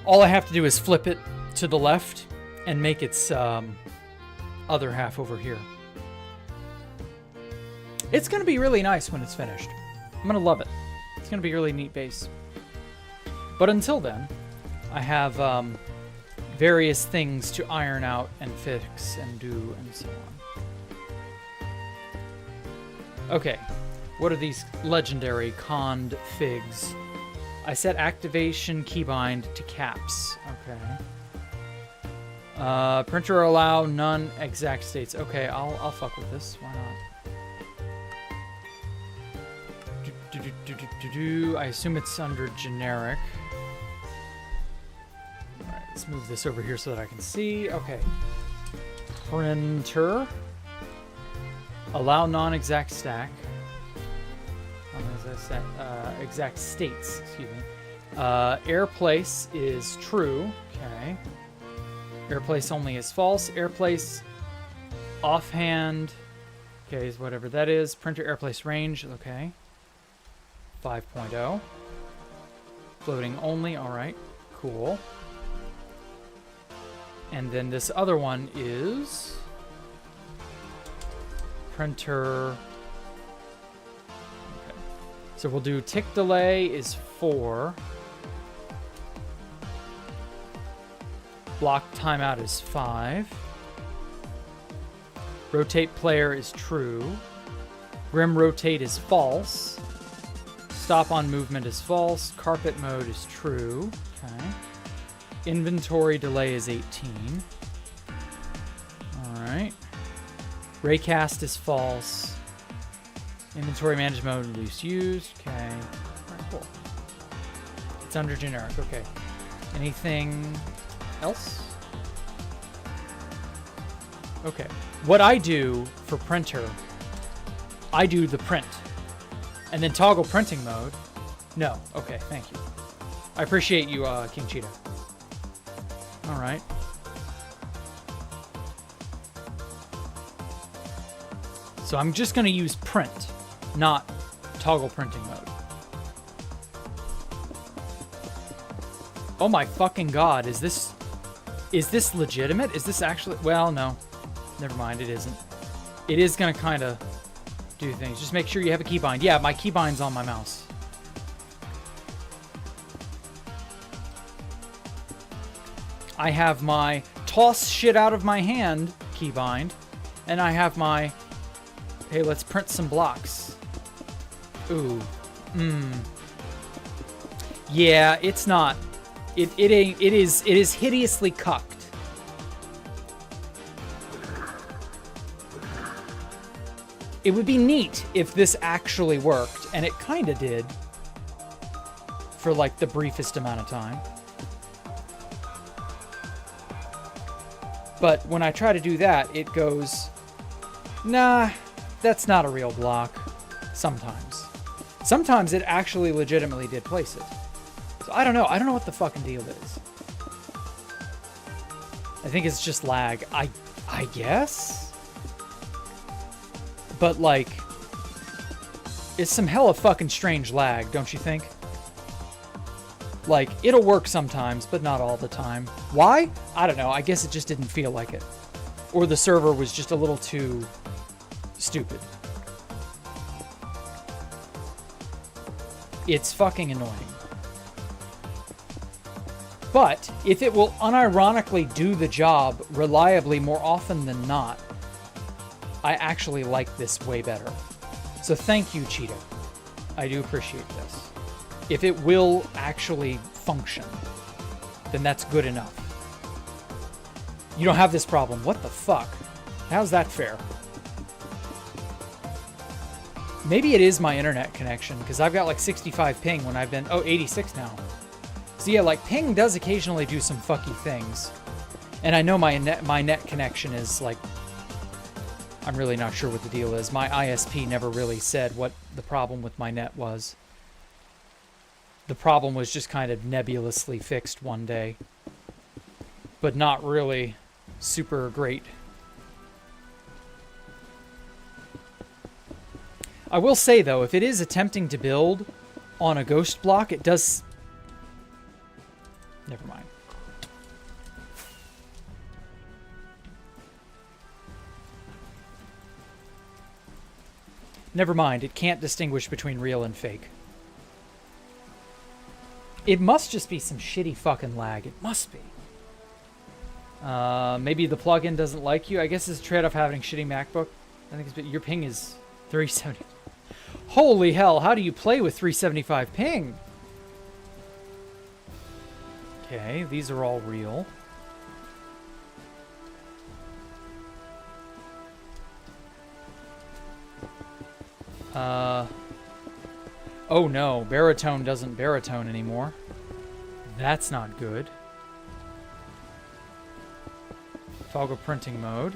All I have to do is flip it to the left and make its other half over here. It's going to be really nice when it's finished. I'm going to love it. It's going to be a really neat base. But until then, I have various things to iron out and fix and do and so on. Okay. What are these legendary conned figs? I set activation keybind to caps. Okay. Printer allow none exact states. Okay, I'll fuck with this. Why not? I assume it's under generic. All right, let's move this over here so that I can see. Okay. Printer. Allow non-exact stack. Exact states, excuse me. Air place is true. Okay. Air place only is false. Air place Offhand. Okay, is whatever that is. Printer airplace range. Okay. 5.0. Floating only. All right. Cool. And then this other one is printer. Okay. So we'll do tick delay is 4. Block timeout is 5. Rotate player is true. Grim rotate is false. Stop on movement is false. Carpet mode is true. Okay. Inventory delay is 18. Alright. Raycast is false. Inventory management mode least used. Okay. Alright, cool. It's under generic. Okay. Anything else? Okay. What I do for printer, I do the print. And then toggle printing mode. No. Okay, thank you. I appreciate you, King Cheetah. Alright. So I'm just going to use print, not toggle printing mode. Oh my fucking god, is this legitimate? Is this actually... Well, no. Never mind, it isn't. It is going to kind of do things. Just make sure you have a keybind. Yeah, my keybind's on my mouse. I have my toss shit out of my hand keybind, and I have my, hey, let's print some blocks. Ooh. Yeah, it's not. It is hideously cucked. It would be neat if this actually worked, and it kind of did for like the briefest amount of time. But when I try to do that, it goes, nah, that's not a real block. Sometimes. Sometimes it actually legitimately did place it. So I don't know. I don't know what the fucking deal is. I think it's just lag. I guess? But, like, it's some hella fucking strange lag, don't you think? Like, it'll work sometimes, but not all the time. Why? I don't know. I guess it just didn't feel like it. Or the server was just a little too stupid. It's fucking annoying. But, if it will unironically do the job reliably more often than not, I actually like this way better. So thank you, Cheetah. I do appreciate this. If it will actually function, then that's good enough. You don't have this problem. What the fuck? How's that fair? Maybe it is my internet connection, because I've got like 65 ping when I've been... Oh, 86 now. So yeah, like ping does occasionally do some fucky things. And I know my net connection is like... I'm really not sure what the deal is. My ISP never really said what the problem with my net was. The problem was just kind of nebulously fixed one day. But not really super great. I will say, though, if it is attempting to build on a ghost block, it does... Never mind. Never mind, it can't distinguish between real and fake. It must just be some shitty fucking lag. It must be. Maybe the plugin doesn't like you. I guess it's a trade-off having a shitty MacBook. I think it's, your ping is 370. Holy hell, how do you play with 375 ping? Okay, these are all real. Oh no, baritone doesn't baritone anymore. That's not good. Toggle printing mode.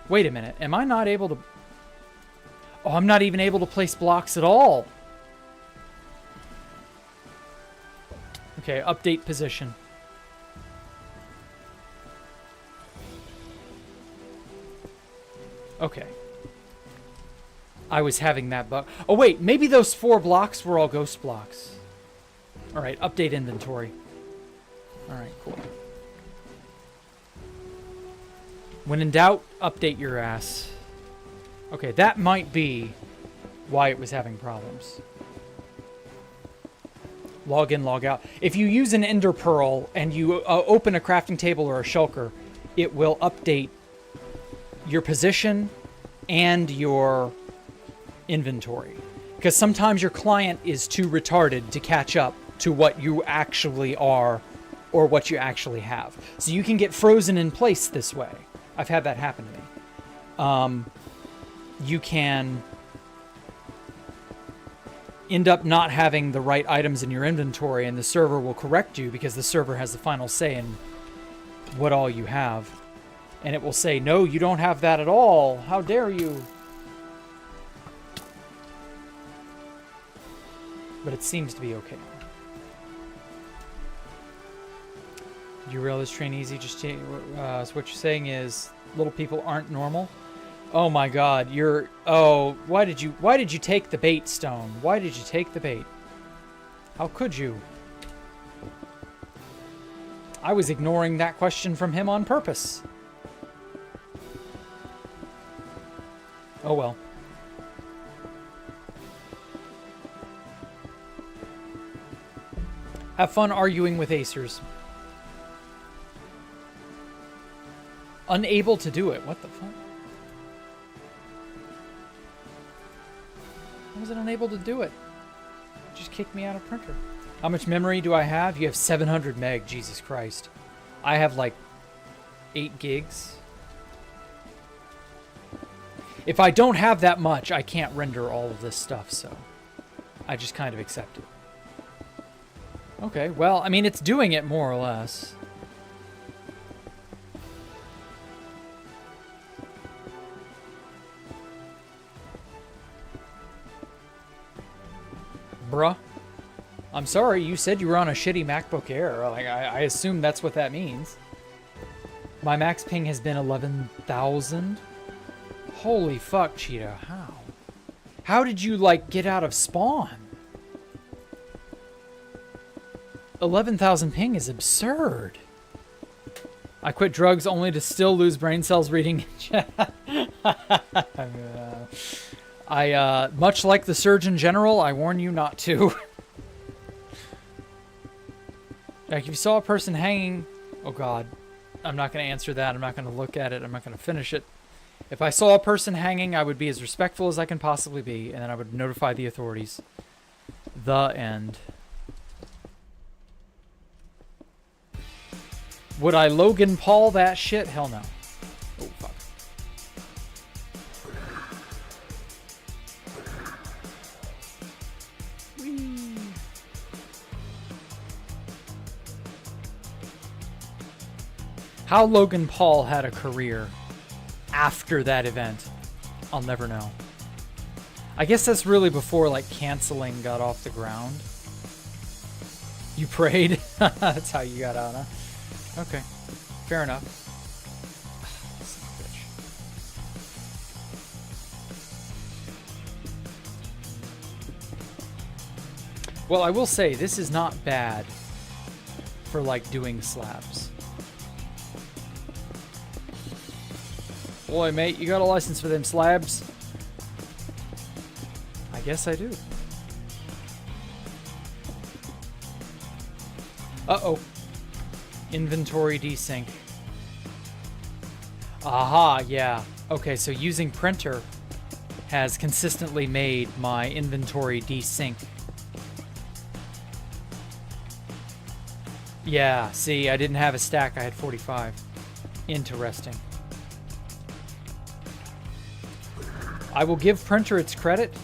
Wait a minute, am I not able to... Oh, I'm not even able to place blocks at all. Okay, update position. Okay. I was having that bug. Oh, wait. Maybe those 4 blocks were all ghost blocks. All right. Update inventory. All right. Cool. When in doubt, update your ass. Okay. That might be why it was having problems. Log in, log out. If you use an ender pearl and you open a crafting table or a shulker, it will update your position and your inventory. Because sometimes your client is too retarded to catch up to what you actually are or what you actually have. So you can get frozen in place this way. I've had that happen to me. You can end up not having the right items in your inventory, and the server will correct you because the server has the final say in what all you have. And it will say, no, you don't have that at all. How dare you? But it seems to be okay. Do you realize train easy? Just so what you're saying is little people aren't normal? Oh my god, you're... Oh, why did you take the bait, Stone? Why did you take the bait? How could you? I was ignoring that question from him on purpose. Oh well. Have fun arguing with acers. Unable to do it. What the fuck? How was it unable to do it? Just kicked me out of printer. How much memory do I have? You have 700 meg. Jesus Christ. I have like 8 gigs. If I don't have that much, I can't render all of this stuff, so I just kind of accept it. Okay, well, I mean, it's doing it more or less. Bruh. I'm sorry, you said you were on a shitty MacBook Air. Like, I assume that's what that means. My max ping has been 11,000. Holy fuck, Cheetah. How? How did you, like, get out of spawn? 11,000 ping is absurd. I quit drugs only to still lose brain cells reading chat. Much like the Surgeon General, I warn you not to. Like, if you saw a person hanging... Oh, God. I'm not going to answer that. I'm not going to look at it. I'm not going to finish it. If I saw a person hanging, I would be as respectful as I can possibly be, and then I would notify the authorities. The end. Would I Logan Paul that shit? Hell no. Oh, fuck. Whee. How Logan Paul had a career after that event, I'll never know. I guess that's really before, like, canceling got off the ground. You prayed? That's how you got out, huh? Okay, fair enough. Son of a bitch. Well, I will say, this is not bad for, like, doing slabs. Boy, mate, you got a license for them slabs? I guess I do. Uh-oh. Inventory desync. Aha, yeah. Okay, so using printer has consistently made my inventory desync. Yeah, see, I didn't have a stack, I had 45. Interesting. I will give printer its credit.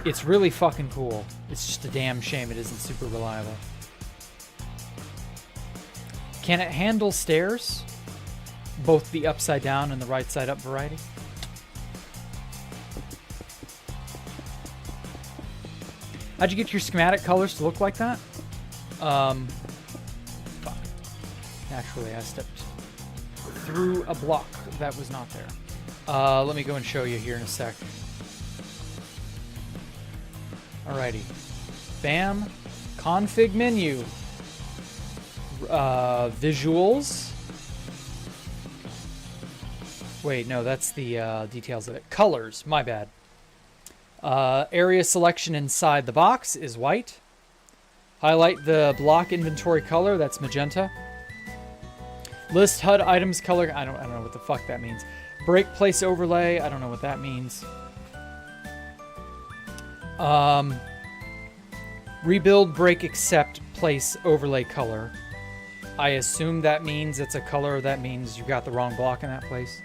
It's really fucking cool. It's just a damn shame it isn't super reliable. Can it handle stairs? Both the upside down and the right side up variety? How'd you get your schematic colors to look like that? Fuck. Naturally, I stepped through a block that was not there. Let me go and show you here in a sec. Alrighty. Bam. Config menu. Visuals. Wait, no, that's the details of it. Colors, my bad. Area selection inside the box is white. Highlight the block inventory color, that's magenta. List HUD items color, I don't know what the fuck that means. Break place overlay, I don't know what that means. Rebuild break accept place overlay color. I assume that means it's a color, that means you got the wrong block in that place.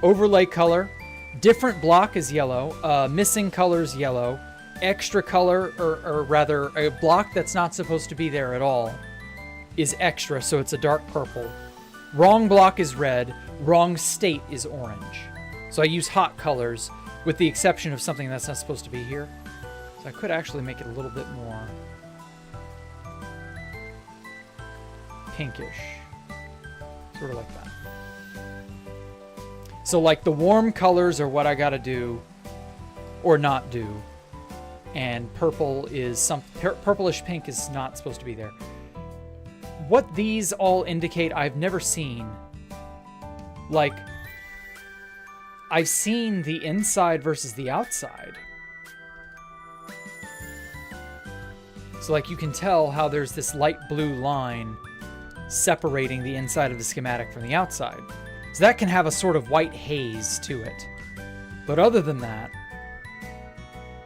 Overlay color, different block is yellow, missing color is yellow, extra color, or rather a block that's not supposed to be there at all is extra, so it's a dark purple. Wrong block is red, wrong state is orange. So I use hot colors with the exception of something that's not supposed to be here. So I could actually make it a little bit more pinkish. Sort of like that. So like the warm colors are what I gotta do or not do. And purple is some purplish pink is not supposed to be there. What these all indicate, I've never seen. Like, I've seen the inside versus the outside. So like you can tell how there's this light blue line separating the inside of the schematic from the outside. So that can have a sort of white haze to it. But other than that,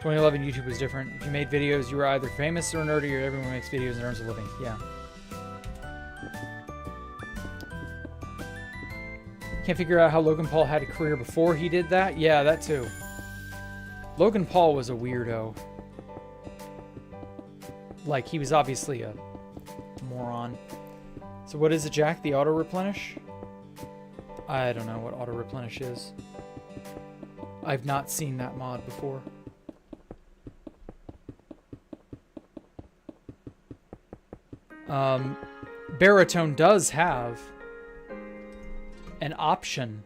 2011 YouTube was different. If you made videos, you were either famous or nerdy, or everyone makes videos and earns a living. Yeah. Can't figure out how Logan Paul had a career before he did that. Yeah, that too. Logan Paul was a weirdo. Like, he was obviously a moron. So what is it, Jack? The auto-replenish? I don't know what auto-replenish is. I've not seen that mod before. Baritone does have an option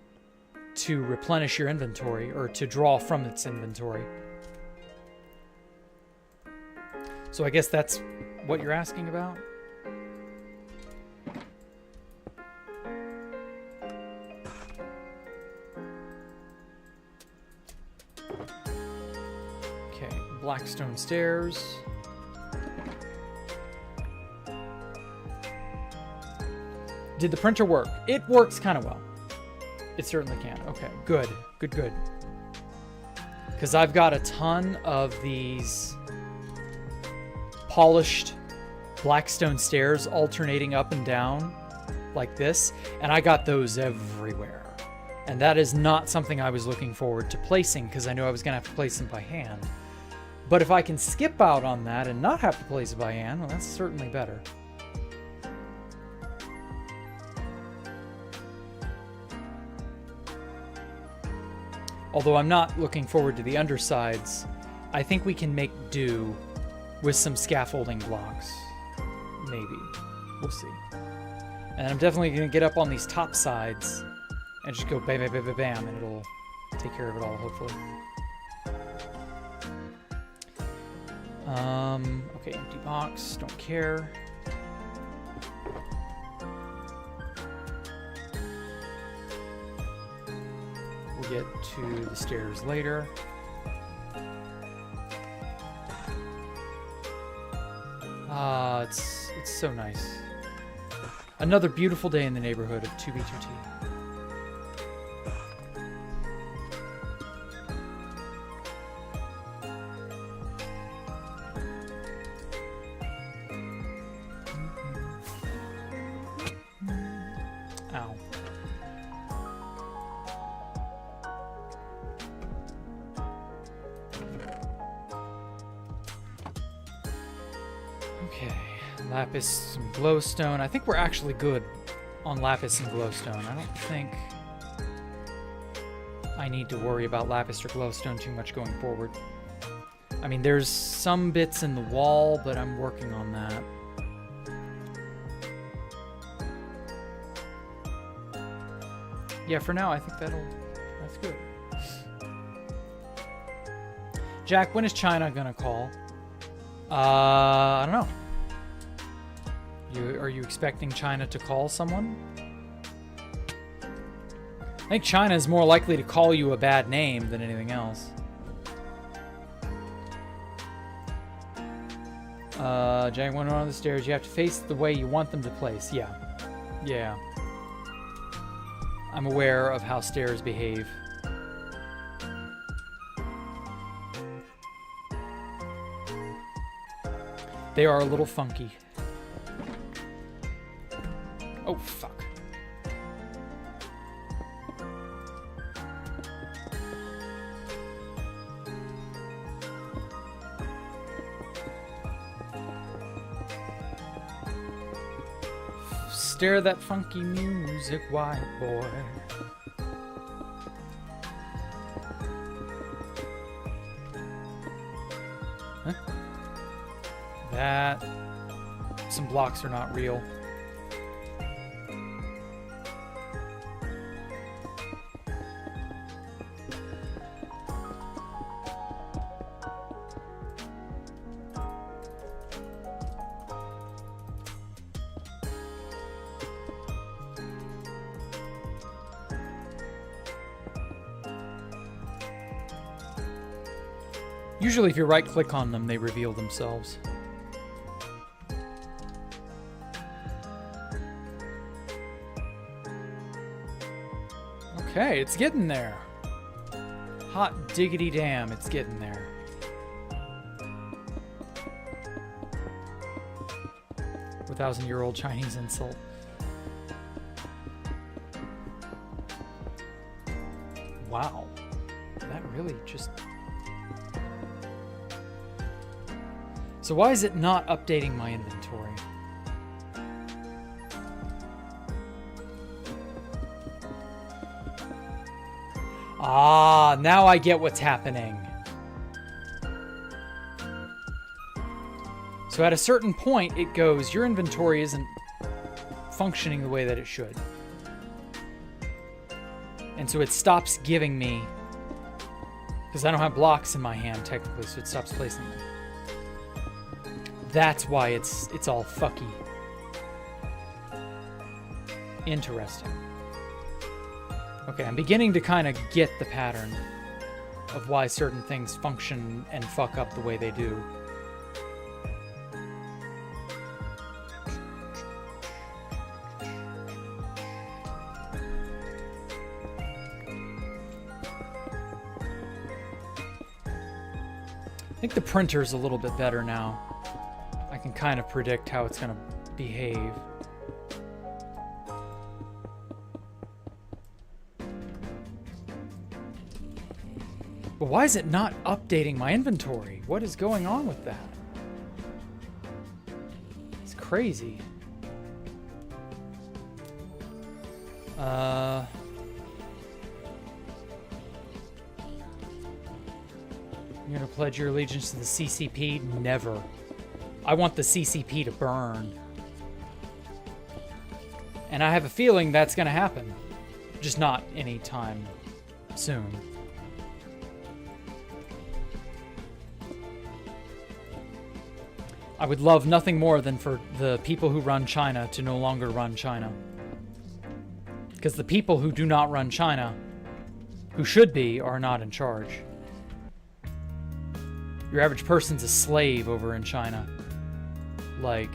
to replenish your inventory, or to draw from its inventory. So I guess that's what you're asking about? Okay, Blackstone stairs. Did the printer work? It works kind of well. It certainly can. Okay, good. Good, good. Because I've got a ton of these polished Blackstone stairs alternating up and down like this, and I got those everywhere. And that is not something I was looking forward to placing, because I knew I was going to have to place them by hand. But if I can skip out on that and not have to place it by hand, well, that's certainly better. Although I'm not looking forward to the undersides, I think we can make do with some scaffolding blocks. Maybe. We'll see. And I'm definitely going to get up on these top sides and just go bam, bam, bam, bam, bam, and it'll take care of it all, hopefully. Okay, empty box, don't care. We'll get to the stairs later. Ah, it's so nice. Another beautiful day in the neighborhood of 2B2T. Ow. Okay, lapis, some glowstone. I think we're actually good on lapis and glowstone. I don't think I need to worry about lapis or glowstone too much going forward. I mean, there's some bits in the wall, but I'm working on that. Yeah, for now, I think that's good. Jack, when is China gonna call? I don't know. Are you expecting China to call someone? I think China is more likely to call you a bad name than anything else. Jack, when on the stairs, you have to face the way you want them to place. Yeah. Yeah. I'm aware of how stairs behave. They are a little funky. Oh, fuck. Stare that funky music, white boy. Huh? That... Some blocks are not real. Usually if you right-click on them, they reveal themselves. Okay, it's getting there. Hot diggity damn, it's getting there. A 1,000-year-old Chinese insult. Wow. That really just... So why is it not updating my inventory? Ah, now I get what's happening. So at a certain point, it goes, your inventory isn't functioning the way that it should. And so it stops giving me, because I don't have blocks in my hand technically, so it stops placing them. That's why it's all fucky. Interesting. Okay, I'm beginning to kind of get the pattern of why certain things function and fuck up the way they do. I think the printer's a little bit better now. I can kind of predict how it's going to behave. But why is it not updating my inventory? What is going on with that? It's crazy. You're gonna pledge your allegiance to the CCP? Never. I want the CCP to burn. And I have a feeling that's gonna happen. Just not anytime soon. I would love nothing more than for the people who run China to no longer run China. Because the people who do not run China, who should be, are not in charge. Your average person's a slave over in China. Like,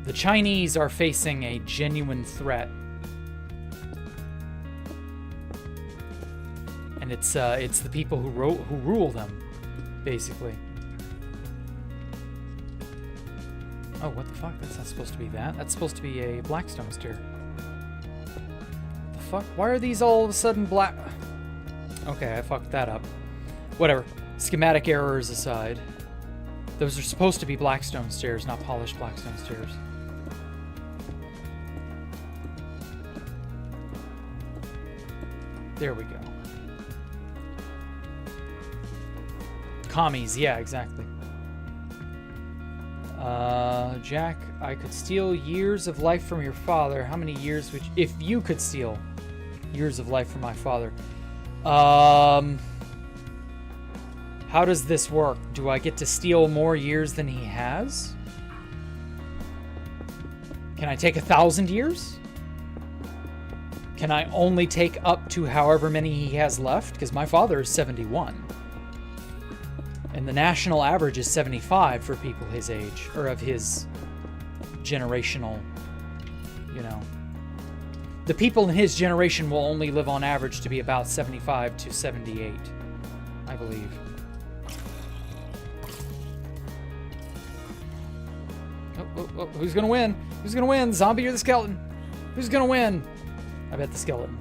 the Chinese are facing a genuine threat. And it's the people who rule them, basically. Oh, what the fuck? That's not supposed to be that. That's supposed to be a Blackstone stair. What the fuck? Why are these all of a sudden black? Okay, I fucked that up. Whatever. Schematic errors aside. Those are supposed to be Blackstone stairs, not polished Blackstone stairs. There we go. Commies, yeah, exactly. Jack, I could steal years of life from your father. How many years would you, if you could steal years of life from my father? How does this work? Do I get to steal more years than he has? Can I take 1,000 years? Can I only take up to however many he has left? Because my father is 71. And the national average is 75 for people his age, or of his generational, you know. The people in his generation will only live on average to be about 75 to 78, I believe. Oh, who's gonna win? Who's gonna win? The zombie or the skeleton? Who's gonna win? I bet the skeleton.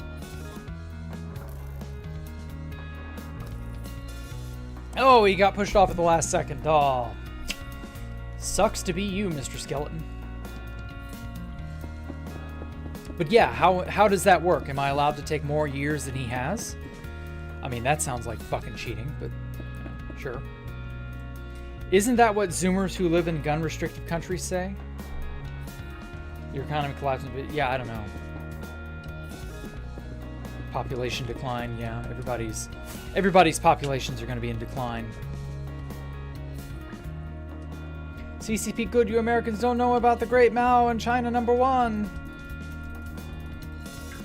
Oh, he got pushed off at the last second. Oh, sucks to be you, Mr. Skeleton. But yeah, how does that work? Am I allowed to take more years than he has? I mean, that sounds like fucking cheating, but sure. Isn't that what Zoomers who live in gun-restricted countries say? Your economy collapsing, but yeah, I don't know. Population decline, yeah. Everybody's populations are going to be in decline. CCP good, you Americans don't know about the Great Mao and China #1.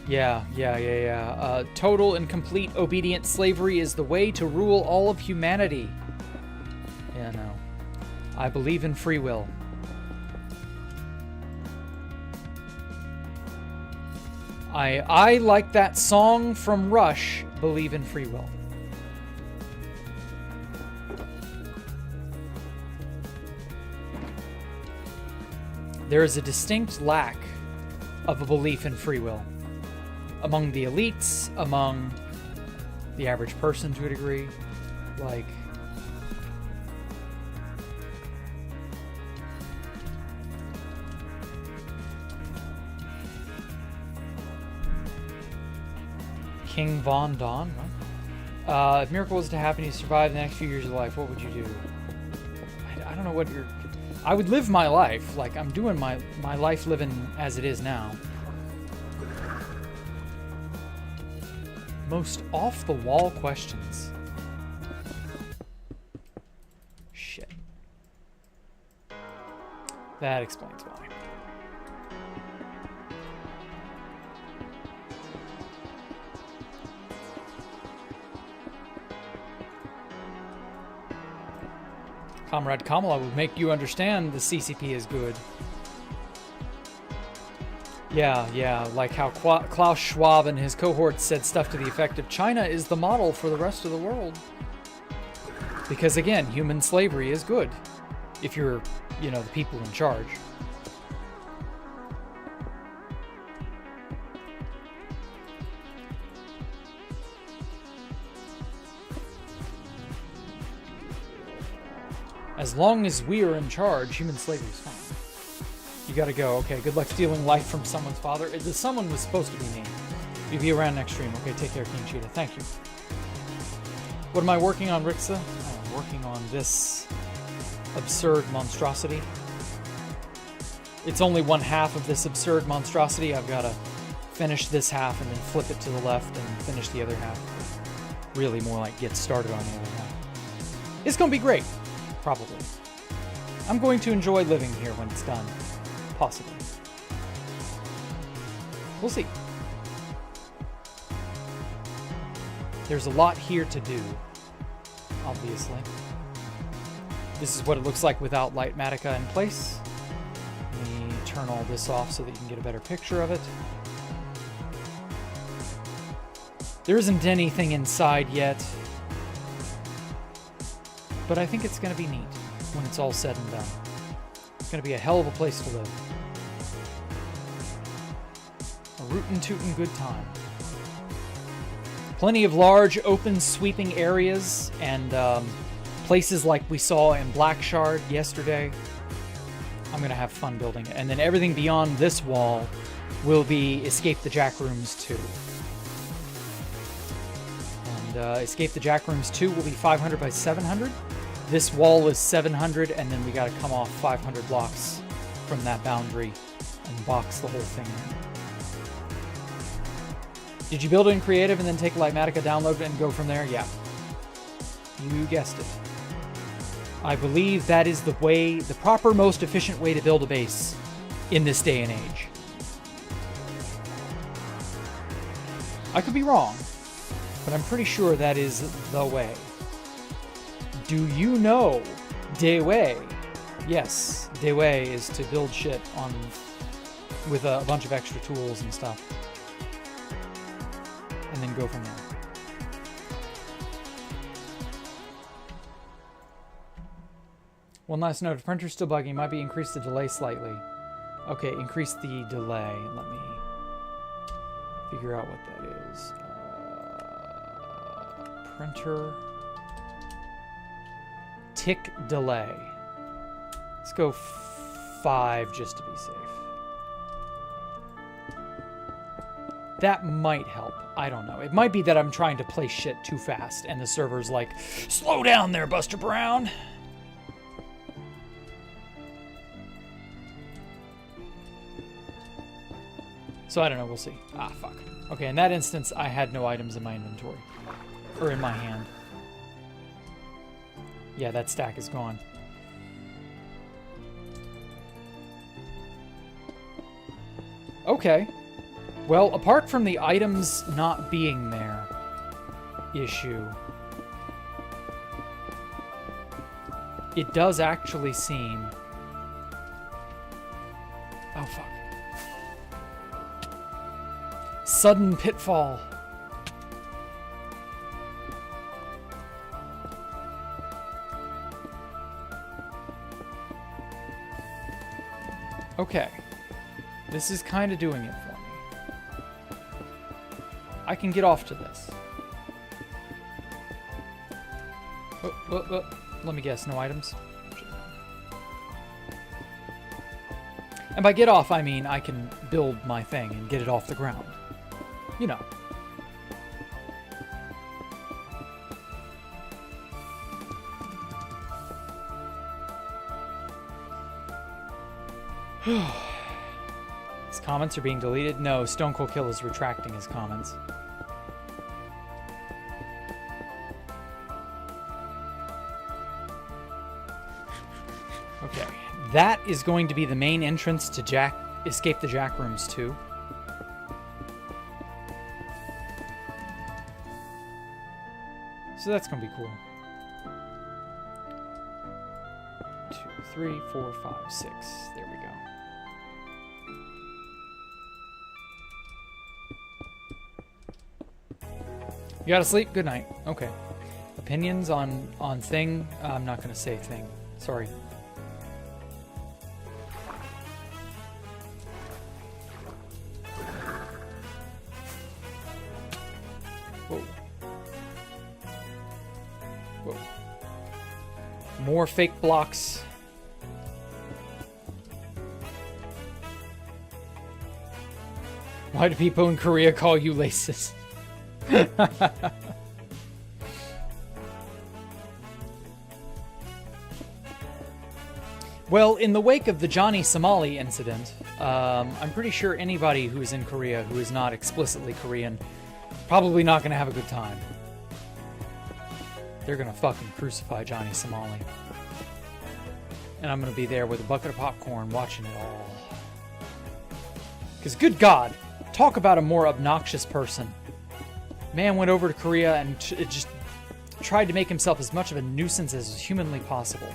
Yeah. Total and complete obedient slavery is the way to rule all of humanity. Yeah, no. I believe in free will. I like that song from Rush, Believe in Free Will. There is a distinct lack of a belief in free will among the elites, among the average person to a degree. Like, King Von Don? Huh? If miracle was to happen, you survive the next few years of life, what would you do? I don't know what you're... I would live my life. Like, I'm doing my life living as it is now. Most off-the-wall questions. Shit. That explains why. Comrade Kamala would make you understand the CCP is good. Yeah, like how Klaus Schwab and his cohorts said stuff to the effect of China is the model for the rest of the world. Because again, human slavery is good if you're, the people in charge. As long as we are in charge, human slavery is fine. You gotta go. Okay, good luck stealing life from someone's father. The someone was supposed to be me. You'll be around next stream. Okay, take care, King Cheetah. Thank you. What am I working on, Rixa? I'm working on this absurd monstrosity. It's only one half of this absurd monstrosity. I've got to finish this half and then flip it to the left and finish the other half. Really more like get started on the other half. It's gonna be great. Probably. I'm going to enjoy living here when it's done. Possibly. We'll see. There's a lot here to do, obviously. This is what it looks like without Lightmatica in place. Let me turn all this off so that you can get a better picture of it. There isn't anything inside yet. But I think it's going to be neat when it's all said and done. It's going to be a hell of a place to live. A rootin' tootin' good time. Plenty of large, open, sweeping areas and places like we saw in Black Shard yesterday. I'm going to have fun building it. And then everything beyond this wall will be Escape the Jack Rooms 2. And Escape the Jack Rooms 2 will be 500 by 700. This wall is 700, and then we got to come off 500 blocks from that boundary and box the whole thing in. Did you build it in creative and then take Lightmatica, download it, and go from there? Yeah. You guessed it. I believe that is the way, the proper, most efficient way to build a base in this day and age. I could be wrong, but I'm pretty sure that is the way. Do you know the way? Yes, the way is to build shit on with a bunch of extra tools and stuff, and then go from there. One last note, if printer's still bugging, might be increase the delay slightly. Okay, increase the delay. Let me figure out what that is. Printer. Tick delay. Let's go 5 just to be safe. That might help. I don't know. It might be that I'm trying to play shit too fast and the server's like, slow down there, Buster Brown. So I don't know, we'll see. Ah, fuck. Okay, in that instance, I had no items in my inventory. Or in my hand. Yeah, that stack is gone. Okay. Well, apart from the items not being there issue, it does actually seem... Oh, fuck. Sudden pitfall. Okay. This is kind of doing it for me. I can get off to this. Let me guess, no items? And by get off, I mean I can build my thing and get it off the ground. You know. His comments are being deleted? No, Stone Cold Kill is retracting his comments. Okay, that is going to be the main entrance to Escape the Jack Rooms 2. So that's going to be cool. 2, 3, 4, 5, 6. There we go. You gotta sleep? Good night. Okay. Opinions on thing? I'm not going to say thing. Sorry. Whoa. Whoa. More fake blocks. Why do people in Korea call you laces? Well, in the wake of the Johnny Somali incident, I'm pretty sure anybody who's in Korea who is not explicitly Korean probably not going to have a good time. They're going to fucking crucify Johnny Somali. And I'm going to be there with a bucket of popcorn watching it all. Because good God, talk about a more obnoxious person. Man went over to Korea and just tried to make himself as much of a nuisance as humanly possible.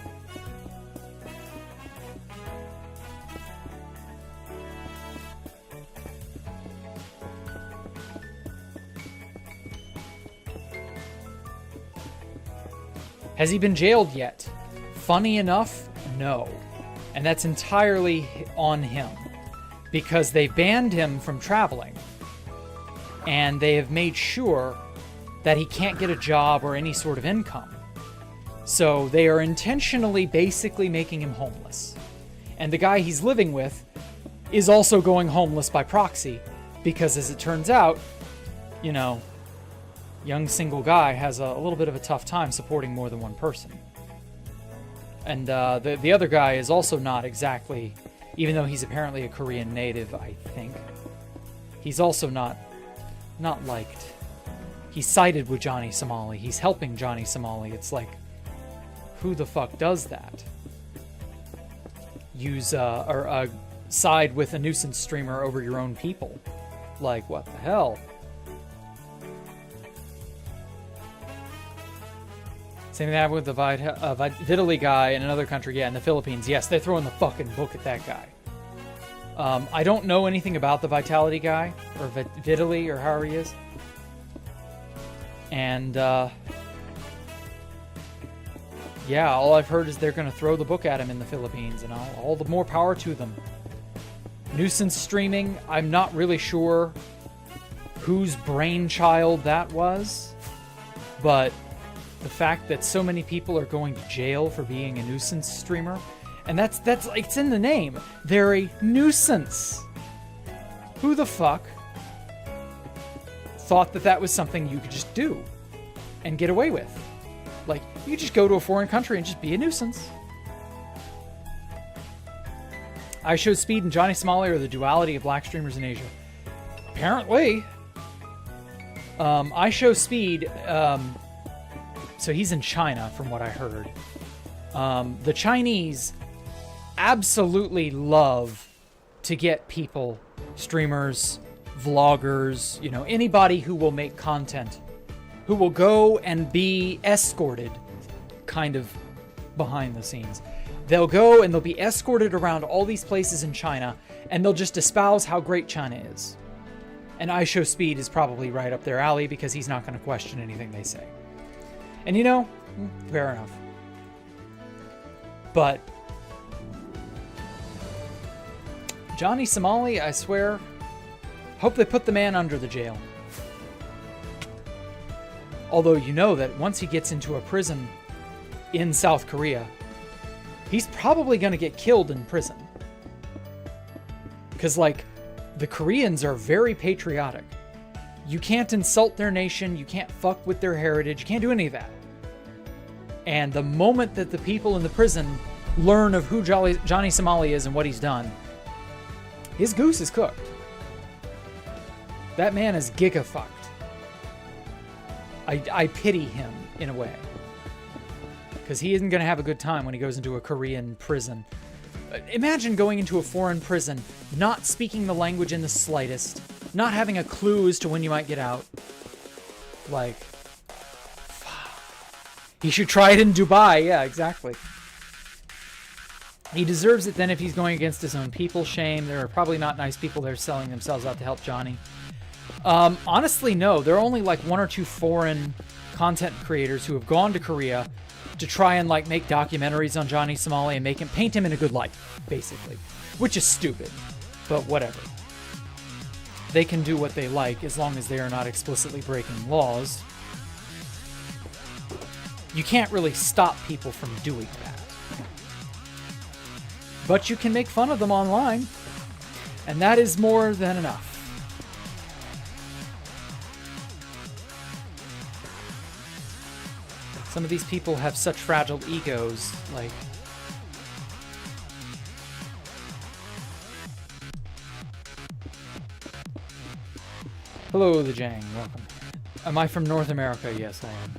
Has he been jailed yet? Funny enough, no. And that's entirely on him. Because they banned him from traveling. And they have made sure that he can't get a job or any sort of income. So they are intentionally basically making him homeless. And the guy he's living with is also going homeless by proxy. Because as it turns out, you know, young single guy has a little bit of a tough time supporting more than one person. And the other guy is also not exactly, even though he's apparently a Korean native, I think, he's also not liked. He's sided with Johnny Somali. He's helping Johnny Somali. It's like, who the fuck does that? Side with a nuisance streamer over your own people. Like, what the hell? Same thing happened with the Vitaly guy in another country. Yeah, in the Philippines. Yes, they're throwing the fucking book at that guy. I don't know anything about the Vitality guy, or Vitaly, or however he is. And, yeah, all I've heard is they're going to throw the book at him in the Philippines, and all the more power to them. Nuisance streaming, I'm not really sure whose brainchild that was, but the fact that so many people are going to jail for being a nuisance streamer, and that's like, it's in the name. They're a nuisance. Who the fuck thought that was something you could just do and get away with? Like, you could just go to a foreign country and just be a nuisance. I Show Speed and Johnny Somali are the duality of black streamers in Asia. Apparently. I Show Speed, so he's in China, from what I heard. The Chinese absolutely love to get people, streamers, vloggers, you know, anybody who will make content, who will go and be escorted, kind of behind the scenes. They'll go and they'll be escorted around all these places in China, and they'll just espouse how great China is. And I Show Speed is probably right up their alley because he's not going to question anything they say. And you know, fair enough. But Johnny Somali, I swear, hope they put the man under the jail. Although you know that once he gets into a prison in South Korea, he's probably going to get killed in prison. Because, like, the Koreans are very patriotic. You can't insult their nation. You can't fuck with their heritage. You can't do any of that. And the moment that the people in the prison learn of who Johnny Somali is and what he's done, his goose is cooked. That man is giga-fucked. I pity him, in a way. Because he isn't going to have a good time when he goes into a Korean prison. Imagine going into a foreign prison, not speaking the language in the slightest, not having a clue as to when you might get out. Like, fuck. He should try it in Dubai. Yeah, exactly. He deserves it then if he's going against his own people. Shame. There are probably not nice people there selling themselves out to help Johnny. Honestly, no. There are only like one or two foreign content creators who have gone to Korea to try and like make documentaries on Johnny Somali and paint him in a good light, basically. Which is stupid, but whatever. They can do what they like as long as they are not explicitly breaking laws. You can't really stop people from doing that. But you can make fun of them online, and that is more than enough. Some of these people have such fragile egos, like... Hello, the Jang. Welcome. Am I from North America? Yes, I am.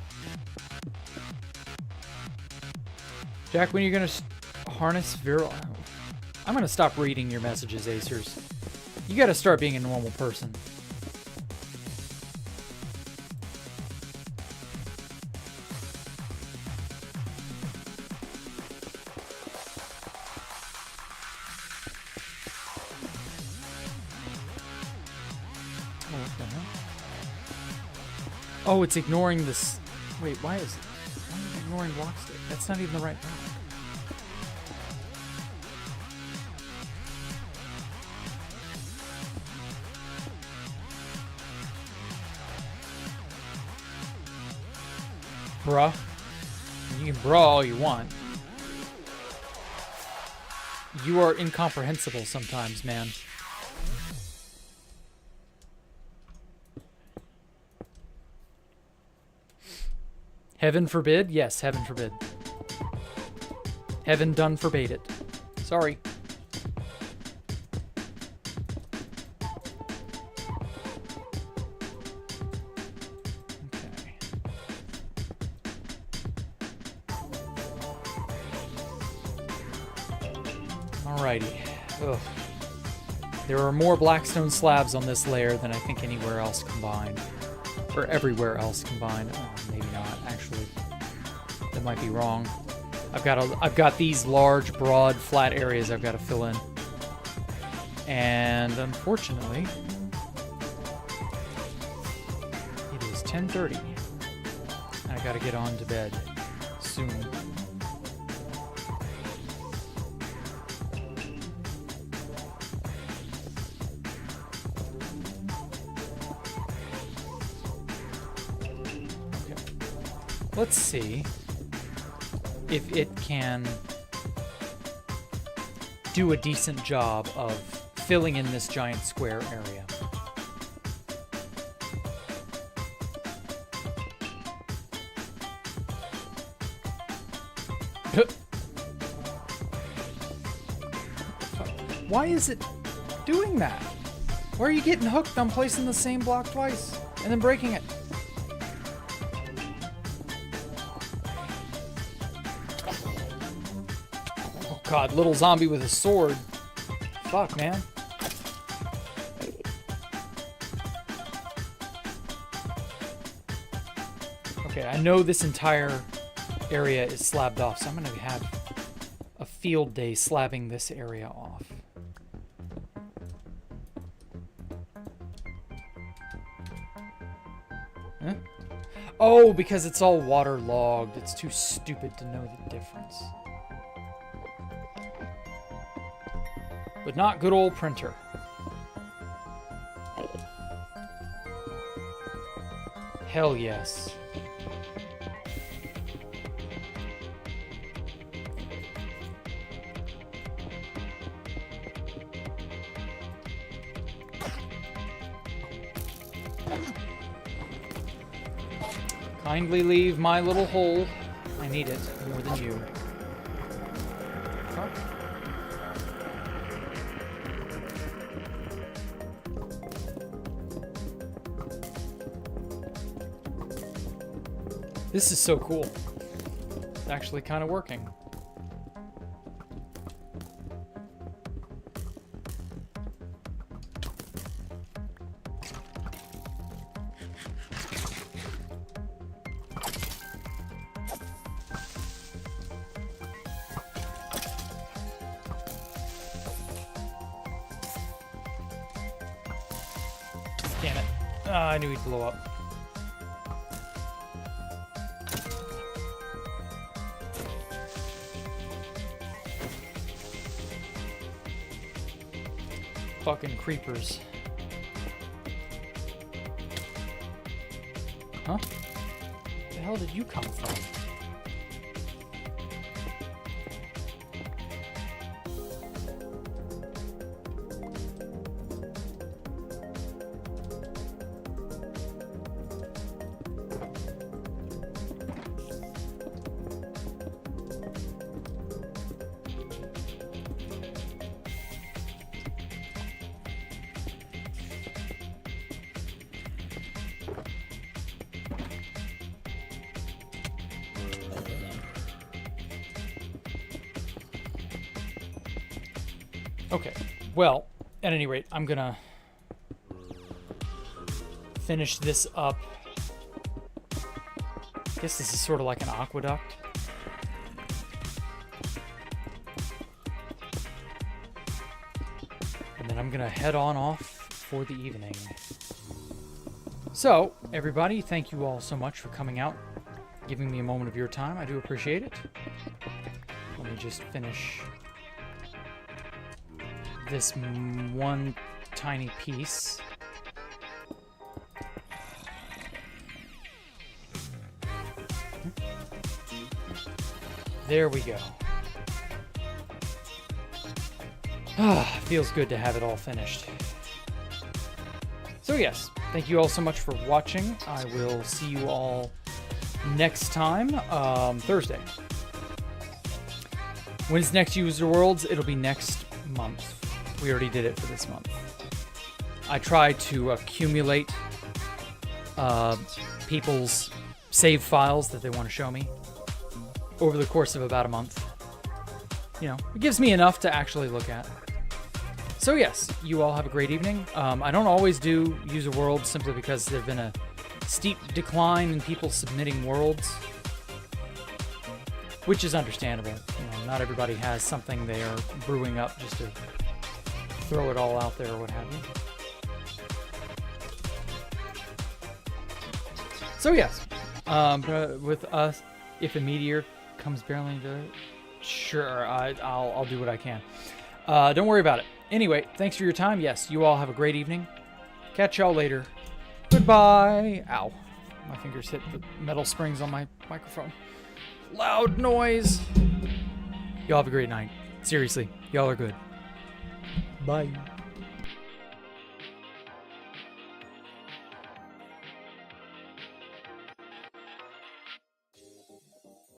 Jack, when are you going to harness viral... I'm going to stop reading your messages, Acers. You got to start being a normal person. Oh, it's ignoring this. Wait, why is it ignoring block state? That's not even the right block. Bruh. You can bruh all you want. You are incomprehensible sometimes, man. Heaven forbid? Yes, heaven forbid. Heaven done forbade it. Sorry. Alrighty. Ugh. There are more blackstone slabs on this layer than I think anywhere else combined. Or everywhere else combined. Oh, maybe not, actually. That might be wrong. I've got these large, broad, flat areas I've got to fill in. And unfortunately, it is 10:30. I gotta get on to bed soon. Okay. Let's see if it can do a decent job of filling in this giant square area. Why is it doing that? Why are you getting hooked on placing the same block twice and then breaking it? Oh god, little zombie with a sword. Fuck, man. Okay, I know this entire area is slabbed off, so I'm gonna have a field day slabbing this area off. Huh? Oh, because it's all waterlogged. It's too stupid to know the difference. But not good old printer. Hell yes. Kindly leave my little hole. I need it more than you. Huh? This is so cool. It's actually kind of working. Damn it. I knew he'd blow up. Fucking creepers. Huh? Where the hell did you come from? Okay, well, at any rate, I'm gonna finish this up. I guess this is sort of like an aqueduct. And then I'm gonna head on off for the evening. So, everybody, thank you all so much for coming out, giving me a moment of your time. I do appreciate it. Let me just finish this one tiny piece. There we go. Ah, feels good to have it all finished. So yes, thank you all so much for watching. I will see you all next time, Thursday. When's next User Worlds? It'll be next month. We already did it for this month. I tried to accumulate people's save files that they want to show me over the course of about a month. you know, it gives me enough to actually look at. So yes, you all have a great evening. I don't always do User Worlds simply because there's been a steep decline in people submitting worlds, which is understandable. You know, not everybody has something they are brewing up just to throw it all out there or what have you. So yes, with us, if a meteor comes barreling into it, sure, I'll do what I can. Don't worry about it. Anyway, thanks for your time. Yes, you all have a great evening. Catch y'all later. Goodbye. Ow. My fingers hit the metal springs on my microphone. Loud noise. Y'all have a great night. Seriously, y'all are good. Bye.